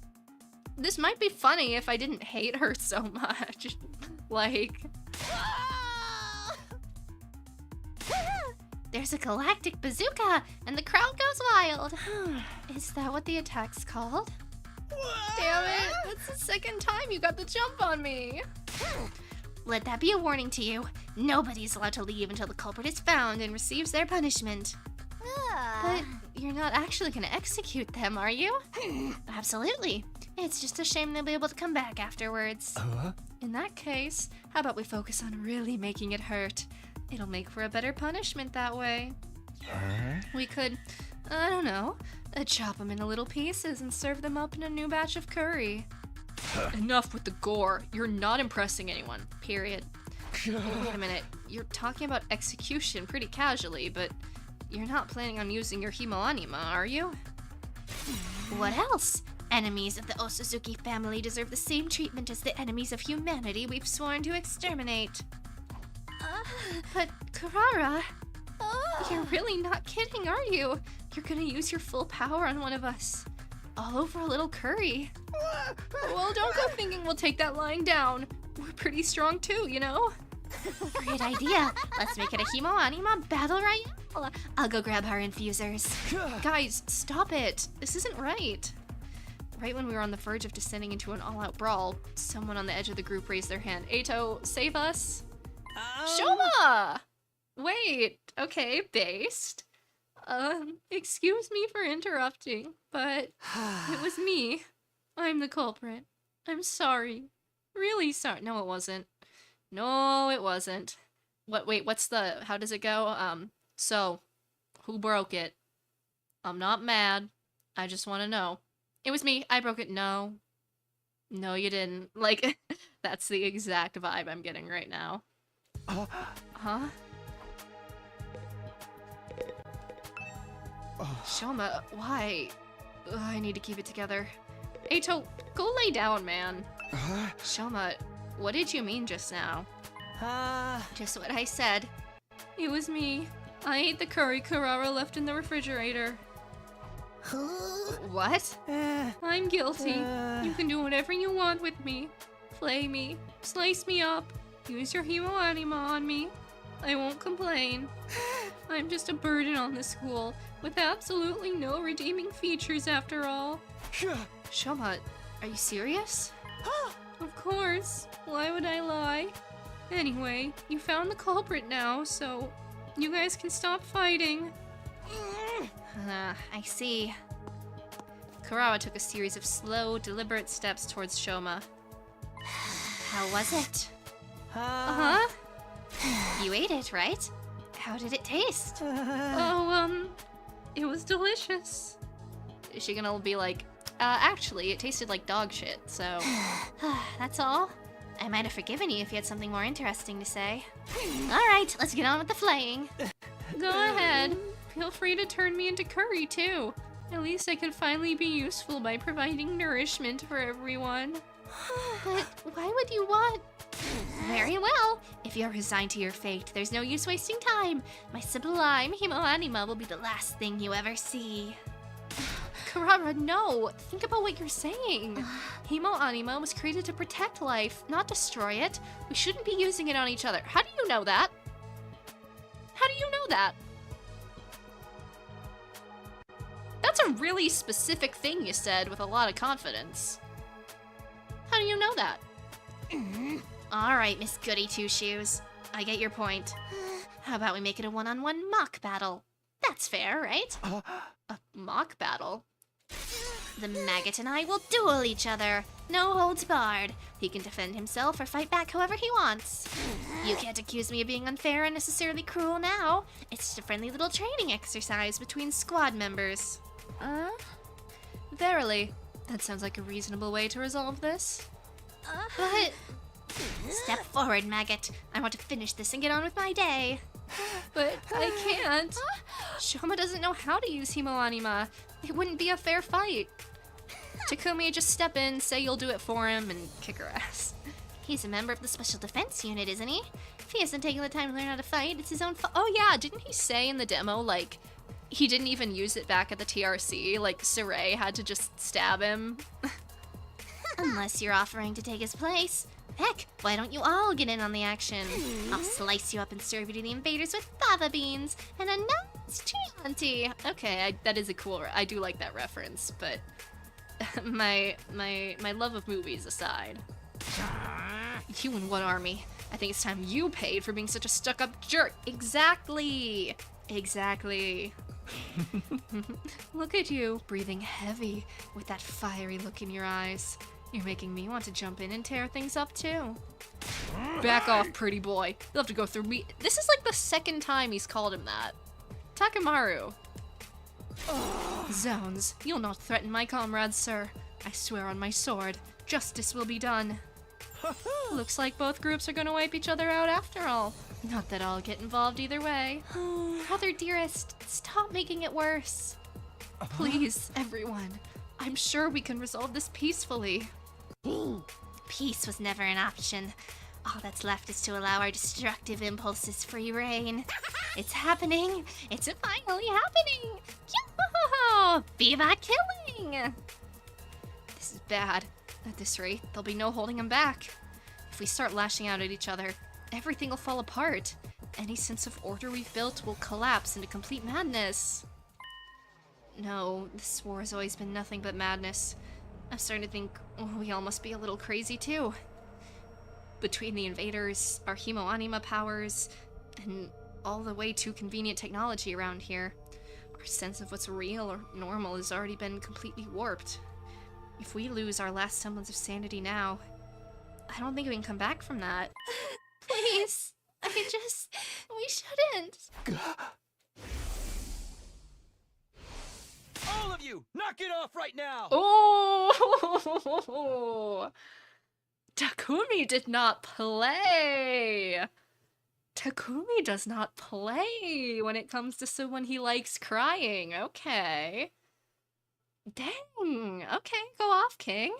Speaker 1: this might be funny if I didn't hate her so much. Like...
Speaker 2: There's a galactic bazooka, and the crowd goes wild.
Speaker 1: Is that what the attack's called? Damn it! That's the second time you got the jump on me!
Speaker 2: Let that be a warning to you. Nobody's allowed to leave until the culprit is found and receives their punishment. But you're not actually gonna execute them, are you? Absolutely. It's just a shame they'll be able to come back afterwards.
Speaker 1: In that case, how about we focus on really making it hurt? It'll make for a better punishment that way. We could, I don't know, chop them into little pieces and serve them up in a new batch of curry. Enough with the gore. You're not impressing anyone. Period. Wait a minute. You're talking about execution pretty casually, but you're not planning on using your himo-anima, are you?
Speaker 2: What else? Enemies of the Osuzuki family deserve the same treatment as the enemies of humanity we've sworn to exterminate. But Karara, you're really not kidding, are you? You're gonna use your full power on one of us. All over a little curry.
Speaker 1: Well, don't go thinking we'll take that lying down. We're pretty strong too, you know?
Speaker 2: Great idea. Let's make it a himo-anima battle royale. I'll go grab our infusers.
Speaker 1: Guys, stop it. This isn't right. Right when we were on the verge of descending into an all-out brawl, someone on the edge of the group raised their hand. Atto, save us. Shoma! Wait, okay, based. Excuse me for interrupting, but it was me. I'm the culprit. I'm sorry. Really sorry. No, it wasn't. No, it wasn't. Wait, how does it go? So, who broke it? I'm not mad. I just want to know. It was me. I broke it. No. No, you didn't. Like, that's the exact vibe I'm getting right now. Huh? Shoma, why? Ugh, I need to keep it together. Atto, go lay down, man. Shoma, what did you mean just now?
Speaker 2: Just what I said.
Speaker 1: It was me. I ate the curry Karara left in the refrigerator.
Speaker 2: What?
Speaker 1: I'm guilty. You can do whatever you want with me. Play me. Slice me up. Use your himo-anima on me. I won't complain. I'm just a burden on the school, with absolutely no redeeming features after all. Shoma, are you serious? Of course. Why would I lie? Anyway, you found the culprit now, so you guys can stop fighting.
Speaker 2: I see. Karawa took a series of slow, deliberate steps towards Shoma. How was it?
Speaker 1: Uh-huh.
Speaker 2: You ate it, right? How did it taste?
Speaker 1: It was delicious. Is she gonna be like, actually, it tasted like dog shit, so...
Speaker 2: That's all? I might have forgiven you if you had something more interesting to say. Alright, let's get on with the flaying.
Speaker 1: Go ahead. Feel free to turn me into curry, too. At least I could finally be useful by providing nourishment for everyone.
Speaker 2: But why would you want... Very well. If you're resigned to your fate, there's no use wasting time. My sublime himo-anima will be the last thing you ever see.
Speaker 1: Karara, no! Think about what you're saying. Himo-anima was created to protect life, not destroy it. We shouldn't be using it on each other. How do you know that? How do you know that? That's a really specific thing you said with a lot of confidence. How do you know that?
Speaker 2: Alright, Miss Goody Two-Shoes. I get your point. How about we make it a one-on-one mock battle? That's fair, right?
Speaker 1: A mock battle?
Speaker 2: The maggot and I will duel each other. No holds barred. He can defend himself or fight back however he wants. You can't accuse me of being unfair and necessarily cruel now. It's just a friendly little training exercise between squad members.
Speaker 1: Verily. That sounds like a reasonable way to resolve this.
Speaker 2: But... Step forward, maggot. I want to finish this and get on with my day.
Speaker 1: But I can't. Shoma doesn't know how to use himo-anima. It wouldn't be a fair fight. Takumi, just step in, say you'll do it for him, and kick her ass.
Speaker 2: He's a member of the Special Defense Unit, isn't he? If he hasn't taken the time to learn how to fight, it's his own fault.
Speaker 1: Oh yeah, didn't he say in the demo, like, he didn't even use it back at the TRC? Like, Saray had to just stab him?
Speaker 2: Unless you're offering to take his place. Heck, why don't you all get in on the action? I'll slice you up and serve you to the invaders with fava beans and a nice Chianti.
Speaker 1: Okay, that is a cool... I do like that reference, but my love of movies aside. You and what army? I think it's time you paid for being such a stuck-up jerk. Exactly. Exactly. Look at you, breathing heavy with that fiery look in your eyes. You're making me want to jump in and tear things up too. Back off, pretty boy. You'll have to go through me. This is like the second time he's called him that. Takemaru. Zounds, you'll not threaten my comrades, sir. I swear on my sword, justice will be done. Looks like both groups are gonna wipe each other out after all. Not that I'll get involved either way.
Speaker 2: Brother dearest, stop making it worse.
Speaker 1: Please, everyone. I'm sure we can resolve this peacefully.
Speaker 2: Peace was never an option. All that's left is to allow our destructive impulses free reign. It's happening! It's finally happening! Yahoo! Viva killing!
Speaker 1: This is bad. At this rate, there'll be no holding him back. If we start lashing out at each other, everything will fall apart. Any sense of order we've built will collapse into complete madness. No, this war has always been nothing but madness. I'm starting to think we all must be a little crazy too. Between the invaders, our Hemo-Anima powers, and all the way too convenient technology around here, our sense of what's real or normal has already been completely warped. If we lose our last semblance of sanity now, I don't think we can come back from that.
Speaker 2: Please! We shouldn't!
Speaker 7: All of you, knock it off right now!
Speaker 1: Oh! Takumi did not play! Takumi does not play when it comes to someone he likes crying. Okay. Dang. Okay, go off, King.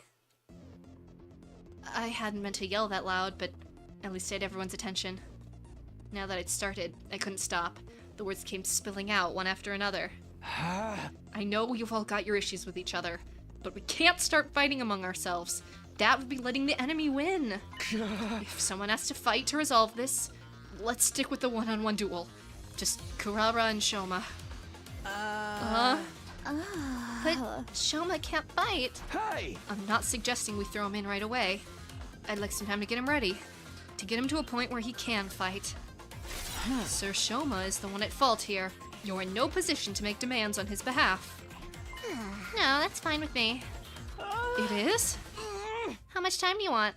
Speaker 1: I hadn't meant to yell that loud, but at least I had everyone's attention. Now that I'd started, I couldn't stop. The words came spilling out one after another. I know you've all got your issues with each other, but we can't start fighting among ourselves. That would be letting the enemy win. If someone has to fight to resolve this, let's stick with the one-on-one duel. Just Kurara and Shoma.
Speaker 2: But Shoma can't fight.
Speaker 7: Hey!
Speaker 1: I'm not suggesting we throw him in right away. I'd like some time to get him ready. To get him to a point where he can fight. Sir Shoma is the one at fault here. You're in no position to make demands on his behalf.
Speaker 2: No, that's fine with me.
Speaker 1: It is?
Speaker 2: How much time do you want?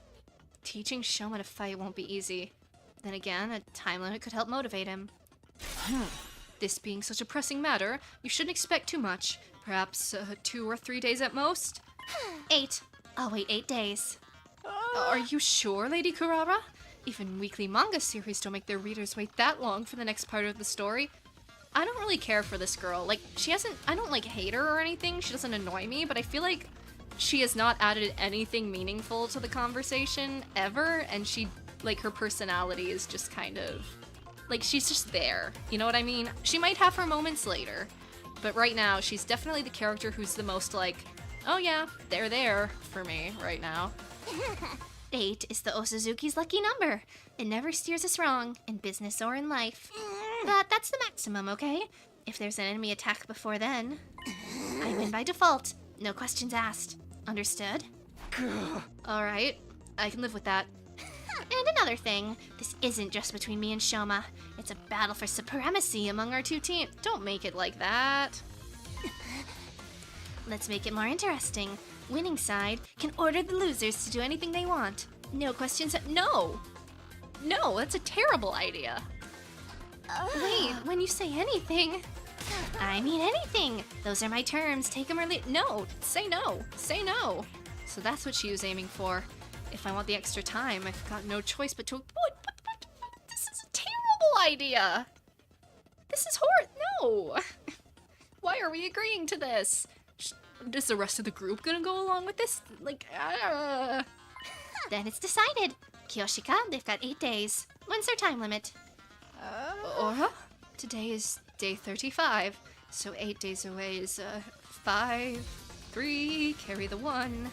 Speaker 1: Teaching Shoma to fight won't be easy. Then again, a time limit could help motivate him. This being such a pressing matter, you shouldn't expect too much. Perhaps 2 or 3 days at most?
Speaker 2: 8. I'll wait 8 days.
Speaker 1: Are you sure, Lady Kurara? Even weekly manga series don't make their readers wait that long for the next part of the story. I don't really care for this girl. Like, I don't like hate her or anything. She doesn't annoy me, but I feel like she has not added anything meaningful to the conversation ever, and her personality is just kind of, like, she's just there. You know what I mean? She might have her moments later, but right now, she's definitely the character who's the most like, oh yeah, they're there for me right now.
Speaker 2: 8 is the Osuzuki's lucky number. It never steers us wrong, in business or in life. But that's the maximum, okay? If there's an enemy attack before then, I win by default. No questions asked. Understood?
Speaker 1: Alright, I can live with that.
Speaker 2: And another thing, this isn't just between me and Shoma. It's a battle for supremacy among our two teams.
Speaker 1: Don't make it like that.
Speaker 2: Let's make it more interesting. Winning side can order the losers to do anything they want. No questions.
Speaker 1: No! No, that's a terrible idea.
Speaker 2: Wait, when you say anything, I mean anything. Those are my terms. Take them or leave.
Speaker 1: No, say no. Say no. So that's what she was aiming for. If I want the extra time, I've got no choice but to. What? This is a terrible idea. This is horrid. No. Why are we agreeing to this? Is the rest of the group gonna go along with this?
Speaker 2: Then it's decided. Kiyoshika, they've got 8 days. When's their time limit?
Speaker 1: Today is day 35, so 8 days away is 5, 3, carry the 1.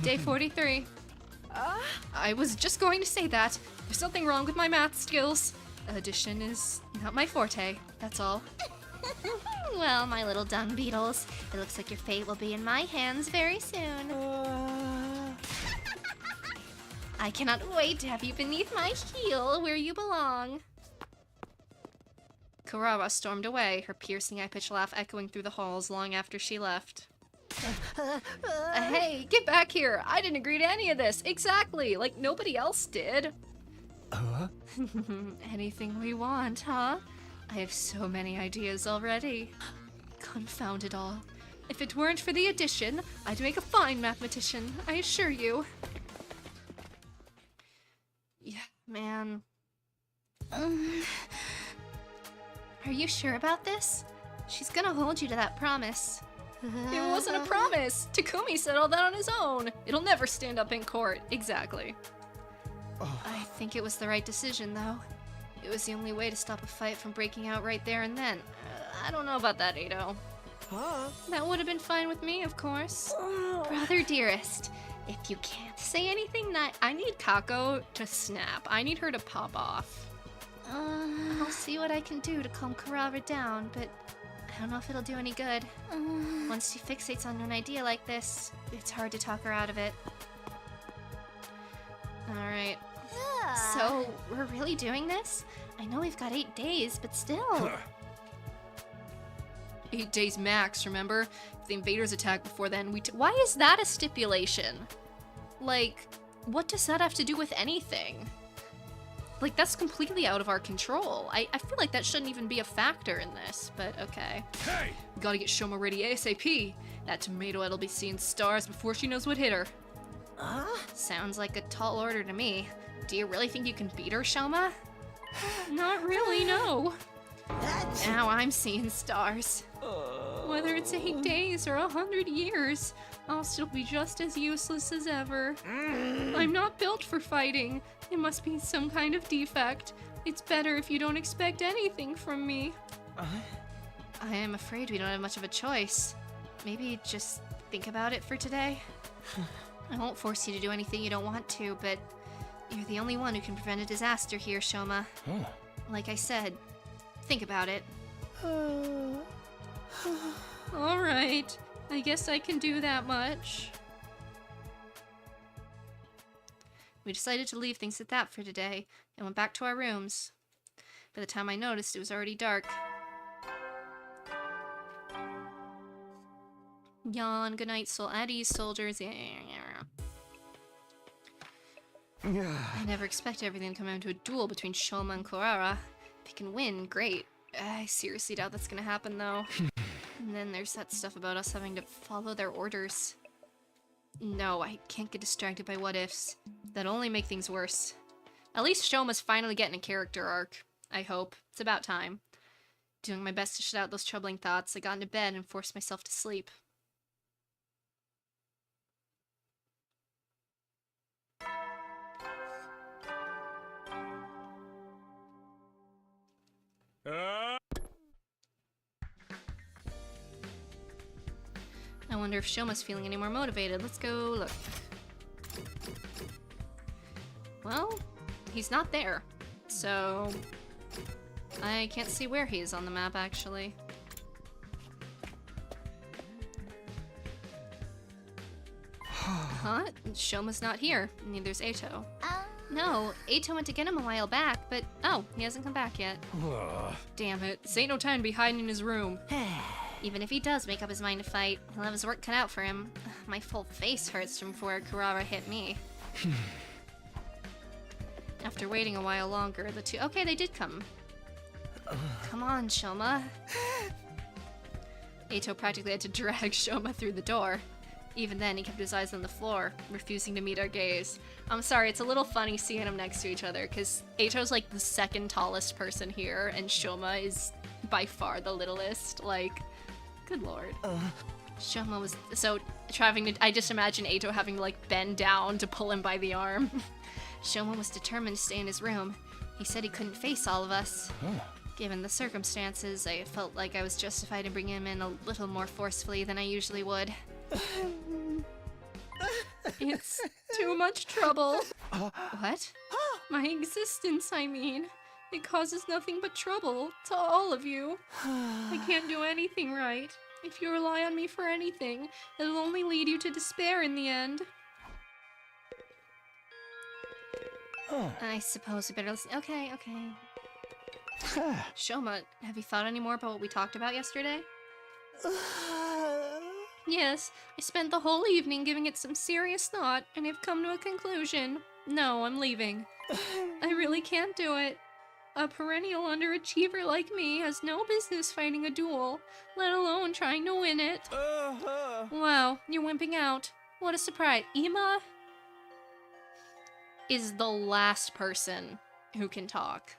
Speaker 1: Day 43. I was just going to say that. There's nothing wrong with my math skills. Addition is not my forte, that's all.
Speaker 2: Well, my little dung beetles, it looks like your fate will be in my hands very soon. I cannot wait to have you beneath my heel where you belong.
Speaker 1: Kurara stormed away, her piercing high-pitched laugh echoing through the halls long after she left. Hey, get back here! I didn't agree to any of this! Exactly! Like nobody else did! Anything we want, huh? I have so many ideas already. Confound it all. If it weren't for the addition, I'd make a fine mathematician, I assure you. Yeah, man.
Speaker 2: Are you sure about this? She's gonna hold you to that promise.
Speaker 1: It wasn't a promise! Takumi said all that on his own! It'll never stand up in court. Exactly. I think it was the right decision, though. It was the only way to stop a fight from breaking out right there and then. I don't know about that, Atto. That would have been fine with me, of course.
Speaker 2: Brother dearest, if you can't say anything that
Speaker 1: I need Kako to snap. I need her to pop off.
Speaker 2: I'll see what I can do to calm Kurara down, but I don't know if it'll do any good. Once she fixates on an idea like this, it's hard to talk her out of it.
Speaker 1: Alright.
Speaker 2: So, we're really doing this? I know we've got 8 days, but still.
Speaker 1: 8 days max, remember? If the invaders attack before then, why is that a stipulation? Like, what does that have to do with anything? Like, that's completely out of our control. I feel like that shouldn't even be a factor in this, but okay.
Speaker 3: Hey!
Speaker 1: We gotta get Shoma ready ASAP. That tomato head'll be seeing stars before she knows what hit her.
Speaker 2: Sounds like a tall order to me. Do you really think you can beat her, Shoma?
Speaker 1: Not really, no. Now I'm seeing stars. Whether it's 8 days or 100 years, I'll still be just as useless as ever. I'm not built for fighting. It must be some kind of defect. It's better if you don't expect anything from me. I am afraid we don't have much of a choice. Maybe just think about it for today. I won't force you to do anything you don't want to, but you're the only one who can prevent a disaster here, Shoma. Like I said, think about it. Alright, I guess I can do that much. We decided to leave things at that for today, and went back to our rooms. By the time I noticed, it was already dark. Yawn, good night, soul at ease, soldiers. I never expected everything to come down to a duel between Shoma and Kurara. If he can win, great. I seriously doubt that's gonna happen, though. And then there's that stuff about us having to follow their orders. No, I can't get distracted by what-ifs. That'll only make things worse. At least Shoma's finally getting a character arc. I hope. It's about time. Doing my best to shut out those troubling thoughts, I got into bed and forced myself to sleep. I wonder if Shoma's feeling any more motivated. Let's go look. Well, he's not there. So I can't see where he is on the map, actually. Huh? Shoma's not here. Neither's Atto. No, Atto went to get him a while back, but oh, he hasn't come back yet. Damn it. This ain't no time to be hiding in his room.
Speaker 2: Even if he does make up his mind to fight, he'll have his work cut out for him. My full face hurts from where Kurara hit me.
Speaker 1: After waiting a while longer, the two— okay, they did come.
Speaker 2: Come on, Shoma.
Speaker 1: Atto practically had to drag Shoma through the door. Even then, he kept his eyes on the floor, refusing to meet our gaze. I'm sorry, it's a little funny seeing them next to each other, because Ato's like the second tallest person here, and Shoma is by far the littlest. Like, good lord. Shoma was— so, I just imagine Atto having to like bend down to pull him by the arm.
Speaker 2: Shoma was determined to stay in his room. He said he couldn't face all of us. Given the circumstances, I felt like I was justified in bringing him in a little more forcefully than I usually would.
Speaker 1: It's too much trouble.
Speaker 2: What?
Speaker 1: My existence, I mean. It causes nothing but trouble to all of you. I can't do anything right. If you rely on me for anything, it'll only lead you to despair in the end.
Speaker 2: I suppose we better listen. Okay.
Speaker 1: Shoma, have you thought any more about what we talked about yesterday? Yes, I spent the whole evening giving it some serious thought, and I've come to a conclusion. No, I'm leaving. I really can't do it. A perennial underachiever like me has no business fighting a duel, let alone trying to win it. Wow, you're wimping out. What a surprise. Ima is the last person who can talk.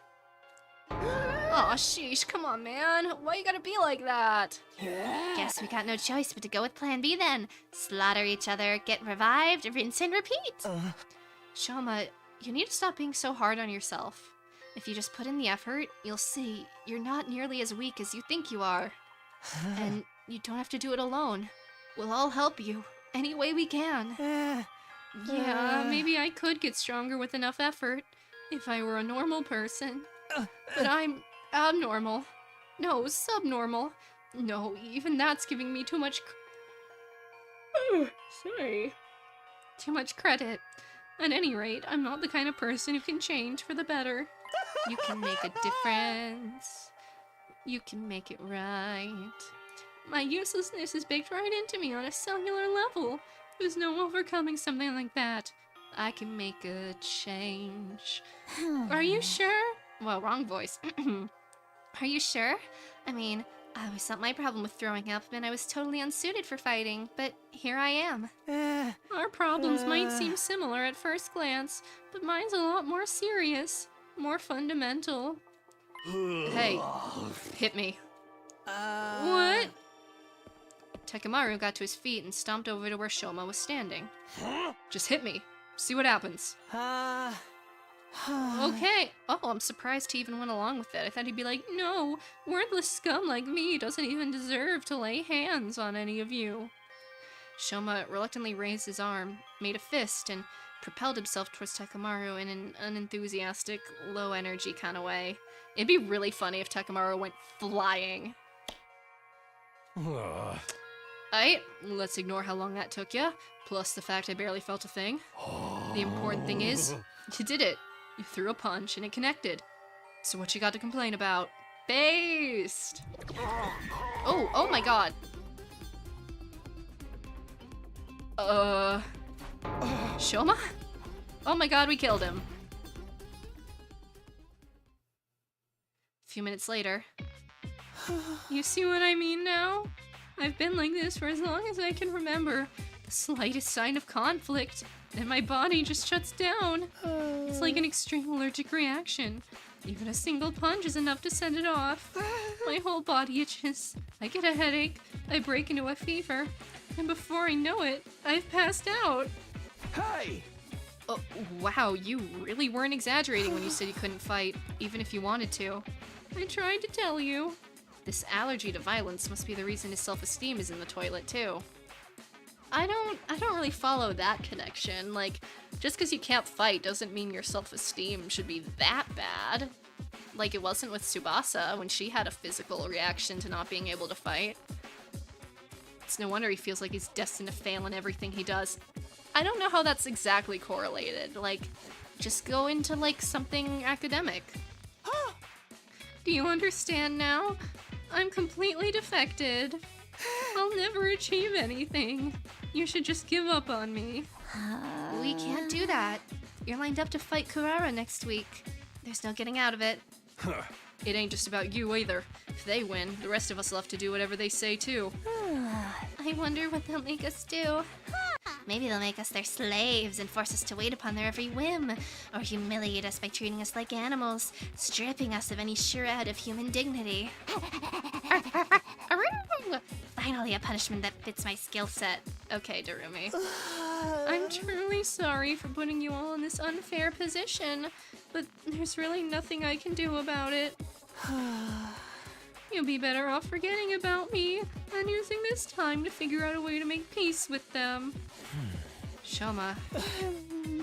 Speaker 1: Aw, sheesh, come on, man. Why you gotta be like that?
Speaker 2: Guess we got no choice but to go with plan B then. Slaughter each other, get revived, rinse and repeat.
Speaker 1: Shoma, you need to stop being so hard on yourself. If you just put in the effort, you'll see you're not nearly as weak as you think you are. And you don't have to do it alone. We'll all help you, any way we can. Yeah, maybe I could get stronger with enough effort, if I were a normal person. But I'm abnormal. No, subnormal. No, even that's giving me too much sorry. Too much credit. At any rate, I'm not the kind of person who can change for the better. You can make a difference. You can make it right. My uselessness is baked right into me on a cellular level. There's no overcoming something like that. I can make a change. Are you sure? Well, wrong voice.
Speaker 2: Are you sure? I mean, I always thought my problem with throwing up meant I was totally unsuited for fighting, but here I am.
Speaker 1: Our problems might seem similar at first glance, but mine's a lot more serious, more fundamental. Hey, hit me. What? Takemaru got to his feet and stomped over to where Shoma was standing. Just hit me. See what happens. Okay. Oh, I'm surprised he even went along with it. I thought he'd be like, no, worthless scum like me doesn't even deserve to lay hands on any of you. Shoma reluctantly raised his arm, made a fist, and propelled himself towards Takemaru in an unenthusiastic, low-energy kind of way. It'd be really funny if Takemaru went flying. Alright, let's ignore how long that took ya, plus the fact I barely felt a thing. The important thing is, you did it. You threw a punch and it connected. So what you got to complain about? Based! Oh my god. Shoma? Oh my god, we killed him. A few minutes later. You see what I mean now? I've been like this for as long as I can remember. The slightest sign of conflict, and my body just shuts down. It's like an extreme allergic reaction. Even a single punch is enough to send it off. My whole body itches. I get a headache. I break into a fever. And before I know it, I've passed out.
Speaker 3: Hey!
Speaker 1: Oh, wow, you really weren't exaggerating when you said you couldn't fight, even if you wanted to. I tried to tell you. This allergy to violence must be the reason his self-esteem is in the toilet, too. I don't really follow that connection. Like, just because you can't fight doesn't mean your self-esteem should be that bad. Like it wasn't with Tsubasa when she had a physical reaction to not being able to fight. It's no wonder he feels like he's destined to fail in everything he does. I don't know how that's exactly correlated. Like, just go into, like, something academic. Do you understand now? I'm completely defected. I'll never achieve anything. You should just give up on me.
Speaker 2: We can't do that. You're lined up to fight Kurara next week. There's no getting out of it.
Speaker 1: It ain't just about you either. If they win, the rest of us will have to do whatever they say too.
Speaker 2: I wonder what they'll make us do. Maybe they'll make us their slaves and force us to wait upon their every whim, or humiliate us by treating us like animals, stripping us of any shred of human dignity. Finally, a punishment that fits my skill set.
Speaker 1: Okay, Darumi. I'm truly sorry for putting you all in this unfair position, but there's really nothing I can do about it. You'll be better off forgetting about me and using this time to figure out a way to make peace with them. Shoma,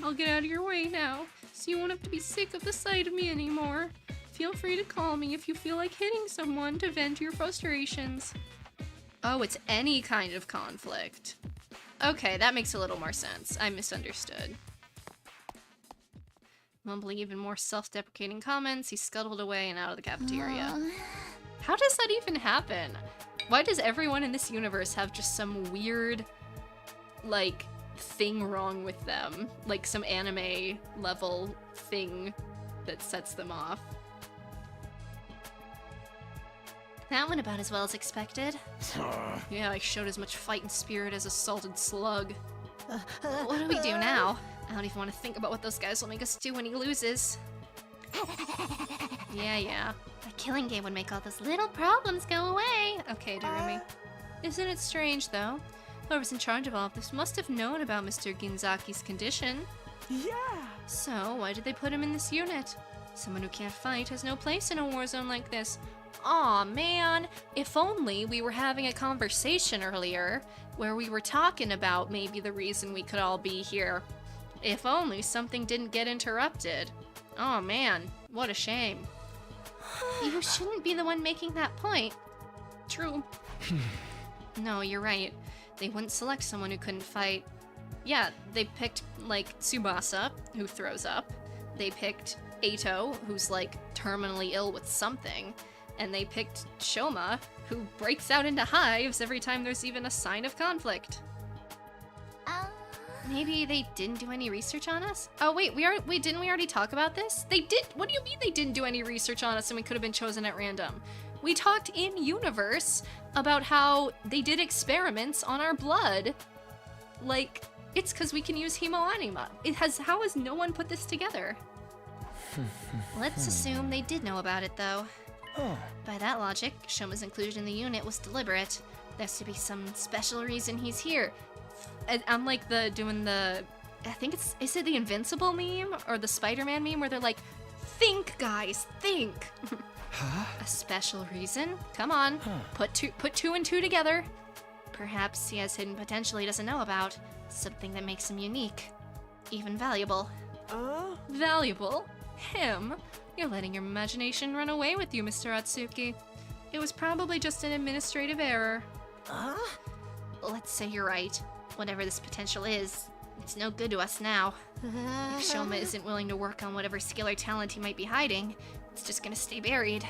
Speaker 1: I'll get out of your way now, so you won't have to be sick of the sight of me anymore. Feel free to call me if you feel like hitting someone to vent your frustrations. Oh, it's any kind of conflict. Okay, that makes a little more sense. I misunderstood. Mumbling even more self-deprecating comments, he scuttled away and out of the cafeteria. How does that even happen? Why does everyone in this universe have just some weird, like, thing wrong with them? Like some anime level thing that sets them off.
Speaker 2: That went about as well as expected.
Speaker 1: Yeah, I showed as much fighting spirit as a salted slug.
Speaker 2: What do we do now? I don't even want to think about what those guys will make us do when he loses.
Speaker 1: Yeah.
Speaker 2: A killing game would make all those little problems go away.
Speaker 1: Okay, Darumi. Isn't it strange, though? Whoever's in charge of all of this must have known about Mr. Ginzaki's condition.
Speaker 4: Yeah!
Speaker 1: So, why did they put him in this unit? Someone who can't fight has no place in a war zone like this. Aw, man. If only we were having a conversation earlier where we were talking about maybe the reason we could all be here. If only something didn't get interrupted. Oh man, what a shame.
Speaker 2: You shouldn't be the one making that point.
Speaker 1: True. No, you're right. They wouldn't select someone who couldn't fight. Yeah, they picked, like, Tsubasa, who throws up. They picked Atto, who's, like, terminally ill with something. And they picked Shoma, who breaks out into hives every time there's even a sign of conflict. Maybe they didn't do any research on us? Oh, wait, didn't we already talk about this? They did? What do you mean they didn't do any research on us and we could have been chosen at random? We talked in universe about how they did experiments on our blood. Like, it's because we can use hemoanima. How has no one put this together?
Speaker 2: Let's assume they did know about it, though.
Speaker 7: Oh.
Speaker 2: By that logic, Shoma's inclusion in the unit was deliberate. There's to be some special reason he's here.
Speaker 1: I'm like I think is it the Invincible meme or the Spider-Man meme where they're like, think guys, think.
Speaker 7: Huh?
Speaker 1: A special reason? Come on,
Speaker 7: Huh.
Speaker 1: put two and two together.
Speaker 2: Perhaps he has hidden potential he doesn't know about. Something that makes him unique. Even valuable.
Speaker 1: Valuable? Him? You're letting your imagination run away with you, Mr. Atsuki. It was probably just an administrative error.
Speaker 2: Let's say you're right. Whatever this potential is, it's no good to us now. If Shoma isn't willing to work on whatever skill or talent he might be hiding, it's just gonna stay buried.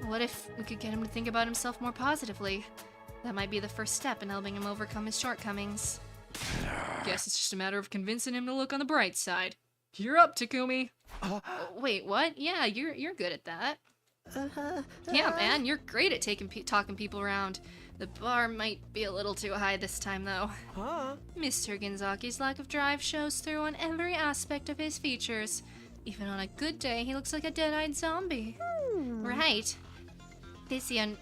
Speaker 1: What if we could get him to think about himself more positively? That might be the first step in helping him overcome his shortcomings. Guess it's just a matter of convincing him to look on the bright side. You're up, Takumi. Wait, what? Yeah, you're good at that. Yeah, man, you're great at talking people around. The bar might be a little too high this time, though. Mr. Ginzaki's lack of drive shows through on every aspect of his features. Even on a good day, he looks like a dead-eyed zombie.
Speaker 2: Right. Physiognomy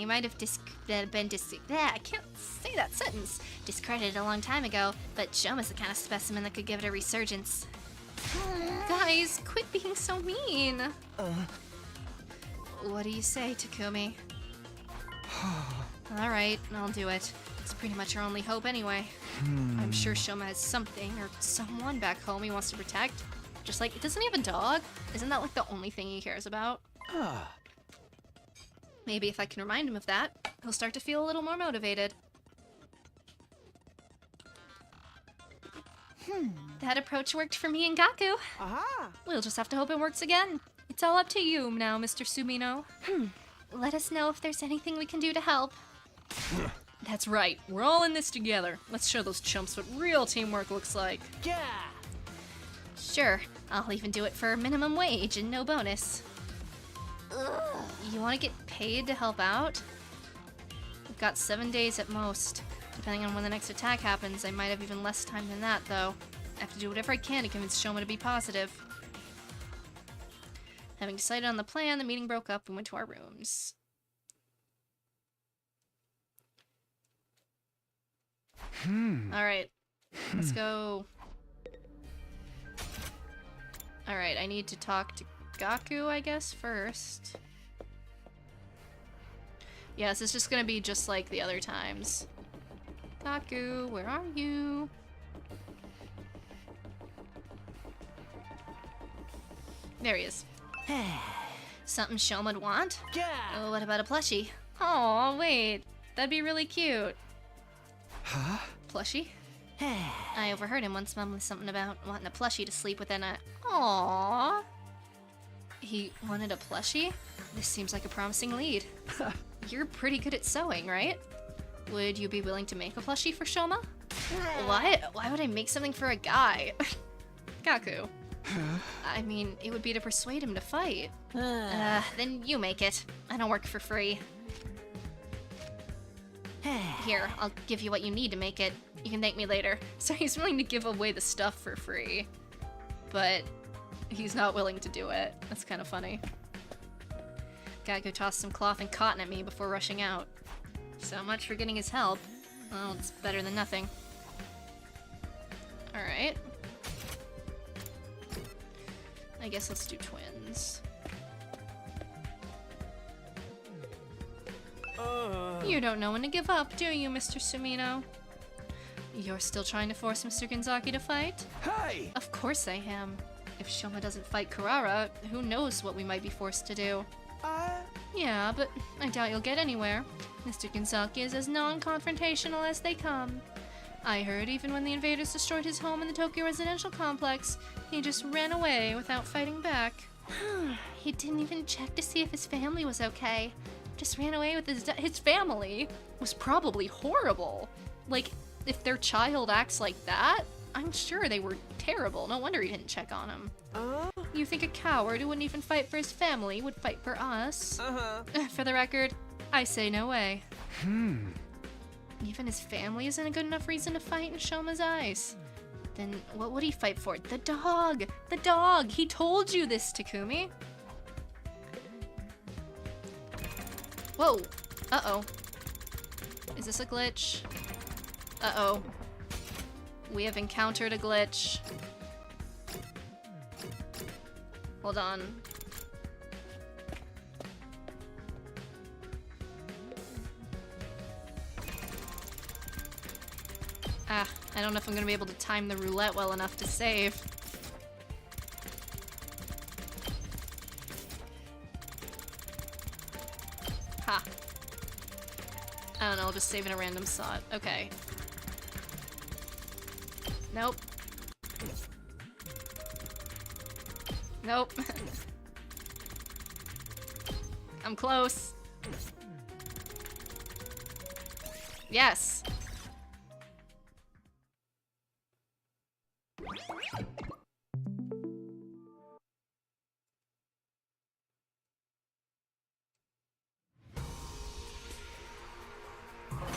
Speaker 2: might have I can't say that sentence. Discredited a long time ago, but Shoma's the kind of specimen that could give it a resurgence.
Speaker 1: Guys, quit being so mean. What do you say, Takumi? Alright, I'll do it. It's pretty much our only hope anyway. I'm sure Shoma has something or someone back home he wants to protect. Just like, doesn't he have a dog? Isn't that like the only thing he cares about? Maybe if I can remind him of that, he'll start to feel a little more motivated.
Speaker 2: That approach worked for me and Gaku.
Speaker 1: We'll just have to hope it works again. It's all up to you now, Mr. Sumino.
Speaker 2: Let us know if there's anything we can do to help.
Speaker 1: That's right, we're all in this together. Let's show those chumps what real teamwork looks like.
Speaker 2: Sure, I'll even do it for minimum wage and no bonus.
Speaker 1: You want to get paid to help out? We've got 7 days at most. Depending on when the next attack happens, I might have even less time than that, though. I have to do whatever I can to convince Shoma to be positive. Having decided on the plan, the meeting broke up and went to our rooms. Alright, let's go. Alright, I need to talk to Gaku, I guess, first. Yeah, this is just gonna be just like the other times. Gaku, where are you? There he is. Something Shoma'd want? Oh, what about a plushie? Oh, wait. That'd be really cute.
Speaker 7: Huh?
Speaker 1: Plushie?
Speaker 2: I overheard him once mumbling something about wanting a plushie to sleep with, and Aww. He wanted a plushie? This seems like a promising lead. You're pretty good at sewing, right? Would you be willing to make a plushie for Shoma? What? Why would I make something for a guy? Kaku. I mean, it would be to persuade him to fight. Then you make it. I don't work for free. Here, I'll give you what you need to make it. You can thank me later. So he's willing to give away the stuff for free, but he's not willing to do it. That's kind of funny. Gaku tossed some cloth and cotton at me before rushing out. So much for getting his help. Well, it's better than nothing. Alright. I guess let's do twins. You don't know when to give up, do you, Mr. Sumino? You're still trying to force Mr. Gonzaki to fight?
Speaker 3: Hey!
Speaker 2: Of course I am. If Shoma doesn't fight Karara, who knows what we might be forced to do. Yeah, but I doubt you'll get anywhere. Mr. Gonzaki is as non-confrontational as they come. I heard even when the invaders destroyed his home in the Tokyo residential complex, he just ran away without fighting back. He didn't even check to see if his family was okay. Just ran away with his family. Was probably horrible. Like, if their child acts like that, I'm sure they were terrible. No wonder he didn't check on him. You think a coward who wouldn't even fight for his family would fight for us? For the record, I say no way. Even his family isn't a good enough reason to fight in Shoma's eyes. Then what would he fight for? The dog! The dog! He told you this, Takumi. Whoa! Uh-oh. Is this a glitch? Uh-oh. We have encountered a glitch. Hold on. I don't know if I'm gonna be able to time the roulette well enough to save. Ha. I don't know, I'll just save in a random slot. Okay. Nope. Nope. I'm close. Yes.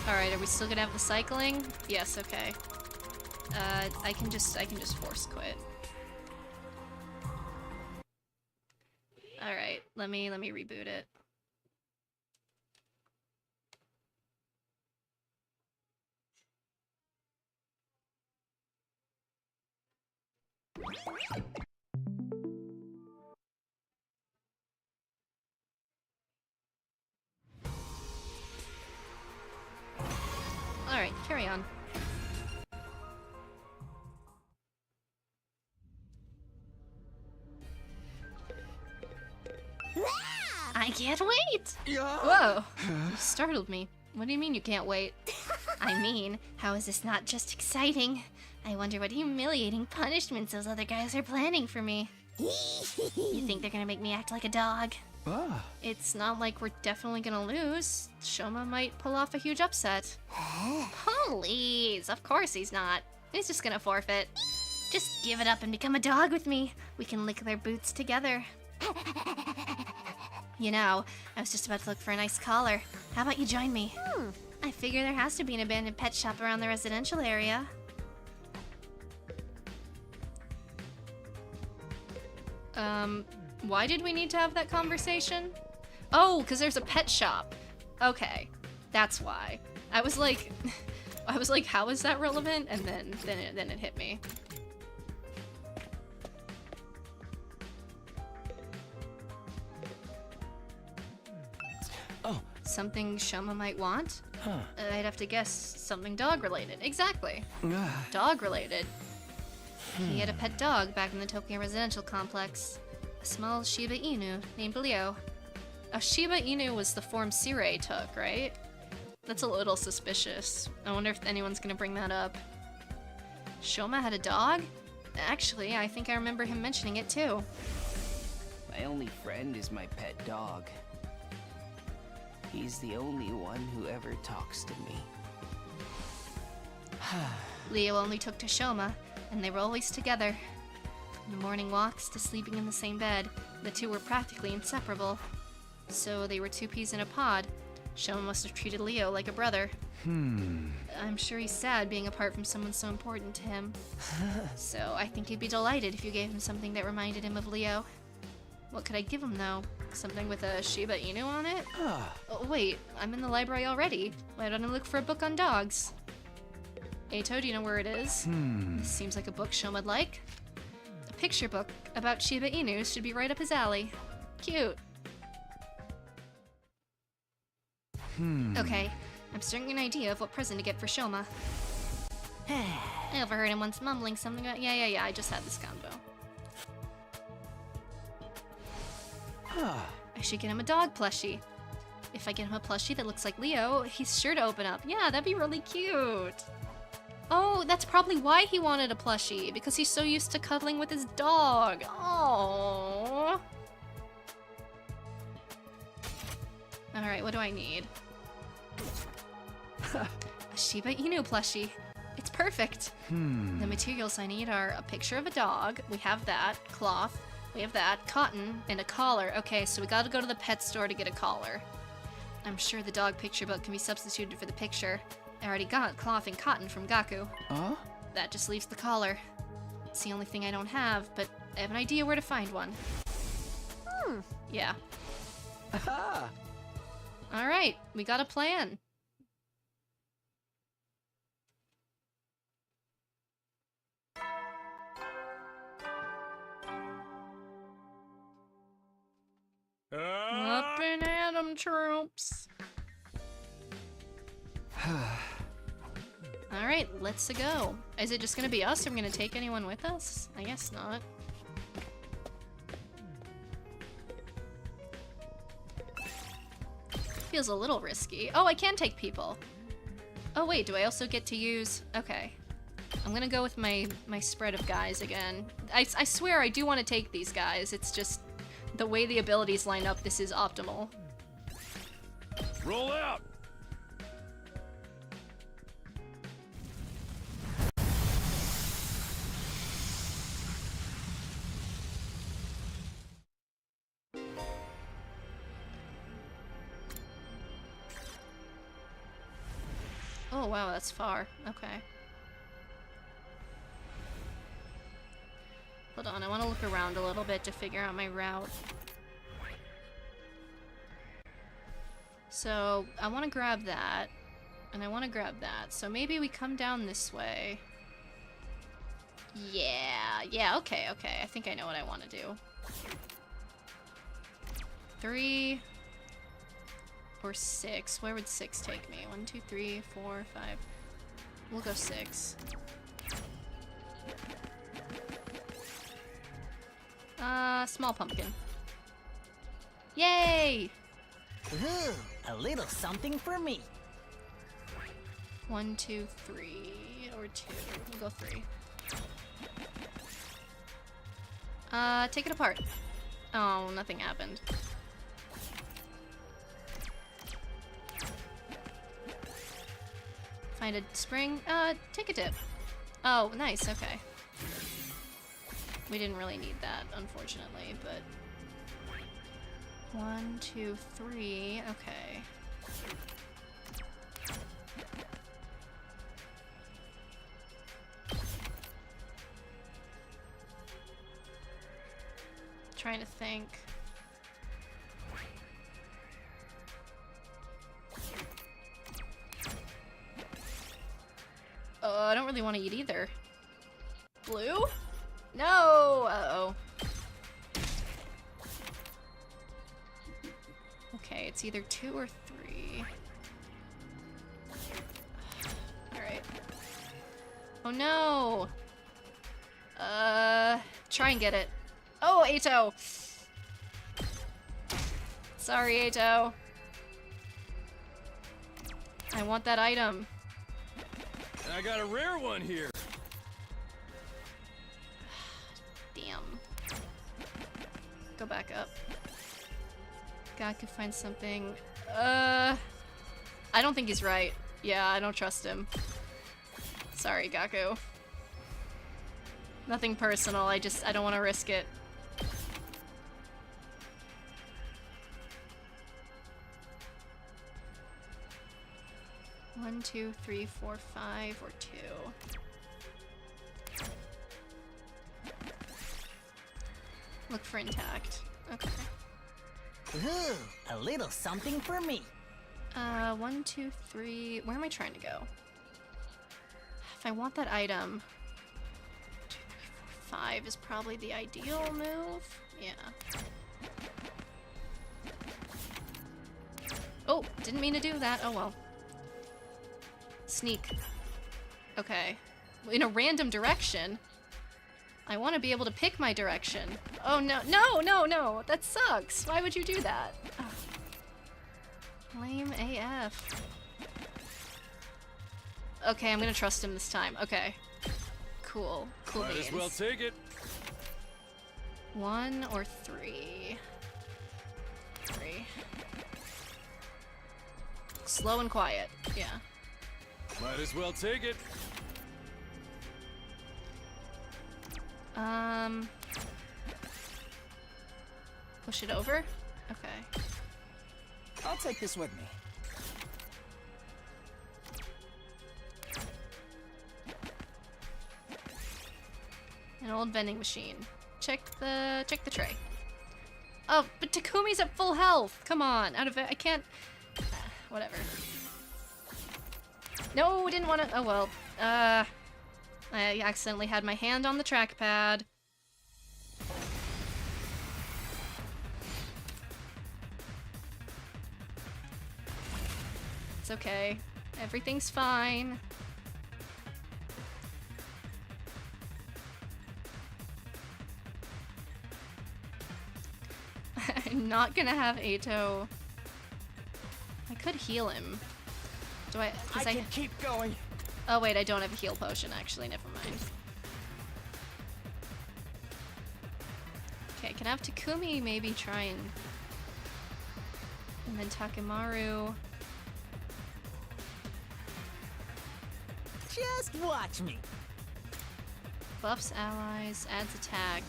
Speaker 2: Alright, are we still gonna have the cycling? Yes, okay. I can just force quit. Alright, let me reboot it. Alright, carry on. I can't wait! Whoa, you startled me. What do you mean you can't wait? I mean, how is this not just exciting? I wonder what humiliating punishments those other guys are planning for me. You think they're gonna make me act like a dog? It's not like we're definitely gonna lose. Shoma might pull off a huge upset. Please, of course he's not. He's just gonna forfeit. Just give it up and become a dog with me. We can lick their boots together. You know, I was just about to look for a nice collar. How about you join me? I figure there has to be an abandoned pet shop around the residential area. Why did we need to have that conversation? Oh, because there's a pet shop. Okay, that's why. I was like, how is that relevant? And then it hit me.
Speaker 7: Oh.
Speaker 2: Something Shoma might want? I'd have to guess something dog-related. Exactly. Dog-related. He had a pet dog back in the Tokyo residential complex. A small Shiba Inu named Leo. A Shiba Inu was the form Sirei took, right? That's a little suspicious. I wonder if anyone's gonna bring that up. Shoma had a dog? Actually, I think I remember him mentioning it too.
Speaker 4: My only friend is my pet dog. He's the only one who ever talks to me.
Speaker 2: Leo only took to Shoma, and they were always together. From morning walks to sleeping in the same bed, the two were practically inseparable. So they were two peas in a pod. Shoma must have treated Leo like a brother. I'm sure he's sad being apart from someone so important to him. So I think he'd be delighted if you gave him something that reminded him of Leo. What could I give him, though? Something with a Shiba Inu on it? Oh, wait, I'm in the library already. Why don't I look for a book on dogs? Atto, do you know where it is? This seems like a book Shoma'd like. A picture book about Shiba Inus should be right up his alley. Cute. Okay, I'm starting an idea of what present to get for Shoma. I overheard him once mumbling something about yeah, I just had this combo. I should get him a dog plushie. If I get him a plushie that looks like Leo, he's sure to open up. Yeah, that'd be really cute. Oh, that's probably why he wanted a plushie, because he's so used to cuddling with his dog. Oh. Alright, what do I need? A Shiba Inu plushie. It's perfect. The materials I need are a picture of a dog. We have that. Cloth. We have that. Cotton. And a collar. Okay, so we gotta go to the pet store to get a collar. I'm sure the dog picture book can be substituted for the picture. I already got cloth and cotton from Gaku. That just leaves the collar. It's the only thing I don't have, but I have an idea where to find one. Yeah.
Speaker 7: Aha!
Speaker 2: Alright, we got a plan. Up and at 'em, troops. Alright, let's go. Is it just gonna be us? Or are we gonna take anyone with us? I guess not. Feels a little risky. Oh, I can take people. Oh wait, do I also get to use... Okay. I'm gonna go with my spread of guys again. I swear I do want to take these guys. It's just the way the abilities line up, this is optimal.
Speaker 3: Roll out!
Speaker 2: Oh wow, that's far. Okay. Hold on, I want to look around a little bit to figure out my route. So, I want to grab that, and I want to grab that. So maybe we come down this way. Yeah, okay. I think I know what I want to do. 3 or 6. Where would 6 take me? 1, 2, 3, 4, 5. We'll go 6. Small pumpkin. Yay!
Speaker 9: Ooh, a little something for me.
Speaker 2: 1, 2, 3, or 2. We'll go 3. Take it apart. Oh, nothing happened. Find a spring. Take a dip. Oh, nice, okay. We didn't really need that, unfortunately, but... 1, 2, 3, okay. Trying to think. I don't really want to eat either. Blue? No! Uh-oh. Okay, it's either 2 or 3. Alright. Oh no! Try and get it. Oh, Atto! Sorry, Atto. I want that item.
Speaker 3: I got a rare one here.
Speaker 1: Gaku finds something. I don't think he's right. Yeah, I don't trust him. Sorry, Gaku. Nothing personal, I don't want to risk it. One, 2, 3, 4, 5, or 2. Look for intact. Okay.
Speaker 9: Ooh, a little something for me.
Speaker 1: 1, 2, 3. Where am I trying to go? If I want that item, 2, 3, 4, 5 is probably the ideal move. Yeah. Oh, didn't mean to do that. Oh well. Sneak. Okay. In a random direction. I want to be able to pick my direction. Oh no, no, no, no! That sucks! Why would you do that? Ugh. Lame AF. Okay, I'm gonna trust him this time. Okay. Cool. Cool
Speaker 3: Might
Speaker 1: beans.
Speaker 3: as well take it.
Speaker 1: 1 or 3? 3. Slow and quiet. Yeah.
Speaker 3: Might as well take it.
Speaker 1: Push it over? Okay.
Speaker 7: I'll take this with me.
Speaker 1: An old vending machine. Check the tray. Oh, but Takumi's at full health. Come on, out of it. I can't. Whatever. No, didn't want to. Oh well. I accidentally had my hand on the trackpad. It's okay. Everything's fine. I'm not gonna have Atto. I could heal him. Do I?
Speaker 7: I can keep going.
Speaker 1: Oh wait, I don't have a heal potion actually, never mind. Okay, can I have Takumi maybe try and then Takemaru.
Speaker 9: Just watch me.
Speaker 1: Buffs allies, adds attack.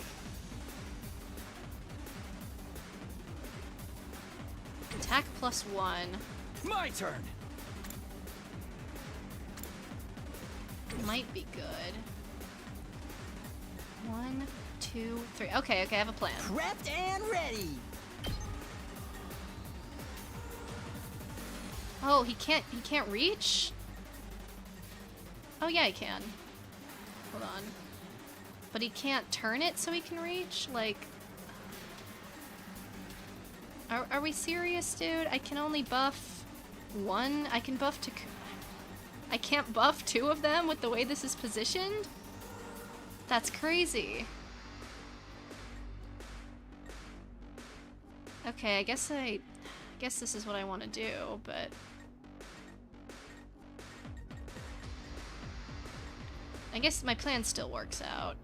Speaker 1: Attack +1.
Speaker 7: My turn.
Speaker 1: Might be good. 1, 2, 3. Okay, I have a plan.
Speaker 9: Prepped and ready.
Speaker 1: Oh, he can't reach? Oh yeah, he can. Hold on. But he can't turn it so he can reach? Like... Are we serious, dude? I can only buff 1? I can buff to... I can't buff 2 of them with the way this is positioned? That's crazy. Okay, I guess this is what I want to do, but... I guess my plan still works out.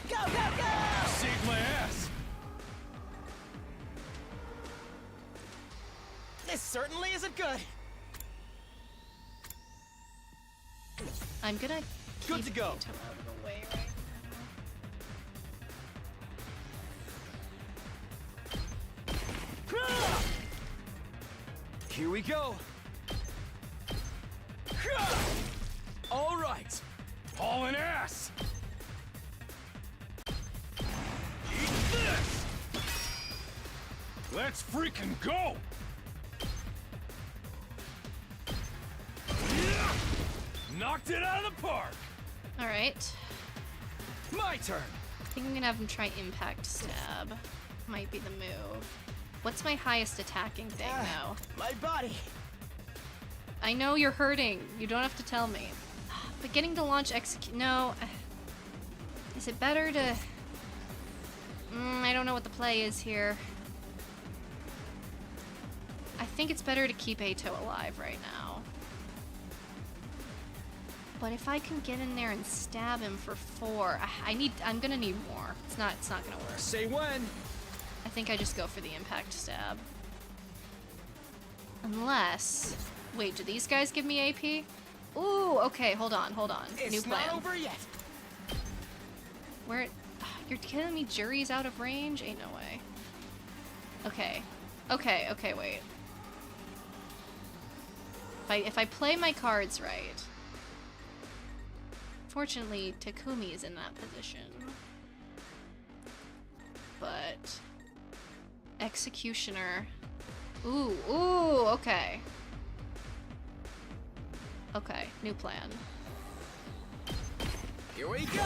Speaker 9: Go, go, go!
Speaker 3: Saved my ass.
Speaker 7: This certainly isn't good.
Speaker 1: I'm gonna
Speaker 7: Good
Speaker 1: keep
Speaker 7: to go.
Speaker 1: Atto out of the way right
Speaker 3: Here we go. All right. Hauling ass. Eat this. Let's freaking go. Knocked it out of the park.
Speaker 1: now. Alright.
Speaker 7: My turn.
Speaker 1: I think I'm gonna have him try impact stab. Might be the move. What's my highest attacking thing now?
Speaker 7: My body.
Speaker 1: I know you're hurting. You don't have to tell me. But getting to launch execute... No. Is it better to... I don't know what the play is here. I think it's better to keep Atto alive right now. But if I can get in there and stab him for 4, I'm gonna need more. It's not gonna work.
Speaker 7: Say when.
Speaker 1: I think I just go for the impact stab. Unless... Wait, do these guys give me AP? Ooh, okay, hold on. New plan.
Speaker 7: It's not over yet.
Speaker 1: Where... You're killing me, jury's out of range? Ain't no way. Okay, wait. If I play my cards right... Fortunately, Takumi is in that position. But... Executioner... Ooh, okay. Okay, new plan.
Speaker 7: Here we go.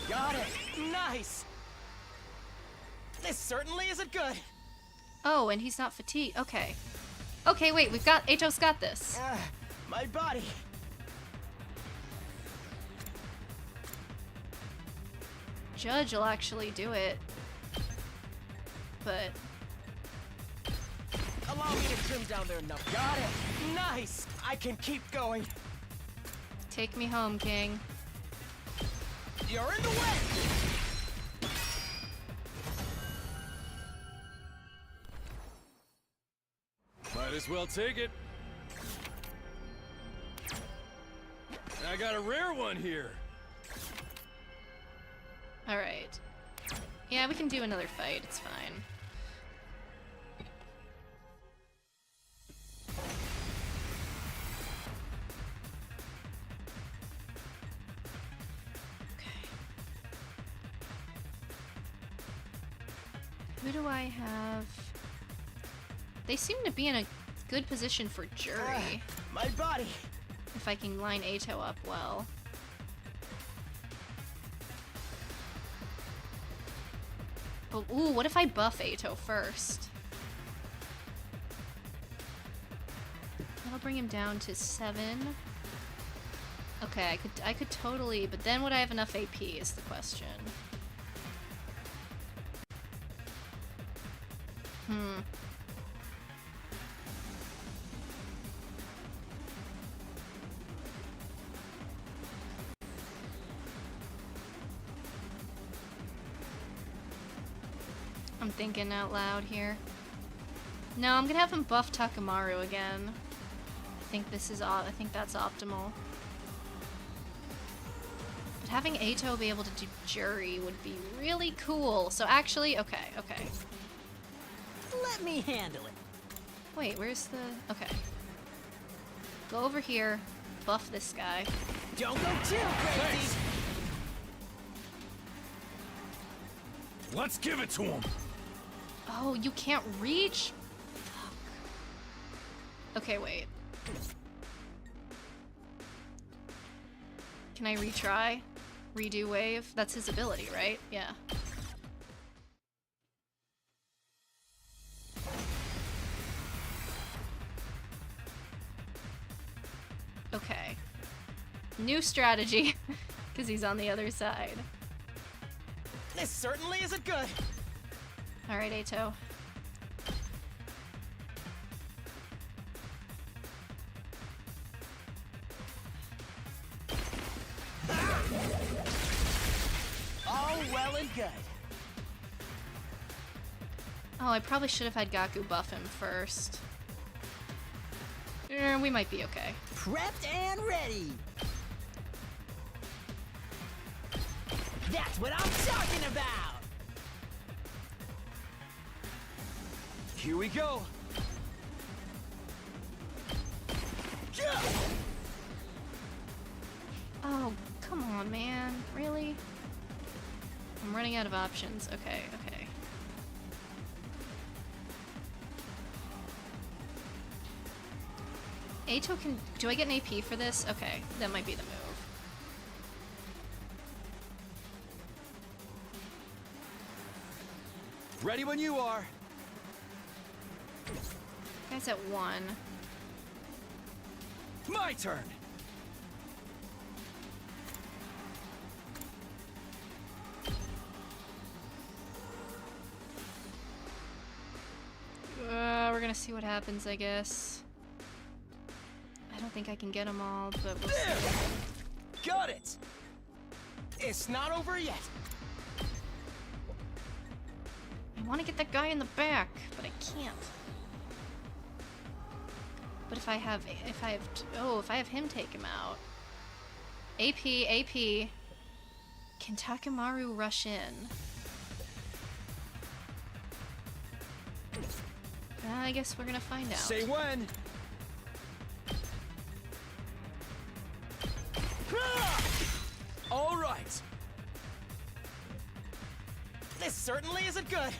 Speaker 7: Got it. Nice. This certainly isn't good.
Speaker 1: Oh, and he's not fatigued. Okay. Okay, wait, Ato's got this.
Speaker 7: My body.
Speaker 1: Judge will actually do it. But...
Speaker 7: Allow me to trim down their number. Got it. Nice. I can keep going.
Speaker 1: Take me home, King.
Speaker 7: You're in the way.
Speaker 3: Might as well take it. I got a rare one here.
Speaker 1: Alright. Yeah, we can do another fight, it's fine. Who do I have? They seem to be in a good position for jury.
Speaker 7: My body.
Speaker 1: If I can line Atto up well. But ooh, what if I buff Atto first? That'll bring him down to 7. Okay, I could totally, but then would I have enough AP is the question. I'm thinking out loud here. No, I'm gonna have him buff Takamaru again. I think that's optimal. But having Atto be able to do jury would be really cool. So actually, okay.
Speaker 9: Let me handle it.
Speaker 1: Wait, where's the... Okay. Go over here, buff this guy.
Speaker 9: Don't go too crazy.
Speaker 3: Let's give it to him.
Speaker 1: Oh, you can't reach? Fuck. Okay, wait. Can I retry? Redo wave? That's his ability, right? Yeah. Okay. New strategy, because he's on the other side.
Speaker 7: This certainly isn't good.
Speaker 1: Alright, Atto.
Speaker 7: All well and good.
Speaker 1: Oh, I probably should have had Gaku buff him first. We might be okay.
Speaker 9: Prepped and ready. That's what I'm talking about.
Speaker 3: Here we go.
Speaker 1: Oh, come on, man. Really? I'm running out of options. Okay. Atto can... Do I get an AP for this? Okay, that might be the move.
Speaker 3: Ready when you are.
Speaker 1: Guy's at 1.
Speaker 3: My turn.
Speaker 1: We're gonna see what happens, I guess. I don't think I can get them all, but we'll see.
Speaker 7: Got it. It's not over yet.
Speaker 2: want to get that guy in the back, but I can't. But if I have him take him out. AP. Can Takemaru rush in? I guess we're gonna find out.
Speaker 3: Say when.
Speaker 7: All right. This certainly isn't good.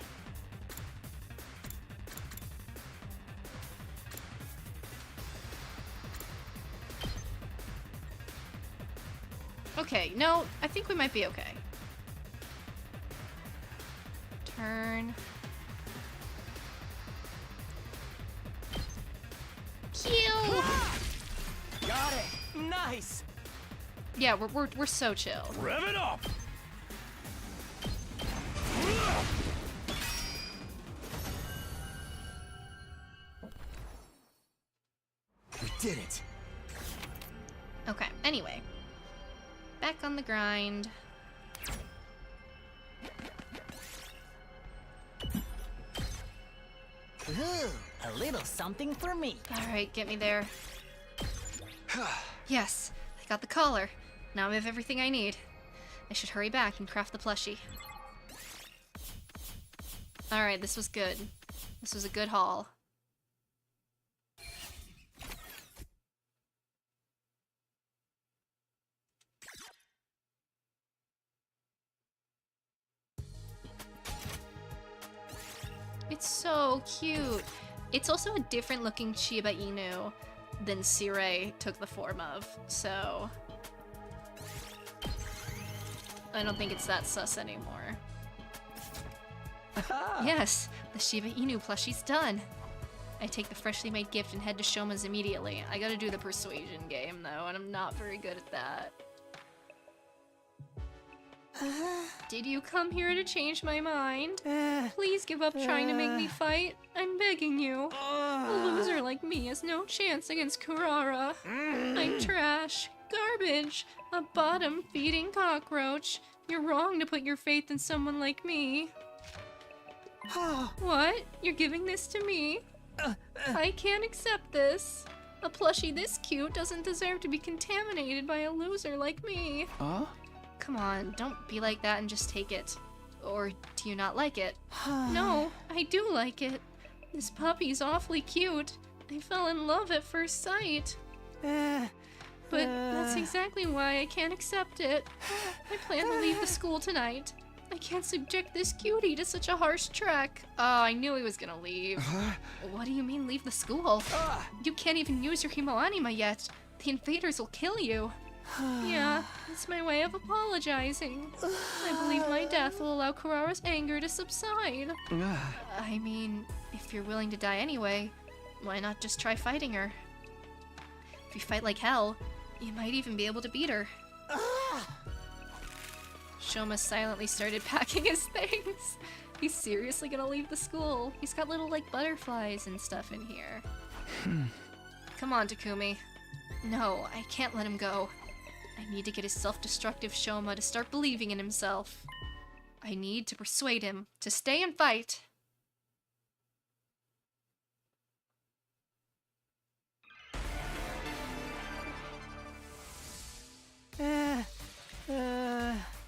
Speaker 2: Okay, no, I think we might be okay. Turn. Kill!
Speaker 7: Got it. Nice.
Speaker 2: Yeah, we're so chill.
Speaker 3: Rev it up.
Speaker 7: We did it.
Speaker 2: Okay, anyway. Back on the grind.
Speaker 9: Ooh, a little something for me.
Speaker 2: Alright, get me there. Yes, I got the collar. Now I have everything I need. I should hurry back and craft the plushie. Alright, this was good. This was a good haul. It's so cute. It's also a different looking Shiba Inu than Sirei took the form of, so I don't think it's that sus anymore. Yes, the Shiba Inu plushie's done. I take the freshly made gift and head to Shoma's immediately. I gotta do the persuasion game though, and I'm not very good at that. Did you come here to change my mind? Please give up trying to make me fight. I'm begging you. A loser like me has no chance against Kurara. I'm trash, garbage, a bottom-feeding cockroach. You're wrong to put your faith in someone like me. What? You're giving this to me? I can't accept this. A plushie this cute doesn't deserve to be contaminated by a loser like me. Come on, don't be like that and just take it. Or do you not like it? No, I do like it. This puppy's awfully cute. I fell in love at first sight. But that's exactly why I can't accept it. I plan to leave the school tonight. I can't subject this cutie to such a harsh trek. Oh, I knew he was gonna leave. What do you mean leave the school? You can't even use your Himoanima yet. The invaders will kill you. Yeah, it's my way of apologizing. I believe my death will allow Kurara's anger to subside. I mean, if you're willing to die anyway, why not just try fighting her? If you fight like hell, you might even be able to beat her. Shoma silently started packing his things. He's seriously gonna leave the school. He's got little, like, butterflies and stuff in here. Come on, Takumi. No, I can't let him go. I need to get his self-destructive Shoma to start believing in himself. I need to persuade him to stay and fight.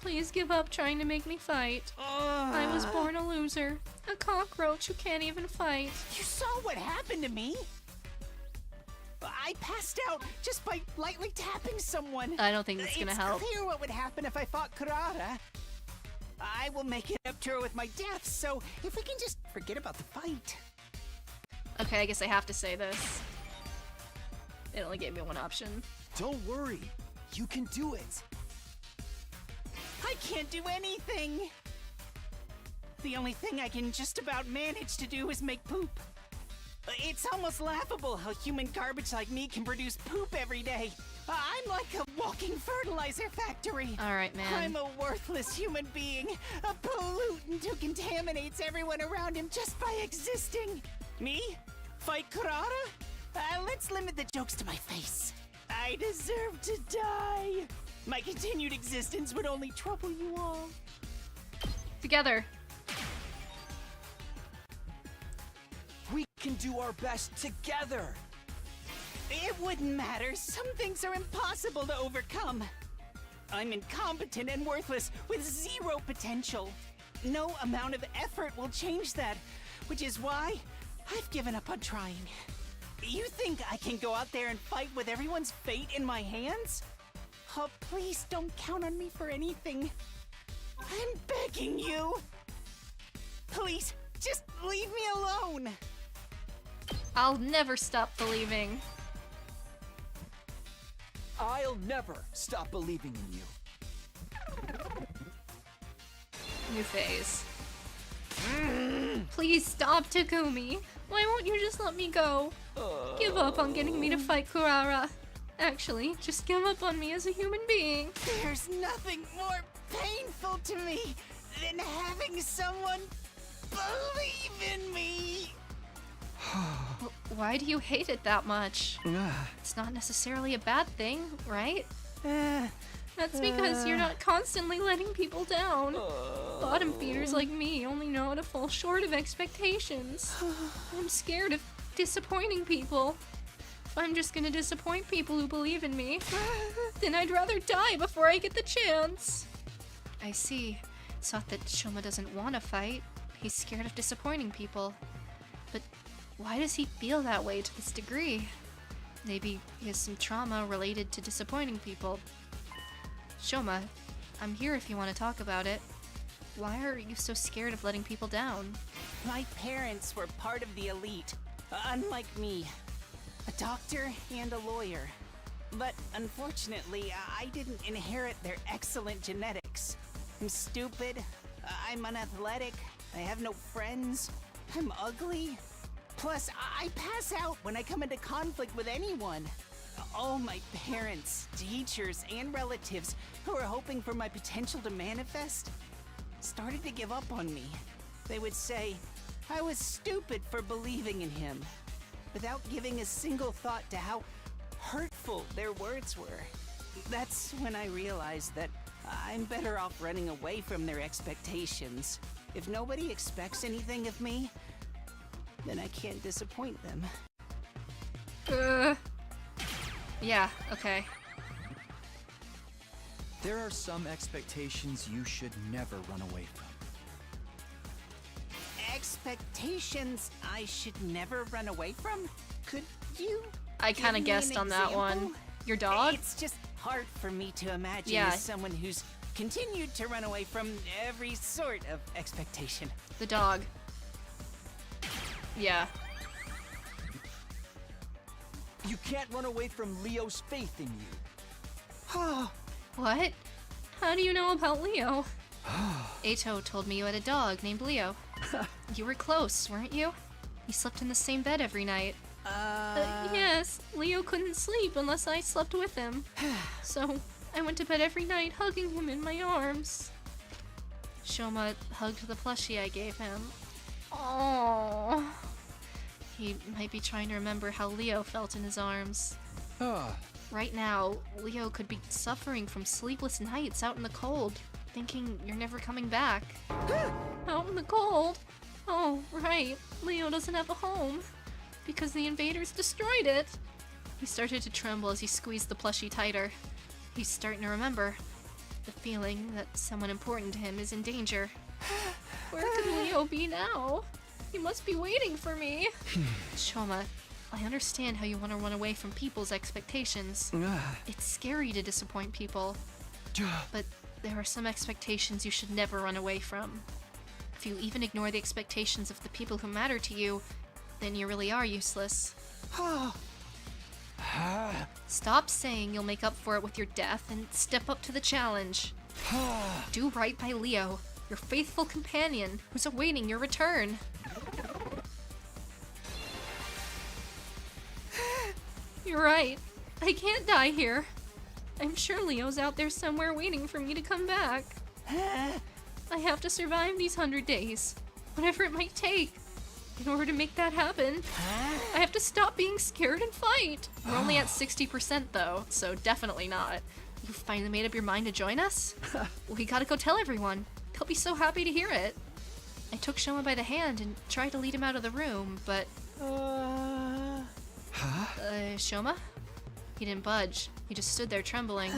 Speaker 2: Please give up trying to make me fight. I was born a loser. A cockroach who can't even fight.
Speaker 9: You saw what happened to me? I passed out just by lightly tapping someone.
Speaker 2: I don't think it's gonna help.
Speaker 9: It's clear what would happen if I fought Kurara. I will make it up to her with my death, so if we can just forget about the fight.
Speaker 2: Okay, I guess I have to say this. It only gave me one option.
Speaker 7: Don't worry. You can do it.
Speaker 9: I can't do anything. The only thing I can just about manage to do is make poop. It's almost laughable how human garbage like me can produce poop every day. I'm like a walking fertilizer factory.
Speaker 2: Alright, man.
Speaker 9: I'm a worthless human being, a pollutant who contaminates everyone around him just by existing. Me? Fight Kurara? Let's limit the jokes to my face. I deserve to die. My continued existence would only trouble you all.
Speaker 2: Together.
Speaker 7: can do our best together.
Speaker 9: It wouldn't matter. Some things are impossible to overcome. I'm incompetent and worthless with zero potential. No amount of effort will change that, which is why I've given up on trying. You think I can go out there and fight with everyone's fate in my hands? Oh, please don't count on me for anything. I'm begging you. Please, just leave me alone.
Speaker 1: I'll never stop believing.
Speaker 7: I'll never stop believing in you.
Speaker 1: New phase. Please stop, Takumi. Why won't you just let me go? Give up on getting me to fight Kurara. Actually, just give up on me as a human being.
Speaker 9: There's nothing more painful to me than having someone believe in me.
Speaker 1: Why do you hate it that much? It's not necessarily a bad thing, right? That's because you're not constantly letting people down. Bottom feeders like me only know how to fall short of expectations. I'm scared of disappointing people. If I'm just gonna disappoint people who believe in me, then I'd rather die before I get the chance. I see. It's not that Shoma doesn't want to fight. He's scared of disappointing people. But why does he feel that way to this degree? Maybe he has some trauma related to disappointing people. Shoma, I'm here if you want to talk about it. Why are you so scared of letting people down?
Speaker 9: My parents were part of the elite, unlike me. A doctor and a lawyer. But unfortunately, I didn't inherit their excellent genetics. I'm stupid, I'm unathletic, I have no friends, I'm ugly. Plus, I pass out when I come into conflict with anyone. All my parents, teachers, and relatives who were hoping for my potential to manifest started to give up on me. They would say I was stupid for believing in him, without giving a single thought to how hurtful their words were. That's when I realized that I'm better off running away from their expectations. If nobody expects anything of me, then I can't disappoint them.
Speaker 1: Yeah, okay.
Speaker 10: There are some expectations you should never run away from.
Speaker 9: Expectations I should never run away from? Could you?
Speaker 1: I kind of
Speaker 9: give me
Speaker 1: guessed
Speaker 9: an
Speaker 1: on that one.
Speaker 9: example?
Speaker 1: Your dog?
Speaker 9: It's just hard for me to imagine
Speaker 1: Yeah.
Speaker 9: as someone who's continued to run away from every sort of expectation.
Speaker 1: The dog. Yeah.
Speaker 10: You can't run away from Leo's faith in you.
Speaker 1: What? How do you know about Leo? Atto told me you had a dog named Leo. You were close, weren't you? You slept in the same bed every night. Yes, Leo couldn't sleep unless I slept with him. So I went to bed every night hugging him in my arms. Shoma hugged the plushie I gave him. Aww. He might be trying to remember how Leo felt in his arms. Right now, Leo could be suffering from sleepless nights out in the cold, thinking you're never coming back. Out in the cold? Oh, right. Leo doesn't have a home, because the invaders destroyed it. He started to tremble as he squeezed the plushie tighter. He's starting to remember the feeling that someone important to him is in danger. Where could Leo be now? He must be waiting for me. Shoma, I understand how you want to run away from people's expectations. It's scary to disappoint people. But there are some expectations you should never run away from. If you even ignore the expectations of the people who matter to you, then you really are useless. Stop saying you'll make up for it with your death and step up to the challenge. Do right by Leo, your faithful companion, who's awaiting your return. You're right. I can't die here. I'm sure Leo's out there somewhere waiting for me to come back. I have to survive these 100 days, whatever it might take. In order to make that happen, I have to stop being scared and fight. We're only at 60% though, so definitely not. You finally made up your mind to join us? We gotta go tell everyone. They'll be so happy to hear it. I took Shoma by the hand and tried to lead him out of the room, but Shoma? He didn't budge. He just stood there trembling.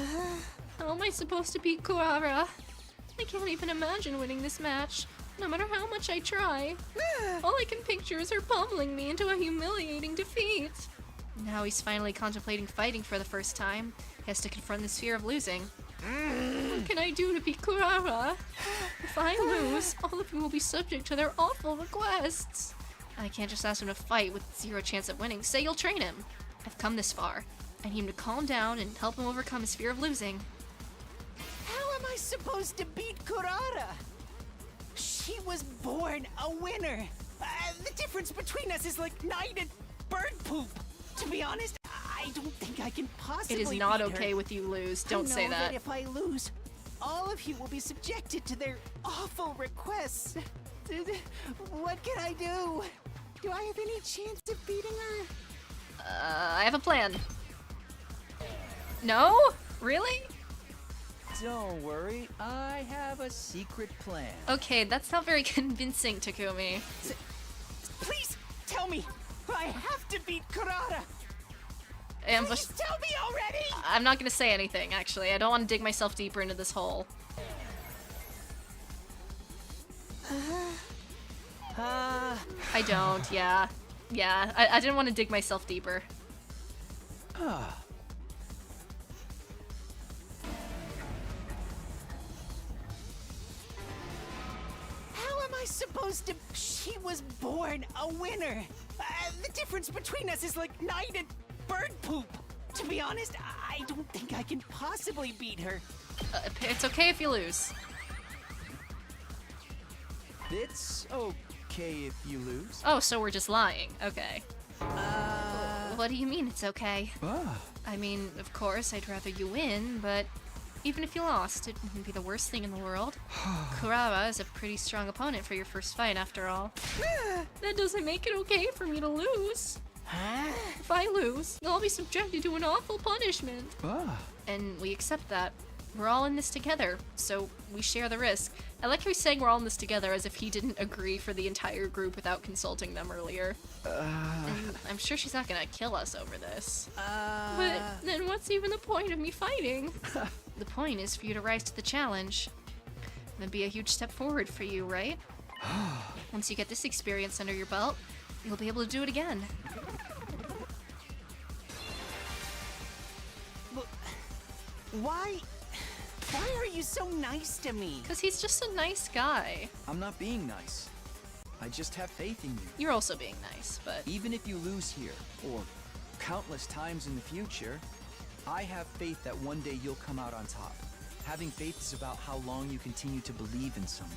Speaker 1: How am I supposed to beat Kurara? I can't even imagine winning this match, no matter how much I try. All I can picture is her pummeling me into a humiliating defeat. Now he's finally contemplating fighting for the first time. He has to confront this fear of losing. What can I do to beat Kurara? If I lose, all of you will be subject to their awful requests. I can't just ask him to fight with zero chance at winning. Say you'll train him. I've come this far. I need him to calm down and help him overcome his fear of losing.
Speaker 9: How am I supposed to beat Kurara? She was born a winner. The difference between us is like night and bird poop. To be honest, I don't think I can possibly
Speaker 1: It is not
Speaker 9: beat her.
Speaker 1: okay with you lose. Don't say
Speaker 9: I know
Speaker 1: that.
Speaker 9: If I lose, all of you will be subjected to their awful requests. What can I do? Do I have any chance of beating her?
Speaker 1: I have a plan. No? Really?
Speaker 10: Don't worry, I have a secret plan.
Speaker 1: Okay, that's not very convincing, Takumi.
Speaker 9: Please tell me. I have to beat Kurara.
Speaker 1: Ambush.
Speaker 9: Please tell me already.
Speaker 1: I'm not gonna say anything, actually. I don't want to dig myself deeper into this hole. I don't, yeah. Yeah, I didn't want to dig myself deeper.
Speaker 9: How am I supposed to? She was born a winner. The difference between us is like night and bird poop. To be honest, I don't think I can possibly beat her.
Speaker 1: It's okay if you lose.
Speaker 10: It's okay if you lose.
Speaker 1: Oh, so we're just lying. Okay. What do you mean it's okay? I mean, of course, I'd rather you win, but even if you lost, it wouldn't be the worst thing in the world. Kurara is a pretty strong opponent for your first fight, after all. That doesn't make it okay for me to lose. If I lose, I'll be subjected to an awful punishment. And we accept that. We're all in this together, so we share the risk. I like how he's saying we're all in this together as if he didn't agree for the entire group without consulting them earlier. And I'm sure she's not gonna kill us over this. But then what's even the point of me fighting? The point is for you to rise to the challenge. That'd be a huge step forward for you, right? Once you get this experience under your belt, you'll be able to do it again.
Speaker 9: Why are you so nice to me?
Speaker 1: Because he's just a nice guy.
Speaker 10: I'm not being nice. I just have faith in you.
Speaker 1: You're also being nice, but...
Speaker 10: Even if you lose here, or countless times in the future, I have faith that one day you'll come out on top. Having faith is about how long you continue to believe in someone.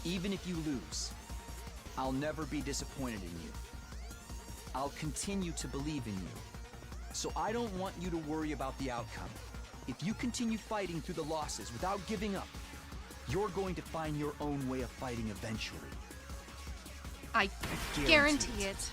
Speaker 10: Even if you lose, I'll never be disappointed in you. I'll continue to believe in you. So I don't want you to worry about the outcome. If you continue fighting through the losses without giving up, you're going to find your own way of fighting eventually.
Speaker 1: I guarantee it.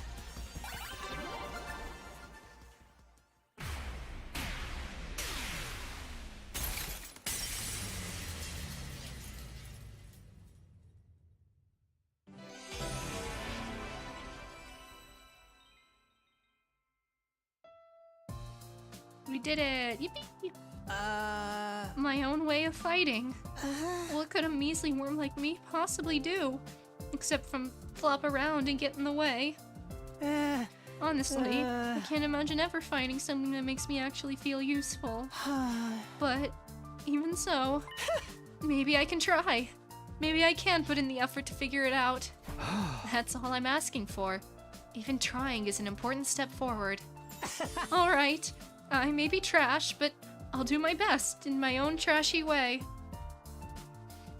Speaker 1: We did it! Yippee! My own way of fighting. What could a measly worm like me possibly do? Except from flop around and get in the way. Honestly, I can't imagine ever finding something that makes me actually feel useful. But, even so, maybe I can try. Maybe I can put in the effort to figure it out. That's all I'm asking for. Even trying is an important step forward. Alright, I may be trash, but I'll do my best in my own trashy way.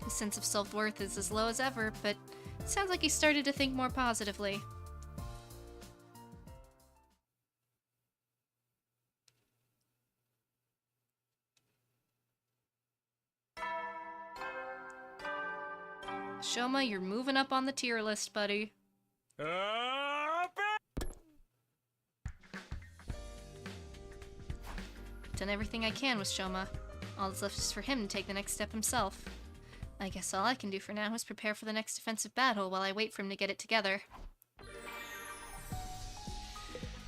Speaker 1: His sense of self-worth is as low as ever, but it sounds like he started to think more positively. Shoma, you're moving up on the tier list, buddy. Done everything I can with Shoma. All that's left is for him to take the next step himself. I guess all I can do for now is prepare for the next defensive battle while I wait for him to get it together.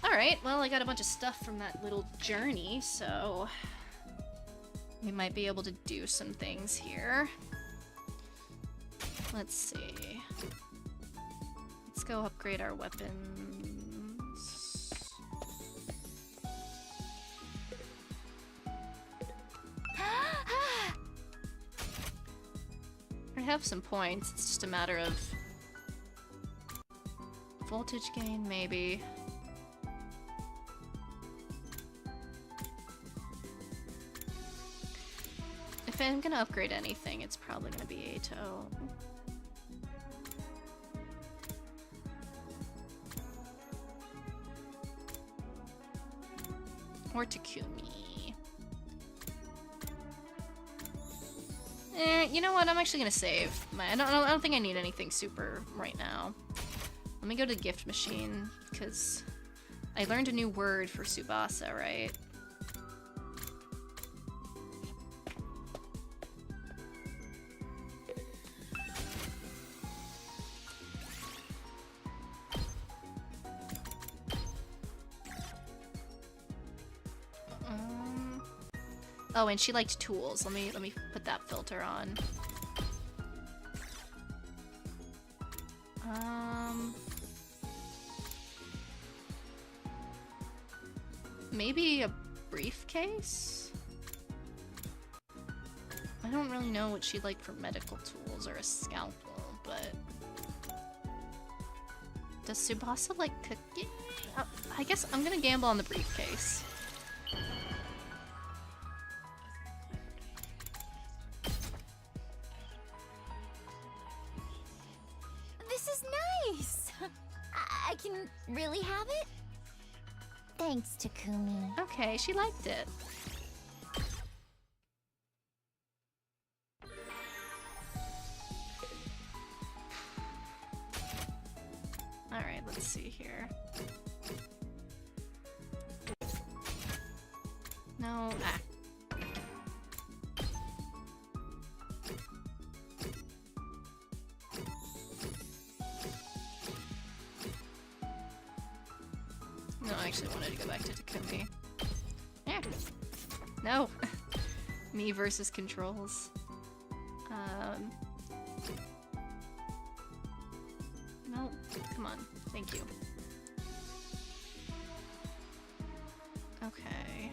Speaker 1: Alright, well, I got a bunch of stuff from that little journey, so we might be able to do some things here. Let's see. Let's go upgrade our weapons. I have some points, it's just a matter of voltage gain, maybe. If I'm gonna upgrade anything, it's probably gonna be Atto. Or Takumi. You know what? I'm actually gonna save. I don't think I need anything super right now. Let me go to the gift machine, because I learned a new word for Tsubasa, right? Oh, and she liked tools. Let me put that filter on. Maybe a briefcase? I don't really know what she'd like for medical tools or a scalpel, but... Does Tsubasa like cooking? I guess I'm gonna gamble on the briefcase.
Speaker 8: This is nice! I can really have it? Thanks, Takumi.
Speaker 1: Okay, she liked it. Alright, let's see here. No, No, I actually wanted to go back to Takumi. Yeah. No. Me versus controls. No, come on. Thank you. Okay.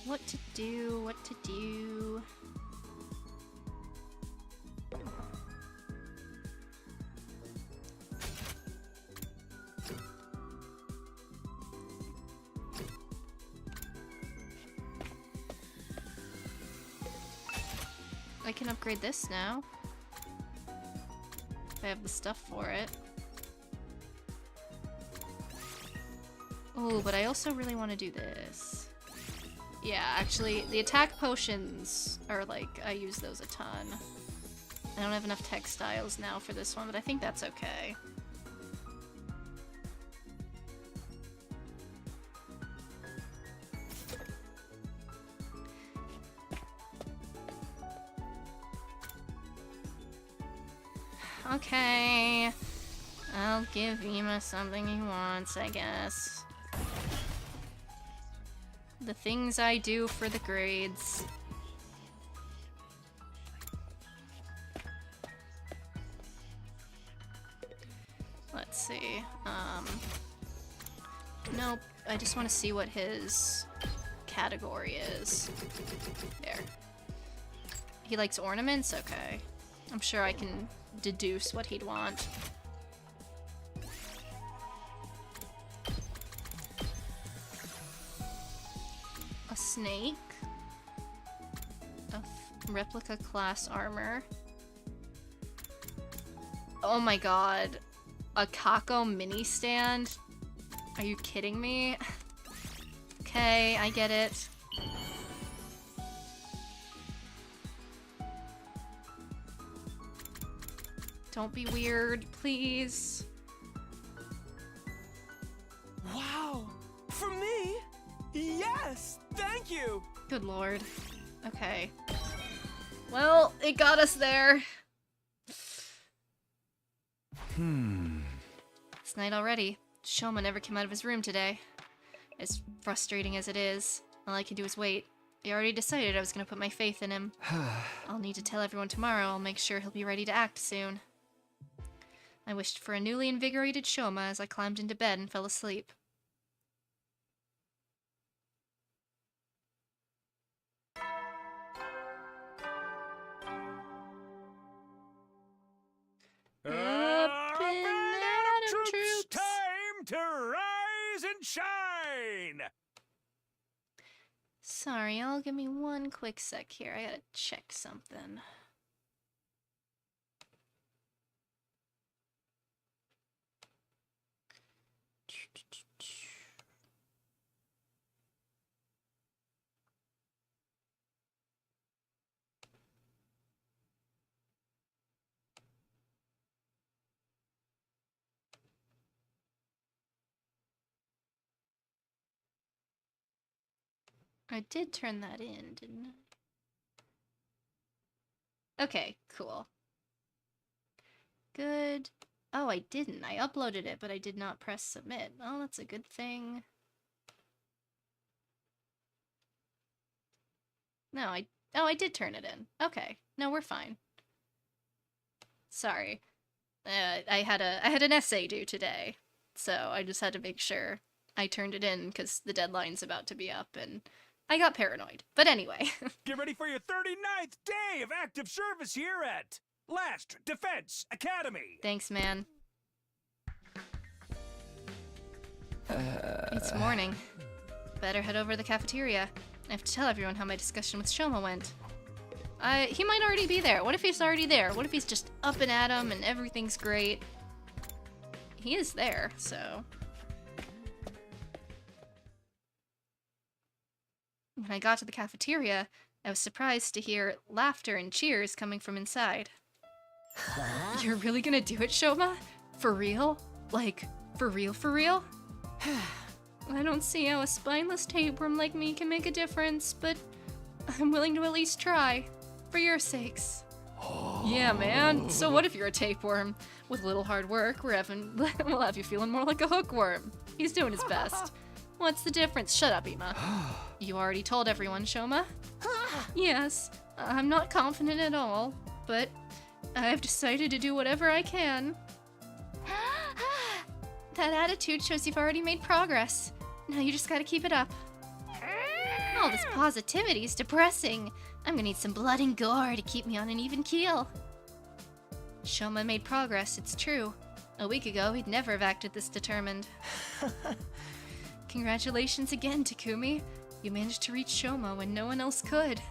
Speaker 1: What to do, what to do. I can upgrade this now. If I have the stuff for it. Oh, but I also really want to do this. Yeah, actually, the attack potions are like, I use those a ton. I don't have enough textiles now for this one, but I think that's okay. Okay. I'll give Ema something he wants, I guess. The things I do for the grades. Let's see. Nope. I just want to see what his category is. There. He likes ornaments? Okay. I'm sure I can deduce what he'd want. A snake. A replica class armor. Oh my god. A Kako mini stand? Are you kidding me? Okay, I get it. Don't be weird, please.
Speaker 11: Wow! From me? Yes! Thank you!
Speaker 1: Good lord. Okay. Well, it got us there. It's night already. Shoma never came out of his room today. As frustrating as it is, all I can do is wait. I already decided I was gonna put my faith in him. I'll need to tell everyone tomorrow. I'll make sure he'll be ready to act soon. I wished for a newly invigorated Shoma as I climbed into bed and fell asleep. Up in Atom Troops!
Speaker 3: Time to rise and shine!
Speaker 1: Sorry, y'all, give me one quick sec here. I gotta check something. I did turn that in, didn't I? Okay, cool. Good. Oh, I didn't. I uploaded it, but I did not press submit. Oh, that's a good thing. No, I did turn it in. Okay. No, we're fine. Sorry. I had an essay due today, so I just had to make sure I turned it in because the deadline's about to be up, and I got paranoid. But anyway.
Speaker 3: Get ready for your 39th day of active service here at Last Defense Academy.
Speaker 1: Thanks, man. It's morning. Better head over to the cafeteria. I have to tell everyone how my discussion with Shoma went. He might already be there. What if he's already there? What if he's just up and at 'em and everything's great? He is there, so... When I got to the cafeteria, I was surprised to hear laughter and cheers coming from inside. You're really gonna do it, Shoma? For real? Like, for real, for real? I don't see how a spineless tapeworm like me can make a difference, but I'm willing to at least try. For your sakes. Yeah, man. So what if you're a tapeworm? With a little hard work, we'll have you feeling more like a hookworm. He's doing his best. What's the difference? Shut up, Ima. You already told everyone, Shoma? Yes, I'm not confident at all, but I've decided to do whatever I can. That attitude shows you've already made progress. Now you just gotta keep it up. All this positivity is depressing. I'm gonna need some blood and gore to keep me on an even keel. Shoma made progress, it's true. A week ago, he'd never have acted this determined. Congratulations again, Takumi. You managed to reach Shoma when no one else could.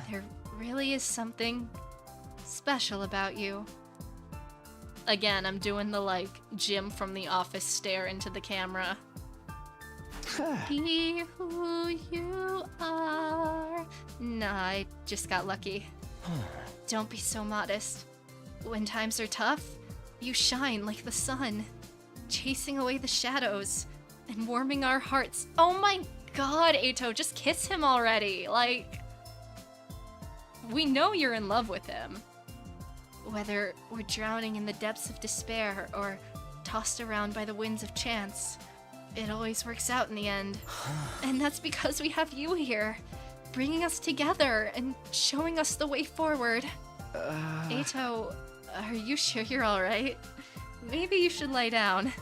Speaker 1: There really is something special about you. Again, I'm doing the, like, Jim from The Office stare into the camera. Be who you are. Nah, I just got lucky. Don't be so modest. When times are tough, you shine like the sun, chasing away the shadows and warming our hearts. Oh my god, Atto, just kiss him already. Like, we know you're in love with him. Whether we're drowning in the depths of despair or tossed around by the winds of chance, it always works out in the end. And that's because we have you here, bringing us together and showing us the way forward. Atto, are you sure you're alright? Maybe you should lie down.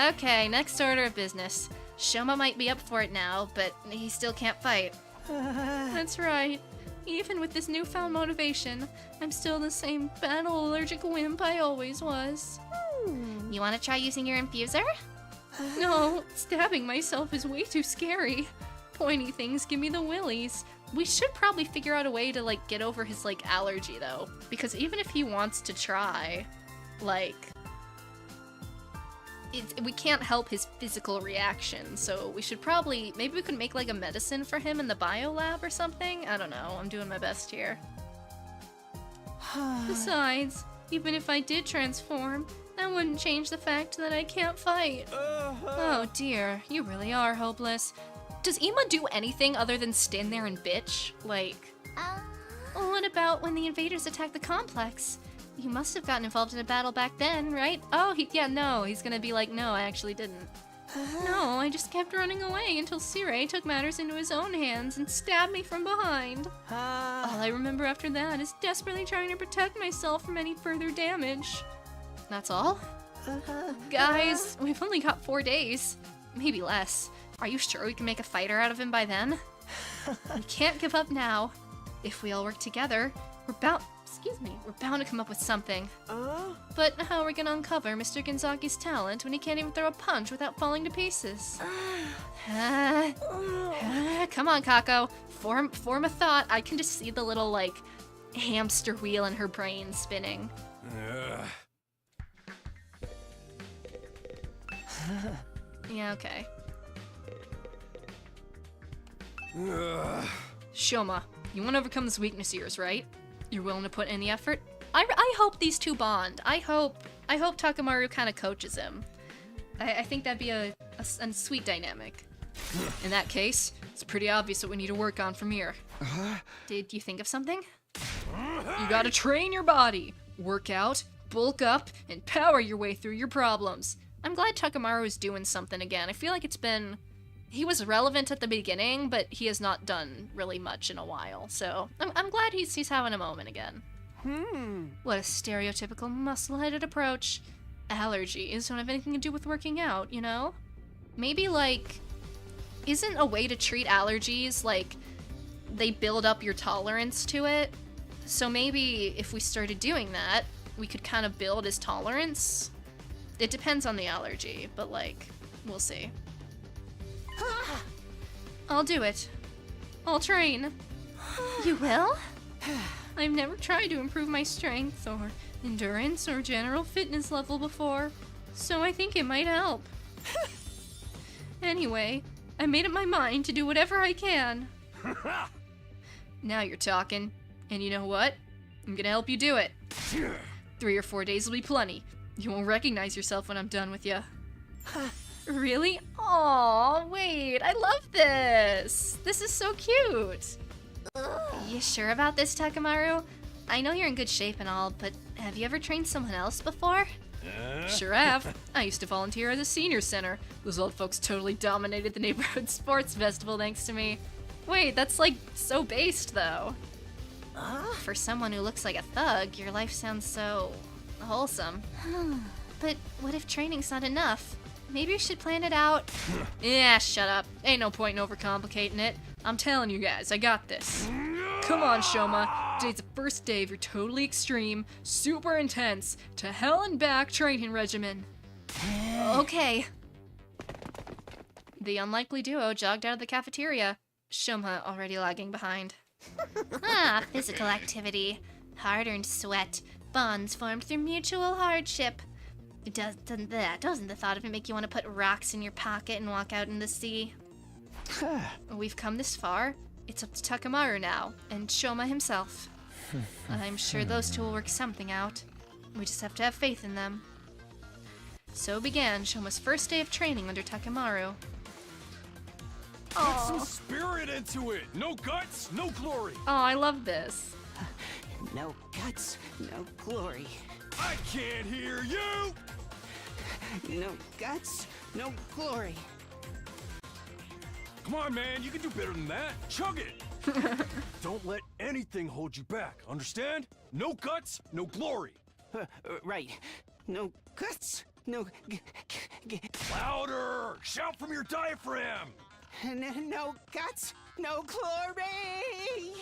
Speaker 1: Okay, next order of business. Shoma might be up for it now, but he still can't fight. That's right. Even with this newfound motivation, I'm still the same battle-allergic wimp I always was. You want to try using your infuser? No, stabbing myself is way too scary. Pointy things give me the willies. We should probably figure out a way to, like, get over his, like, allergy, though. Because even if he wants to try, like... we can't help his physical reaction, so we should probably... Maybe we could make, like, a medicine for him in the bio lab or something? I don't know, I'm doing my best here. Besides, Even if I did transform, that wouldn't change the fact that I can't fight. Oh dear, you really are hopeless. Does Ima do anything other than stand there and bitch? Like, what about when the invaders attacked the complex? You must have gotten involved in a battle back then, right? Oh, no, he's gonna be like, no, I actually didn't. No, I just kept running away until Sire took matters into his own hands and stabbed me from behind. All I remember after that is desperately trying to protect myself from any further damage. That's all? Guys, we've only got 4 days. Maybe less. Are you sure we can make a fighter out of him by then? We can't give up now. If we all work together, we're bound to come up with something. But how are we gonna uncover Mr. Gonzaki's talent when he can't even throw a punch without falling to pieces? Come on, Kako. Form a thought. I can just see the little, like, hamster wheel in her brain spinning. Yeah, okay. Shoma, you want to overcome this weakness of yours, right? You're willing to put in the effort? I hope these two bond. I hope Takamaru kind of coaches him. I think that'd be a sweet dynamic. In that case, it's pretty obvious what we need to work on from here. Did you think of something? You gotta train your body, work out, bulk up, and power your way through your problems. I'm glad Takamaru is doing something again. I feel like he was relevant at the beginning, but he has not done really much in a while. So I'm glad he's having a moment again. What a stereotypical muscle-headed approach. Allergies don't have anything to do with working out, you know? Maybe, like, isn't a way to treat allergies, like, they build up your tolerance to it? So maybe if we started doing that, we could kind of build his tolerance? It depends on the allergy, but, like, we'll see. I'll do it. I'll train.
Speaker 2: You will?
Speaker 1: I've never tried to improve my strength or endurance or general fitness level before, so I think it might help. Anyway, I made up my mind to do whatever I can. Now you're talking. And you know what? I'm gonna help you do it. 3 or 4 days will be plenty. You won't recognize yourself when I'm done with you. Really? Aw, wait, I love this. This is so cute. You sure about this, Takamaru? I know you're in good shape and all, but have you ever trained someone else before? Sure have. I used to volunteer at the senior center. Those old folks totally dominated the neighborhood sports festival thanks to me. Wait, that's like so based though. For someone who looks like a thug, your life sounds so wholesome. But what if training's not enough? Maybe we should plan it out. Yeah, shut up. Ain't no point in overcomplicating it. I'm telling you guys, I got this. Come on, Shoma. Today's the first day of your totally extreme, super intense, to hell and back training regimen. Okay. The unlikely duo jogged out of the cafeteria, Shoma already lagging behind.
Speaker 2: Physical activity. Hard-earned sweat. Bonds formed through mutual hardship. Doesn't the thought of it make you want to put rocks in your pocket and walk out in the sea?
Speaker 1: We've come this far. It's up to Takamaru now, and Shoma himself. I'm sure those two will work something out. We just have to have faith in them. So began Shoma's first day of training under Takamaru.
Speaker 3: Put some spirit into it! No guts, no glory!
Speaker 1: Oh, I love this.
Speaker 9: No guts, no glory.
Speaker 3: I can't hear you!
Speaker 9: No guts, no glory.
Speaker 3: Come on, man, you can do better than that. Chug it! Don't let anything hold you back, understand? No guts, no glory.
Speaker 9: Right. No guts, no...
Speaker 3: Louder! Shout from your diaphragm!
Speaker 9: No guts, no glory!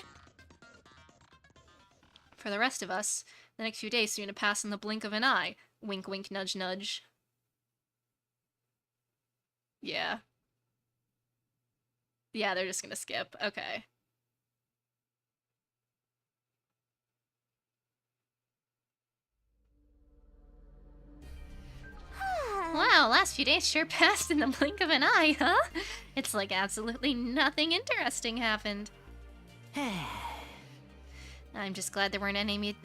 Speaker 1: For the rest of us, the next few days seem to pass in the blink of an eye. Wink, wink, nudge, nudge. Yeah. Yeah, they're just gonna skip. Okay.
Speaker 2: Wow, last few days sure passed in the blink of an eye, huh? It's like absolutely nothing interesting happened.
Speaker 1: I'm just glad there weren't any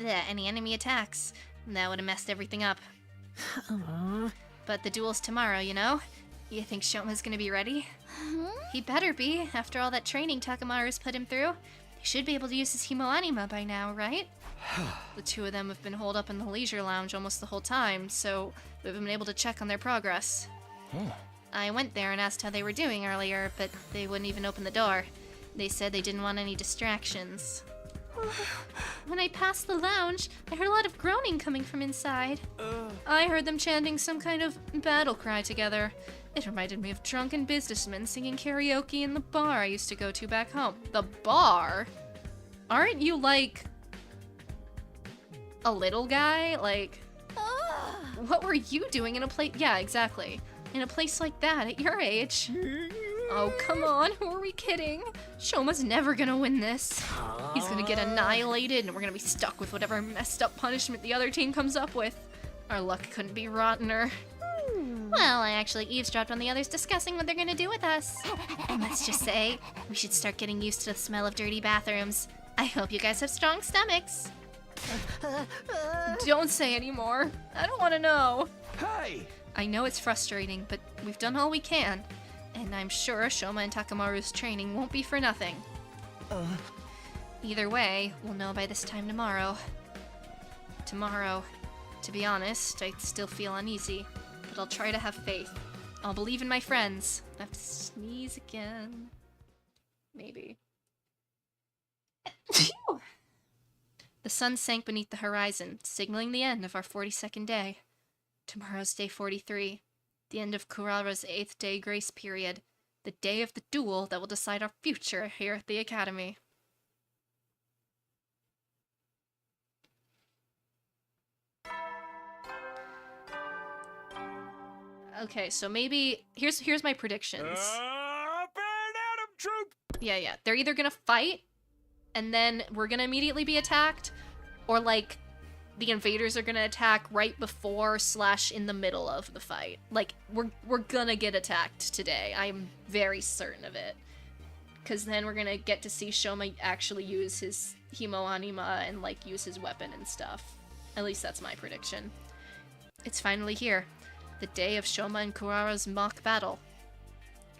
Speaker 1: enemy attacks.
Speaker 2: That would have messed everything up. But the duel's tomorrow, you know? You think Shoma's gonna be ready? He better be, after all that training Takamaru's put him through. He should be able to use his Himoanima by now, right? The two of them have been holed up in the leisure lounge almost the whole time, so we've been able to check on their progress. I went there and asked how they were doing earlier, but they wouldn't even open the door. They said they didn't want any distractions. When I passed the lounge, I heard a lot of groaning coming from inside. I heard them chanting some kind of battle cry together. It reminded me of drunken businessmen singing karaoke in the bar I used to go to back home. The bar? Aren't you, like, a little guy? Like, what were you doing in a place? Yeah, exactly. In a place like that at your age. Oh, come on, who are we kidding? Shoma's never gonna win this. He's gonna get annihilated and we're gonna be stuck with whatever messed up punishment the other team comes up with. Our luck couldn't be rottener. Well, I actually eavesdropped on the others discussing what they're gonna do with us. And let's just say, we should start getting used to the smell of dirty bathrooms. I hope you guys have strong stomachs. Don't say anymore. I don't wanna know.
Speaker 3: Hey!
Speaker 1: I know it's frustrating, but we've done all we can. And I'm sure Shoma and Takamaru's training won't be for nothing. Either way, we'll know by this time tomorrow. To be honest, I still feel uneasy, but I'll try to have faith. I'll believe in my friends. I have to sneeze again. Maybe. The sun sank beneath the horizon, signaling the end of our 42nd day. Tomorrow's day 43. The end of Kurara's 8th day grace period, the day of the duel that will decide our future here at the Academy. Okay, so maybe here's my predictions.
Speaker 3: Up and at 'em, troop!
Speaker 1: Yeah. They're either gonna fight, and then we're gonna immediately be attacked, or like the invaders are gonna attack right before / in the middle of the fight. Like, we're gonna get attacked today. I'm very certain of it. Because then we're gonna get to see Shoma actually use his Himoanima and, like, use his weapon and stuff. At least that's my prediction. It's finally here. The day of Shoma and Kurara's mock battle.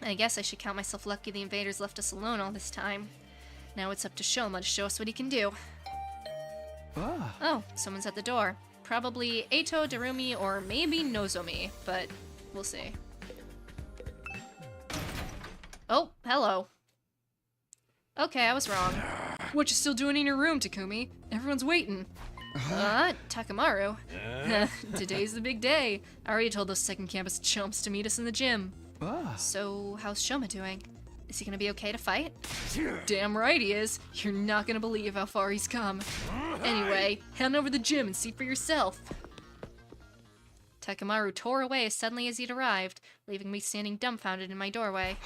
Speaker 1: I guess I should count myself lucky the invaders left us alone all this time. Now it's up to Shoma to show us what he can do. Oh, someone's at the door. Probably Atto, Darumi, or maybe Nozomi, but we'll see. Oh, hello. Okay, I was wrong. What you still doing in your room, Takumi? Everyone's waiting. Takamaru. Today's the big day. I already told those second campus chumps to meet us in the gym. So, how's Shoma doing? Is he gonna be okay to fight? Damn right he is. You're not gonna believe how far he's come. Anyway, head on over to the gym and see for yourself. Takamaru tore away as suddenly as he'd arrived, leaving me standing dumbfounded in my doorway.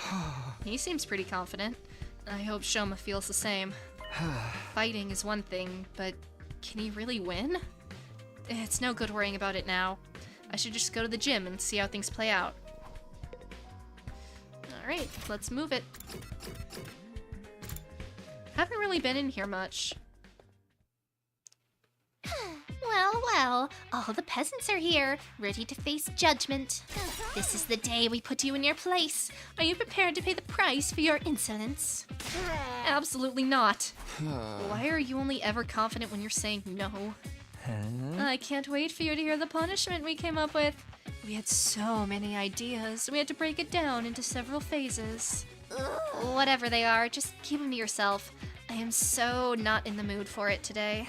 Speaker 1: He seems pretty confident. I hope Shoma feels the same. Fighting is one thing, but can he really win? It's no good worrying about it now. I should just go to the gym and see how things play out. Alright, let's move it. Haven't really been in here much.
Speaker 2: Well, all the peasants are here, ready to face judgment. This is the day we put you in your place. Are you prepared to pay the price for your insolence?
Speaker 1: Absolutely not. Why are you only ever confident when you're saying no? I can't wait for you to hear the punishment we came up with. We had so many ideas. We had to break it down into several phases. Whatever they are, just keep them to yourself. I am so not in the mood for it today.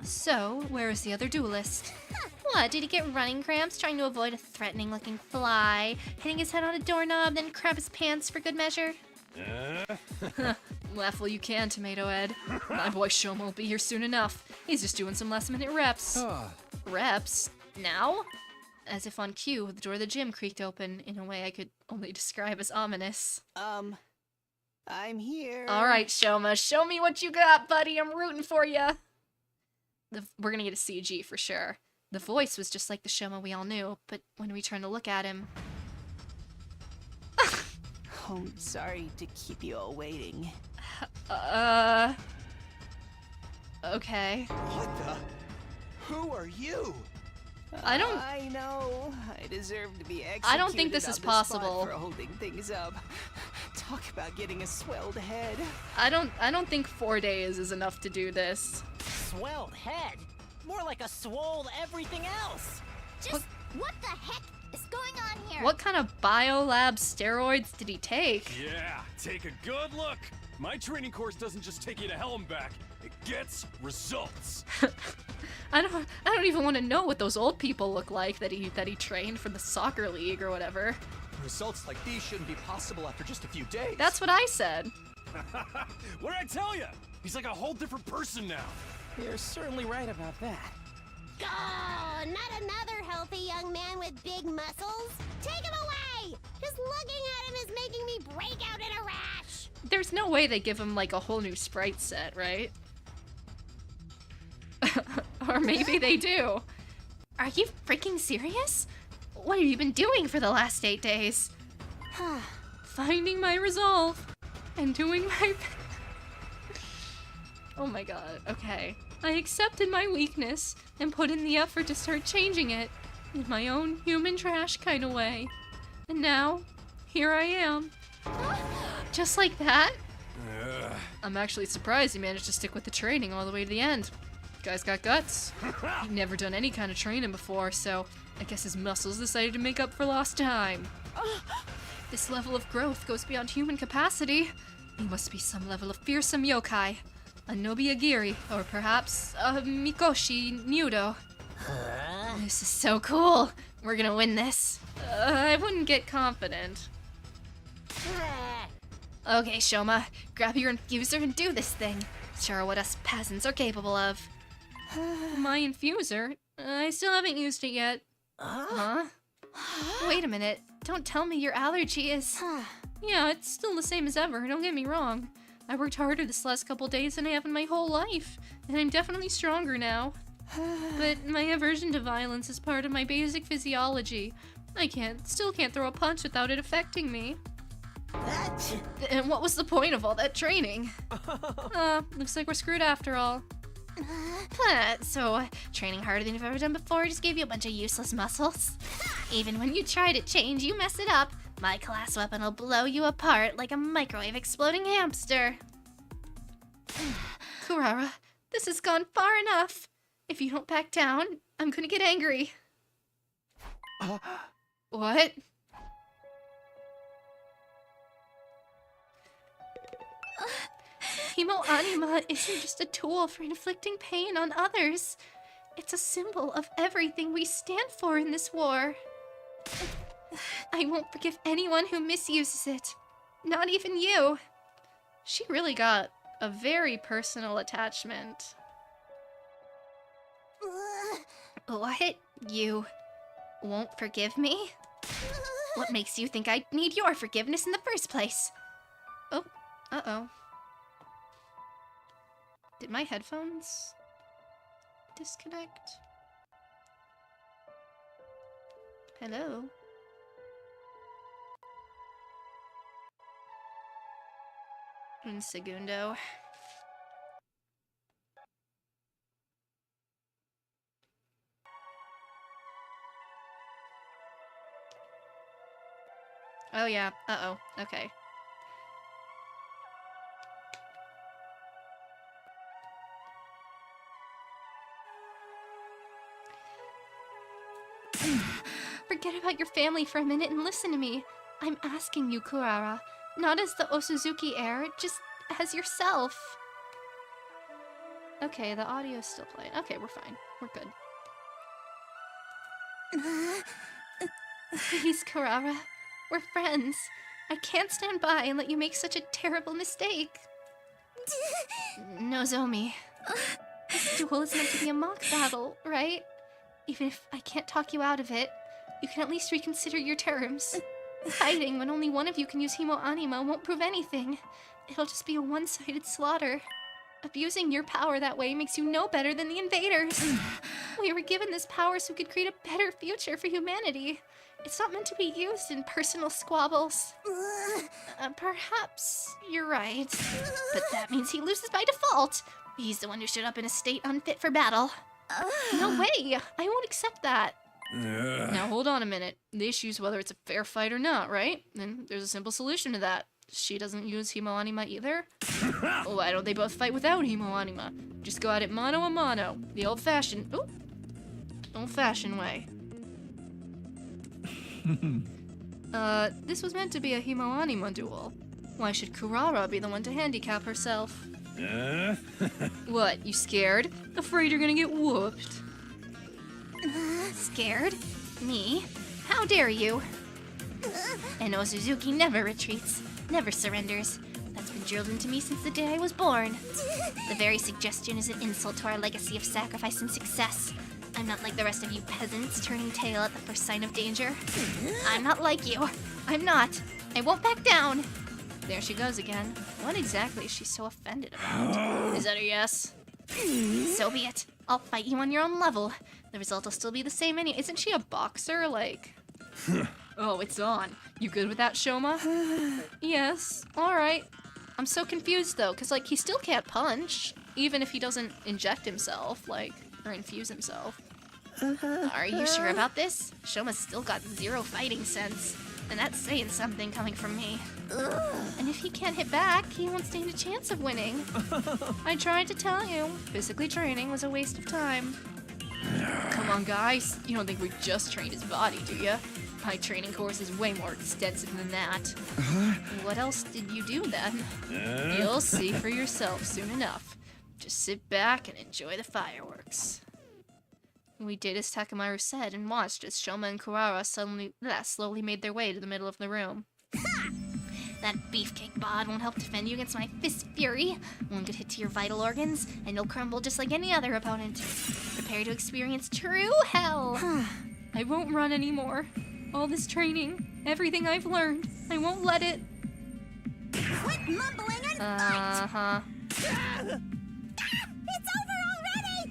Speaker 1: So, where is the other duelist?
Speaker 2: What, did he get running cramps trying to avoid a threatening-looking fly, hitting his head on a doorknob, then crap his pants for good measure?
Speaker 1: Laugh while you can, Tomato Head. My boy Shoma will be here soon enough. He's just doing some last-minute reps. Reps? Now? As if on cue, the door of the gym creaked open in a way I could only describe as ominous.
Speaker 4: I'm here.
Speaker 1: Alright, Shoma, show me what you got, buddy. I'm rooting for you. We're gonna get a CG for sure. The voice was just like the Shoma we all knew, but when we turned to look at him...
Speaker 4: Oh, sorry to keep you all waiting.
Speaker 1: Okay.
Speaker 3: What the?
Speaker 10: Who are you?
Speaker 1: I don't-
Speaker 4: I know. I deserve to be executed.
Speaker 1: I don't think this
Speaker 4: on
Speaker 1: is
Speaker 4: the spot
Speaker 1: possible.
Speaker 4: for holding things up. Talk about getting a swelled head.
Speaker 1: I don't think 4 days is enough to do this.
Speaker 12: Swelled head? More like a swole everything else.
Speaker 8: Just what the heck is going on here?
Speaker 1: What kind of biolab steroids did he take?
Speaker 3: Yeah, take a good look. My training course doesn't just take you to hell and back. It gets results.
Speaker 1: I don't even want to know what those old people look like that he trained for the soccer league or whatever.
Speaker 10: Results like these shouldn't be possible after just a few days.
Speaker 1: That's what I said.
Speaker 3: What'd I tell you? He's like a whole different person now.
Speaker 9: You're certainly right about that.
Speaker 8: Oh, not another healthy young man with big muscles. Take him away! Just looking at him is making me break out in a rash.
Speaker 1: There's no way they give him like a whole new sprite set, right? Or maybe they do.
Speaker 2: Are you freaking serious? What have you been doing for the last 8 days?
Speaker 1: Finding my resolve and doing my Oh my god, okay. I accepted my weakness and put in the effort to start changing it in my own human trash kind of way. And now, here I am.
Speaker 2: Just like that?
Speaker 1: I'm actually surprised he managed to stick with the training all the way to the end. Guy's got guts. He'd never done any kind of training before, so I guess his muscles decided to make up for lost time. This level of growth goes beyond human capacity. He must be some level of fearsome yokai. A Nobiagiri, or perhaps a Mikoshi Nudo.
Speaker 2: This is so cool. We're gonna win this.
Speaker 1: I wouldn't get confident.
Speaker 2: Okay, Shoma, grab your infuser and do this thing. Show what us peasants are capable of.
Speaker 1: My infuser? I still haven't used it yet.
Speaker 2: Huh? Wait a minute. Don't tell me your allergy is...
Speaker 1: Yeah, it's still the same as ever, don't get me wrong. I worked harder this last couple days than I have in my whole life, and I'm definitely stronger now. But my aversion to violence is part of my basic physiology. I still can't throw a punch without it affecting me. And what was the point of all that training? Looks like we're screwed after all.
Speaker 2: So, training harder than you've ever done before just gave you a bunch of useless muscles? Even when you try to change, you mess it up. My class weapon will blow you apart like a microwave exploding hamster.
Speaker 1: Kurara, this has gone far enough. If you don't back down, I'm gonna get angry. What?
Speaker 2: Himo Anima isn't just a tool for inflicting pain on others. It's a symbol of everything we stand for in this war. I won't forgive anyone who misuses it. Not even you.
Speaker 1: She really got a very personal attachment.
Speaker 2: What? You won't forgive me? What makes you think I need your forgiveness in the first place?
Speaker 1: Oh, uh-oh. Did my headphones disconnect? Hello? Un segundo. Oh yeah, uh-oh, okay.
Speaker 2: Forget about your family for a minute and listen to me. I'm asking you, Kurara. Not as the Osuzuki heir, just as yourself.
Speaker 1: Okay, the audio's still playing. Okay, we're fine. We're good.
Speaker 2: Please, Kurara. We're friends. I can't stand by and let you make such a terrible mistake. Nozomi. This duel is meant to be a mock battle, right? Even if I can't talk you out of it, you can at least reconsider your terms. Fighting when only one of you can use Himo Anima won't prove anything. It'll just be a one-sided slaughter. Abusing your power that way makes you no better than the invaders. We were given this power so we could create a better future for humanity. It's not meant to be used in personal squabbles. Perhaps you're right. But that means he loses by default. He's the one who showed up in a state unfit for battle.
Speaker 1: No way! I won't accept that. Now hold on a minute. The issue is whether it's a fair fight or not, right? And there's a simple solution to that. She doesn't use Himo Anima either. Why don't they both fight without Himo Anima? Just go at it mano a mano, the old-fashioned way. This was meant to be a Himo Anima duel. Why should Kurara be the one to handicap herself? What, you scared? Afraid you're gonna get whooped?
Speaker 2: Scared? Me? How dare you? And Suzuki never retreats, never surrenders. That's been drilled into me since the day I was born. The very suggestion is an insult to our legacy of sacrifice and success. I'm not like the rest of you peasants, turning tail at the first sign of danger. I'm not like you. I'm not. I won't back down.
Speaker 1: There she goes again. What exactly is she so offended about? Is that a yes?
Speaker 2: So be it. I'll fight you on your own level.
Speaker 1: The result will still be the same anyway. Isn't she a boxer? Like... Oh, it's on. You good with that, Shoma? Yes. Alright. I'm so confused, though, because, like, he still can't punch. Even if he doesn't inject himself, like, or infuse himself.
Speaker 2: Are you sure about this? Shoma's still got zero fighting sense. And that's saying something coming from me.
Speaker 1: And if he can't hit back, he won't stand a chance of winning. I tried to tell you, physically training was a waste of time. Come on, guys. You don't think we just trained his body, do you? My training course is way more extensive than that. What else did you do then? You'll see for yourself soon enough. Just sit back and enjoy the fireworks. We did as Takamaru said and watched as Shoma and Kurara slowly made their way to the middle of the room.
Speaker 2: That beefcake bod won't help defend you against my fist fury. One good hit to your vital organs, and you'll crumble just like any other opponent. Prepare to experience true hell.
Speaker 1: I won't run anymore. All this training, everything I've learned, I won't let it.
Speaker 8: Quit mumbling and fight! It's over already!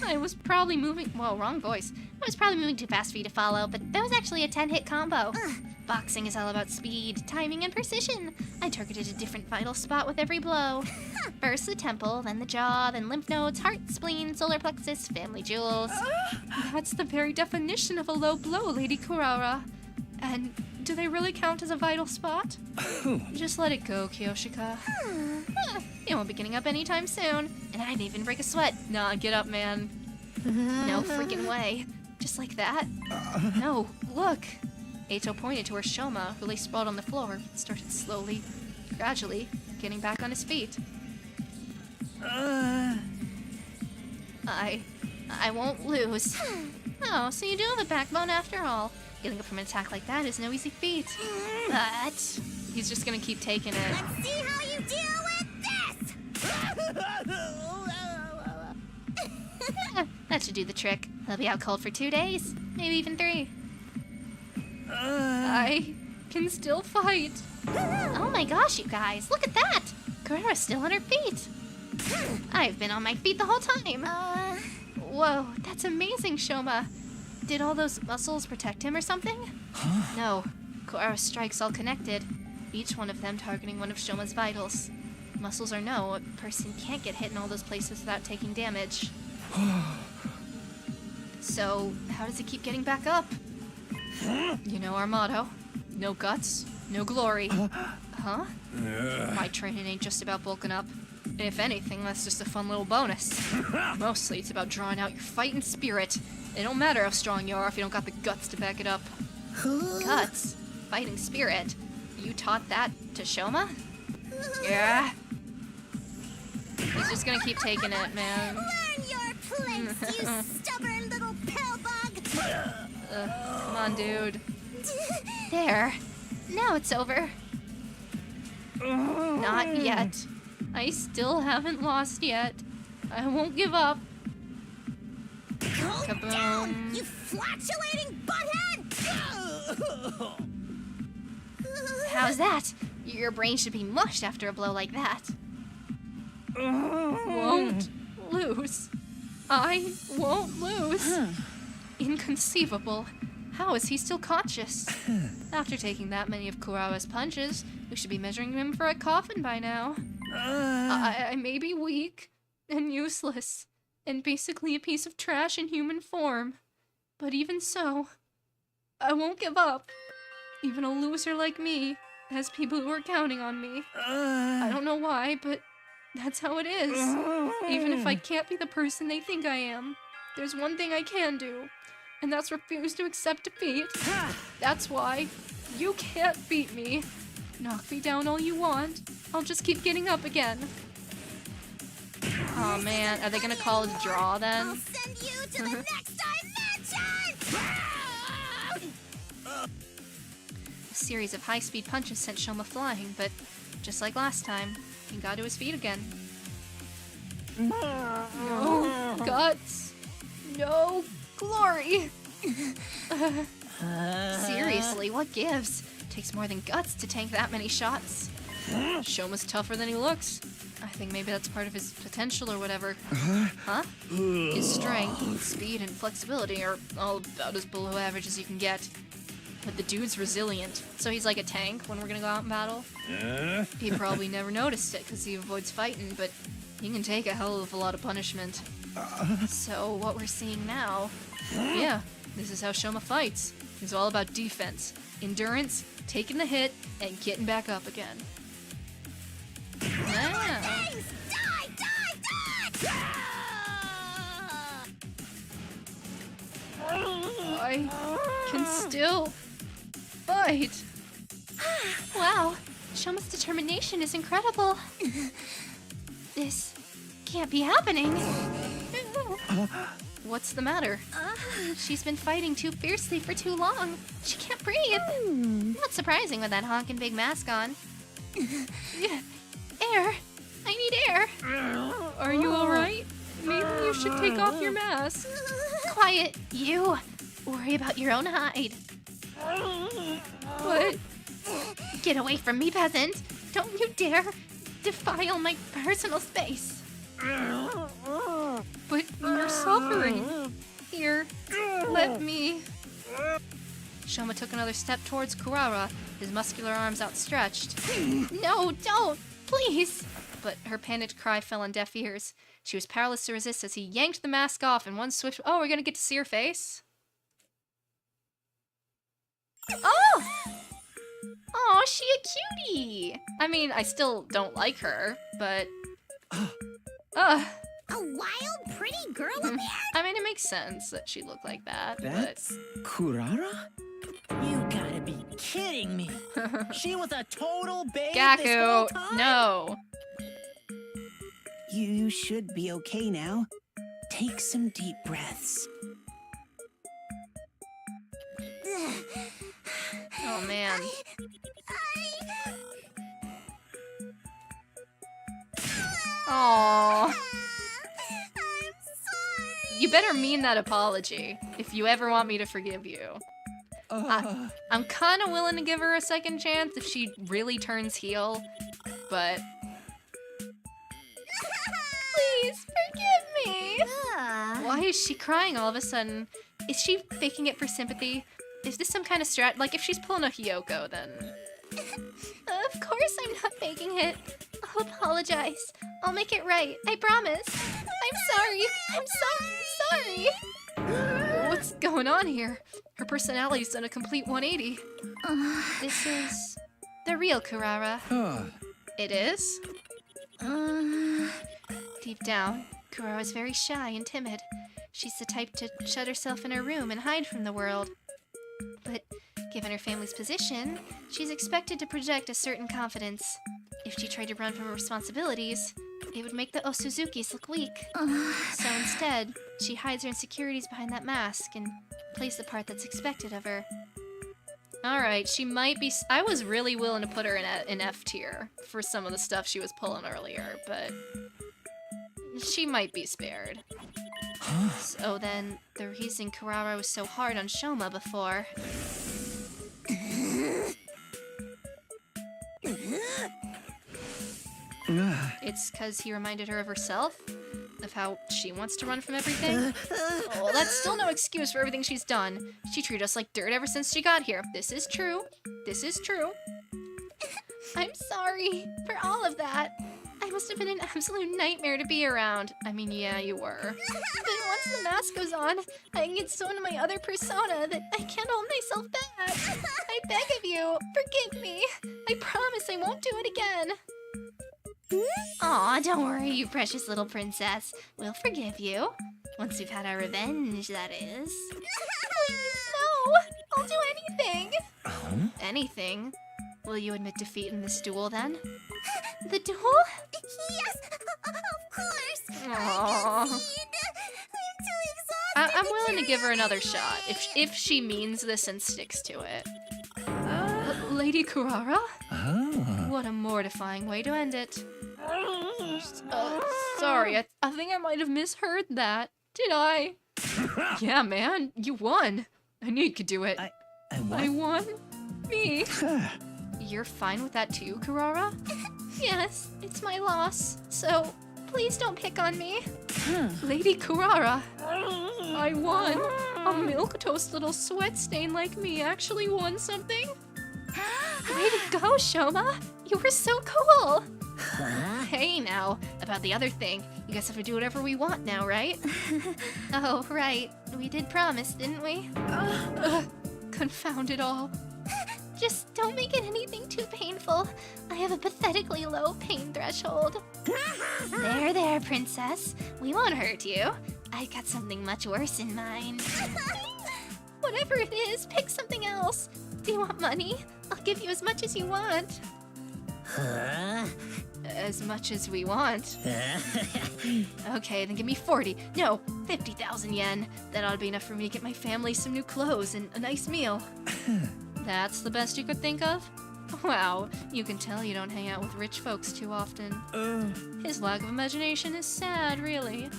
Speaker 2: I was probably moving... Whoa, wrong voice. I was probably moving too fast for you to follow, but that was actually a 10-hit combo. Boxing is all about speed, timing, and precision. I targeted a different vital spot with every blow. First the temple, then the jaw, then lymph nodes, heart, spleen, solar plexus, family jewels.
Speaker 1: That's the very definition of a low blow, Lady Kurara. And do they really count as a vital spot? Just let it go, Kiyoshika.
Speaker 2: It won't be getting up anytime soon, and I didn't even break a sweat.
Speaker 1: Nah, get up, man.
Speaker 2: No freaking way. Just like that?
Speaker 1: No, look. Atto pointed towards Shoma, who lay sprawled on the floor, and started slowly, gradually, getting back on his feet.
Speaker 2: I won't lose.
Speaker 1: Oh, so you do have a backbone after all. Getting up from an attack like that is no easy feat.
Speaker 2: But
Speaker 1: he's just gonna keep taking it.
Speaker 8: Let's see how you deal with this!
Speaker 2: that should do the trick. He'll be out cold for 2 days, maybe even 3.
Speaker 1: I can still fight.
Speaker 2: Oh my gosh, you guys, look at that! Kurara's still on her feet. I've been on my feet the whole time.
Speaker 1: Whoa, that's amazing, Shoma. Did all those muscles protect him or something? No, Kurara's strikes all connected, each one of them targeting one of Shoma's vitals. Muscles or no, a person can't get hit in all those places without taking damage. So, how does he keep getting back up? You know our motto, no guts, no glory. Huh? My training ain't just about bulking up. If anything, that's just a fun little bonus. Mostly, it's about drawing out your fighting spirit. It don't matter how strong you are if you don't got the guts to back it up.
Speaker 2: Guts? Fighting spirit? You taught that to Shoma?
Speaker 1: Yeah. He's just gonna keep taking it, man.
Speaker 8: Learn your place, you stubborn little pill bug!
Speaker 1: Come on, dude.
Speaker 2: There. Now it's over.
Speaker 1: Not yet. I still haven't lost yet. I won't give up.
Speaker 8: Calm down, you flatulating butthead!
Speaker 2: How's that? Your brain should be mushed after a blow like that.
Speaker 1: Won't lose. I won't lose. Inconceivable. How is he still conscious? After taking that many of Kurara's punches, we should be measuring him for a coffin by now. I may be weak, and useless, and basically a piece of trash in human form. But even so, I won't give up. Even a loser like me has people who are counting on me. I don't know why, but that's how it is. Even if I can't be the person they think I am, there's one thing I can do, and that's refuse to accept defeat. That's why you can't beat me. Knock me down all you want. I'll just keep getting up again. Oh man, are they gonna call it a draw then?
Speaker 5: I'll send you to the next dimension!
Speaker 1: A series of high-speed punches sent Shoma flying, but just like last time, he got to his feet again. No guts. No glory. Seriously, what gives? Takes more than guts to tank that many shots. Shoma's tougher than he looks. I think maybe that's part of his potential or whatever. Huh? His strength, speed, and flexibility are all about as below average as you can get. But the dude's resilient, so he's like a tank when we're gonna go out and battle. He probably never noticed it because he avoids fighting, but he can take a hell of a lot of punishment. So what we're seeing now, yeah, this is how Shoma fights. It's all about defense, endurance, taking the hit, and getting back up again. Ah.
Speaker 5: Things! Die!
Speaker 1: I can still fight.
Speaker 2: Wow, Shoma's determination is incredible. This can't be happening.
Speaker 1: What's the matter?
Speaker 2: She's been fighting too fiercely for too long. She can't breathe. Not surprising with that honkin' big mask on. Air. I need air.
Speaker 1: Are you alright? Maybe you should take off your mask.
Speaker 2: Quiet, you. Worry about your own hide.
Speaker 1: What?
Speaker 2: Get away from me, peasant. Don't you dare defile my personal space.
Speaker 1: But you're suffering. Here, let me. Shoma took another step towards Kurara, his muscular arms outstretched.
Speaker 2: No, don't. Please.
Speaker 1: But her panicked cry fell on deaf ears. She was powerless to resist as he yanked the mask off in one swift... Oh, we're gonna get to see her face? Oh! Oh, she a cutie! I mean, I still don't like her, but...
Speaker 8: A wild, pretty girl in there?
Speaker 1: I mean, it makes sense that she'd look like that,
Speaker 11: That's Kurara?
Speaker 12: You gotta be kidding me. She was a total babe
Speaker 1: but...
Speaker 12: this whole
Speaker 1: Gaku,
Speaker 12: time?
Speaker 1: no!
Speaker 4: You should be okay now. Take some deep breaths.
Speaker 1: Oh, man. Aww. You better mean that apology if you ever want me to forgive you. I'm kind of willing to give her a second chance if she really turns heel, but... Please, forgive me! Why is she crying all of a sudden? Is she faking it for sympathy? Is this some kind of strat? Like, if she's pulling a Hiyoko, then...
Speaker 2: Of course I'm not faking it. I'll apologize. I'll make it right. I promise. I'm sorry. I'm sorry.
Speaker 1: What's going on here? Her personality's done a complete 180. This is the real Kurara. It is? Deep down, Kurara's very shy and timid. She's the type to shut herself in her room and hide from the world. But given her family's position, she's expected to project a certain confidence. If she tried to run from her responsibilities, it would make the Osuzukis look weak. So instead, she hides her insecurities behind that mask and plays the part that's expected of her. Alright, she might be... I was really willing to put her in F tier for some of the stuff she was pulling earlier, but... she might be spared. So then, the reason Kurara was so hard on Shoma before... it's because he reminded her of herself? Of how she wants to run from everything? Oh, that's still no excuse for everything she's done. She treated us like dirt ever since she got here. This is true. This is true.
Speaker 2: I'm sorry for all of that. I must have been an absolute nightmare to be around. I mean, yeah, you were. But once the mask goes on, I get so into my other persona that I can't hold myself back. I beg of you, forgive me. I promise I won't do it again. Aw, don't worry, you precious little princess. We'll forgive you. Once we've had our revenge, that is. Please, no! I'll do anything! Anything? Will you admit defeat in this duel, then? The duel?
Speaker 5: Yes, of course.
Speaker 2: Aww.
Speaker 5: I'm too exhausted.
Speaker 1: I'm willing to give her another shot if she means this and sticks to it. Lady Kurara? What a mortifying way to end it. Sorry, I think I might have misheard that. Did I? Yeah, man, you won. I knew you could do it. I won? Me? You're fine with that too, Kurara?
Speaker 2: Yes, it's my loss, so please don't pick on me.
Speaker 1: Lady Kurara, I won. A milquetoast little sweat stain like me actually won something.
Speaker 2: Way to go, Shoma! You were so cool! Hey now, about the other thing. You guys have to do whatever we want now, right? Oh, right. We did promise, didn't we?
Speaker 1: Confound it all.
Speaker 2: Just don't make it anything too painful. I have a pathetically low pain threshold. There, princess. We won't hurt you. I've got something much worse in mind. Whatever it is, pick something else. Do you want money? I'll give you as much as you want.
Speaker 1: As much as we want. Okay, then give me 40. No, 50,000 yen. That ought to be enough for me to get my family some new clothes and a nice meal. That's the best you could think of? Wow, you can tell you don't hang out with rich folks too often. His lack of imagination is sad, really.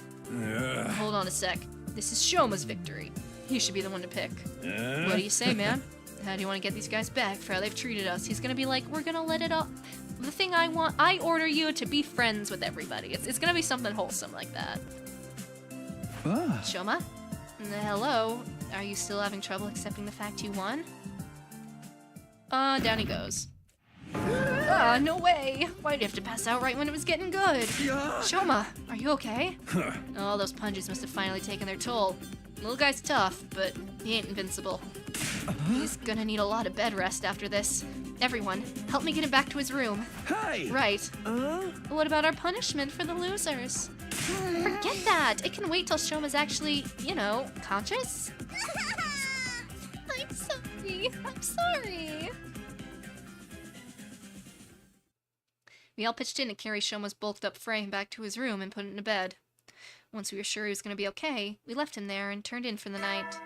Speaker 1: Hold on a sec. This is Shoma's victory. He should be the one to pick. What do you say, man? How do you want to get these guys back for how they've treated us? He's gonna be like, we're gonna let it all... The thing I want, I order you to be friends with everybody. It's gonna be something wholesome like that. Shoma? Hello? Are you still having trouble accepting the fact you won? Down he goes. No way! Why'd you have to pass out right when it was getting good? Shoma, are you okay? Oh, those punches must have finally taken their toll. Little guy's tough, but he ain't invincible. He's gonna need a lot of bed rest after this. Everyone, help me get him back to his room.
Speaker 11: Hey!
Speaker 1: Right. What about our punishment for the losers? Forget that! It can wait till Shoma's actually, you know, conscious.
Speaker 2: I'm sorry. I'm sorry.
Speaker 1: We all pitched in to carry Shoma's bulked up frame back to his room and put it in a bed. Once we were sure he was going to be okay, we left him there and turned in for the night.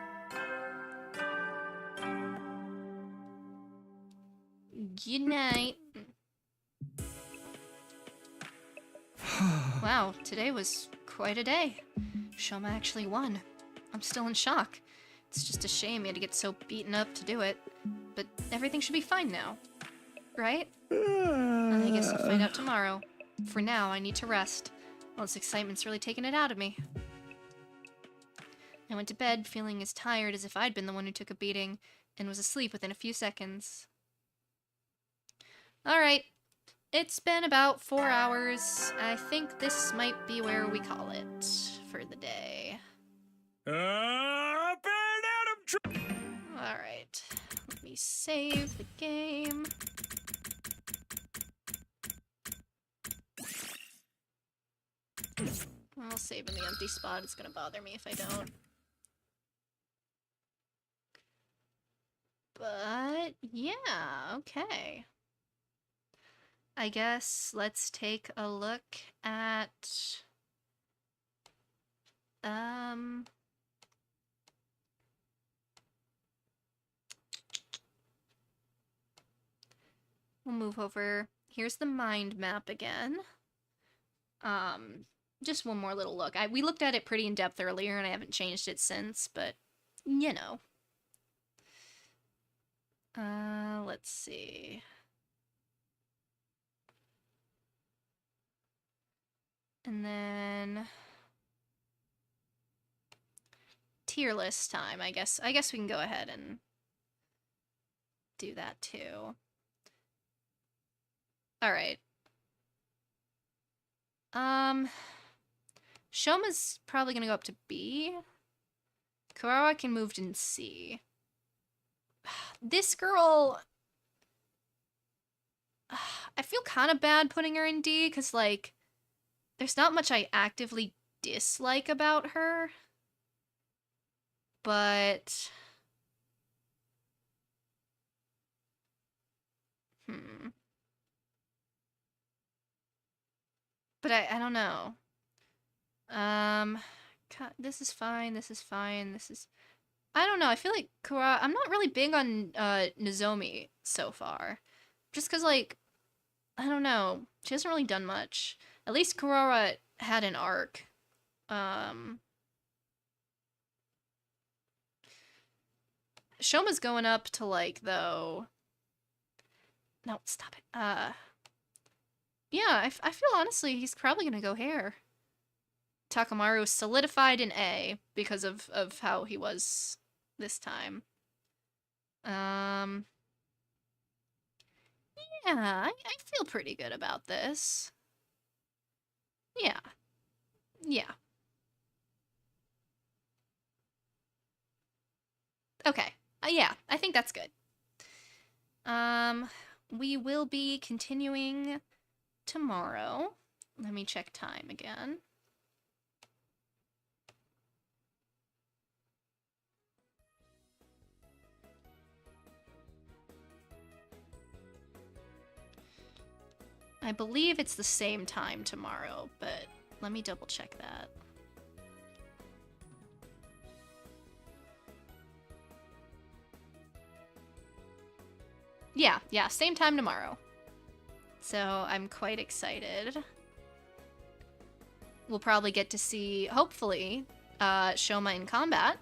Speaker 1: Good night. Wow, today was quite a day. Shoma actually won. I'm still in shock. It's just a shame he had to get so beaten up to do it. But everything should be fine now. Right? I guess I'll find out tomorrow. For now, I need to rest. All this excitement's really taken it out of me. I went to bed feeling as tired as if I'd been the one who took a beating, and was asleep within a few seconds. Alright, it's been about 4 hours. I think this might be where we call it for the day.
Speaker 3: Up and at 'em!
Speaker 1: Alright, let me save the game. I'll save in the empty spot. It's gonna bother me if I don't. But, yeah, okay. I guess let's take a look at... We'll move over. Here's the mind map again. Just one more little look. We looked at it pretty in depth earlier, and I haven't changed it since, but, you know. Let's see. And then... tier list time, I guess. I guess we can go ahead and do that, too. Alright. Shoma's probably gonna go up to B. Kurara can move in C. This girl... I feel kind of bad putting her in D, because, like, there's not much I actively dislike about her. But... But I don't know. This is fine, this is fine, this is... I don't know, I feel like Kurara... I'm not really big on Nozomi so far. Just because, like, I don't know. She hasn't really done much. At least Kurara had an arc. Shoma's going up to, like, though... No, stop it. Yeah, I feel honestly he's probably gonna go hair. Takamaru solidified in A because of how he was this time. Yeah, I feel pretty good about this. Yeah. Yeah. Okay. Yeah, I think that's good. We will be continuing tomorrow. Let me check time again. I believe it's the same time tomorrow, but let me double check that. Yeah, same time tomorrow. So I'm quite excited. We'll probably get to see, hopefully, Shoma in combat.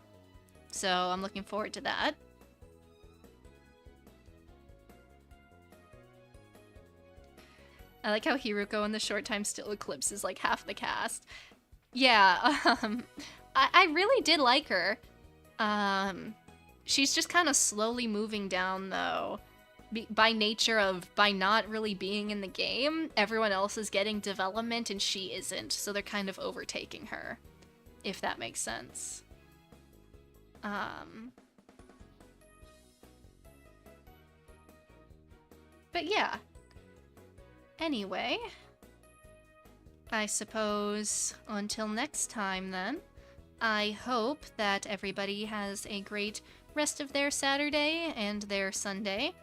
Speaker 1: So I'm looking forward to that. I like how Hiruko in the short time still eclipses like half the cast. Yeah, I really did like her. She's just kind of slowly moving down though. By nature of, by not really being in the game, everyone else is getting development and she isn't, so they're kind of overtaking her, if that makes sense. But yeah. Anyway, I suppose until next time then, I hope that everybody has a great rest of their Saturday and their Sunday.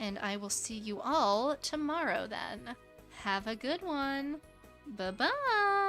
Speaker 1: And I will see you all tomorrow then. Have a good one. Bye-bye.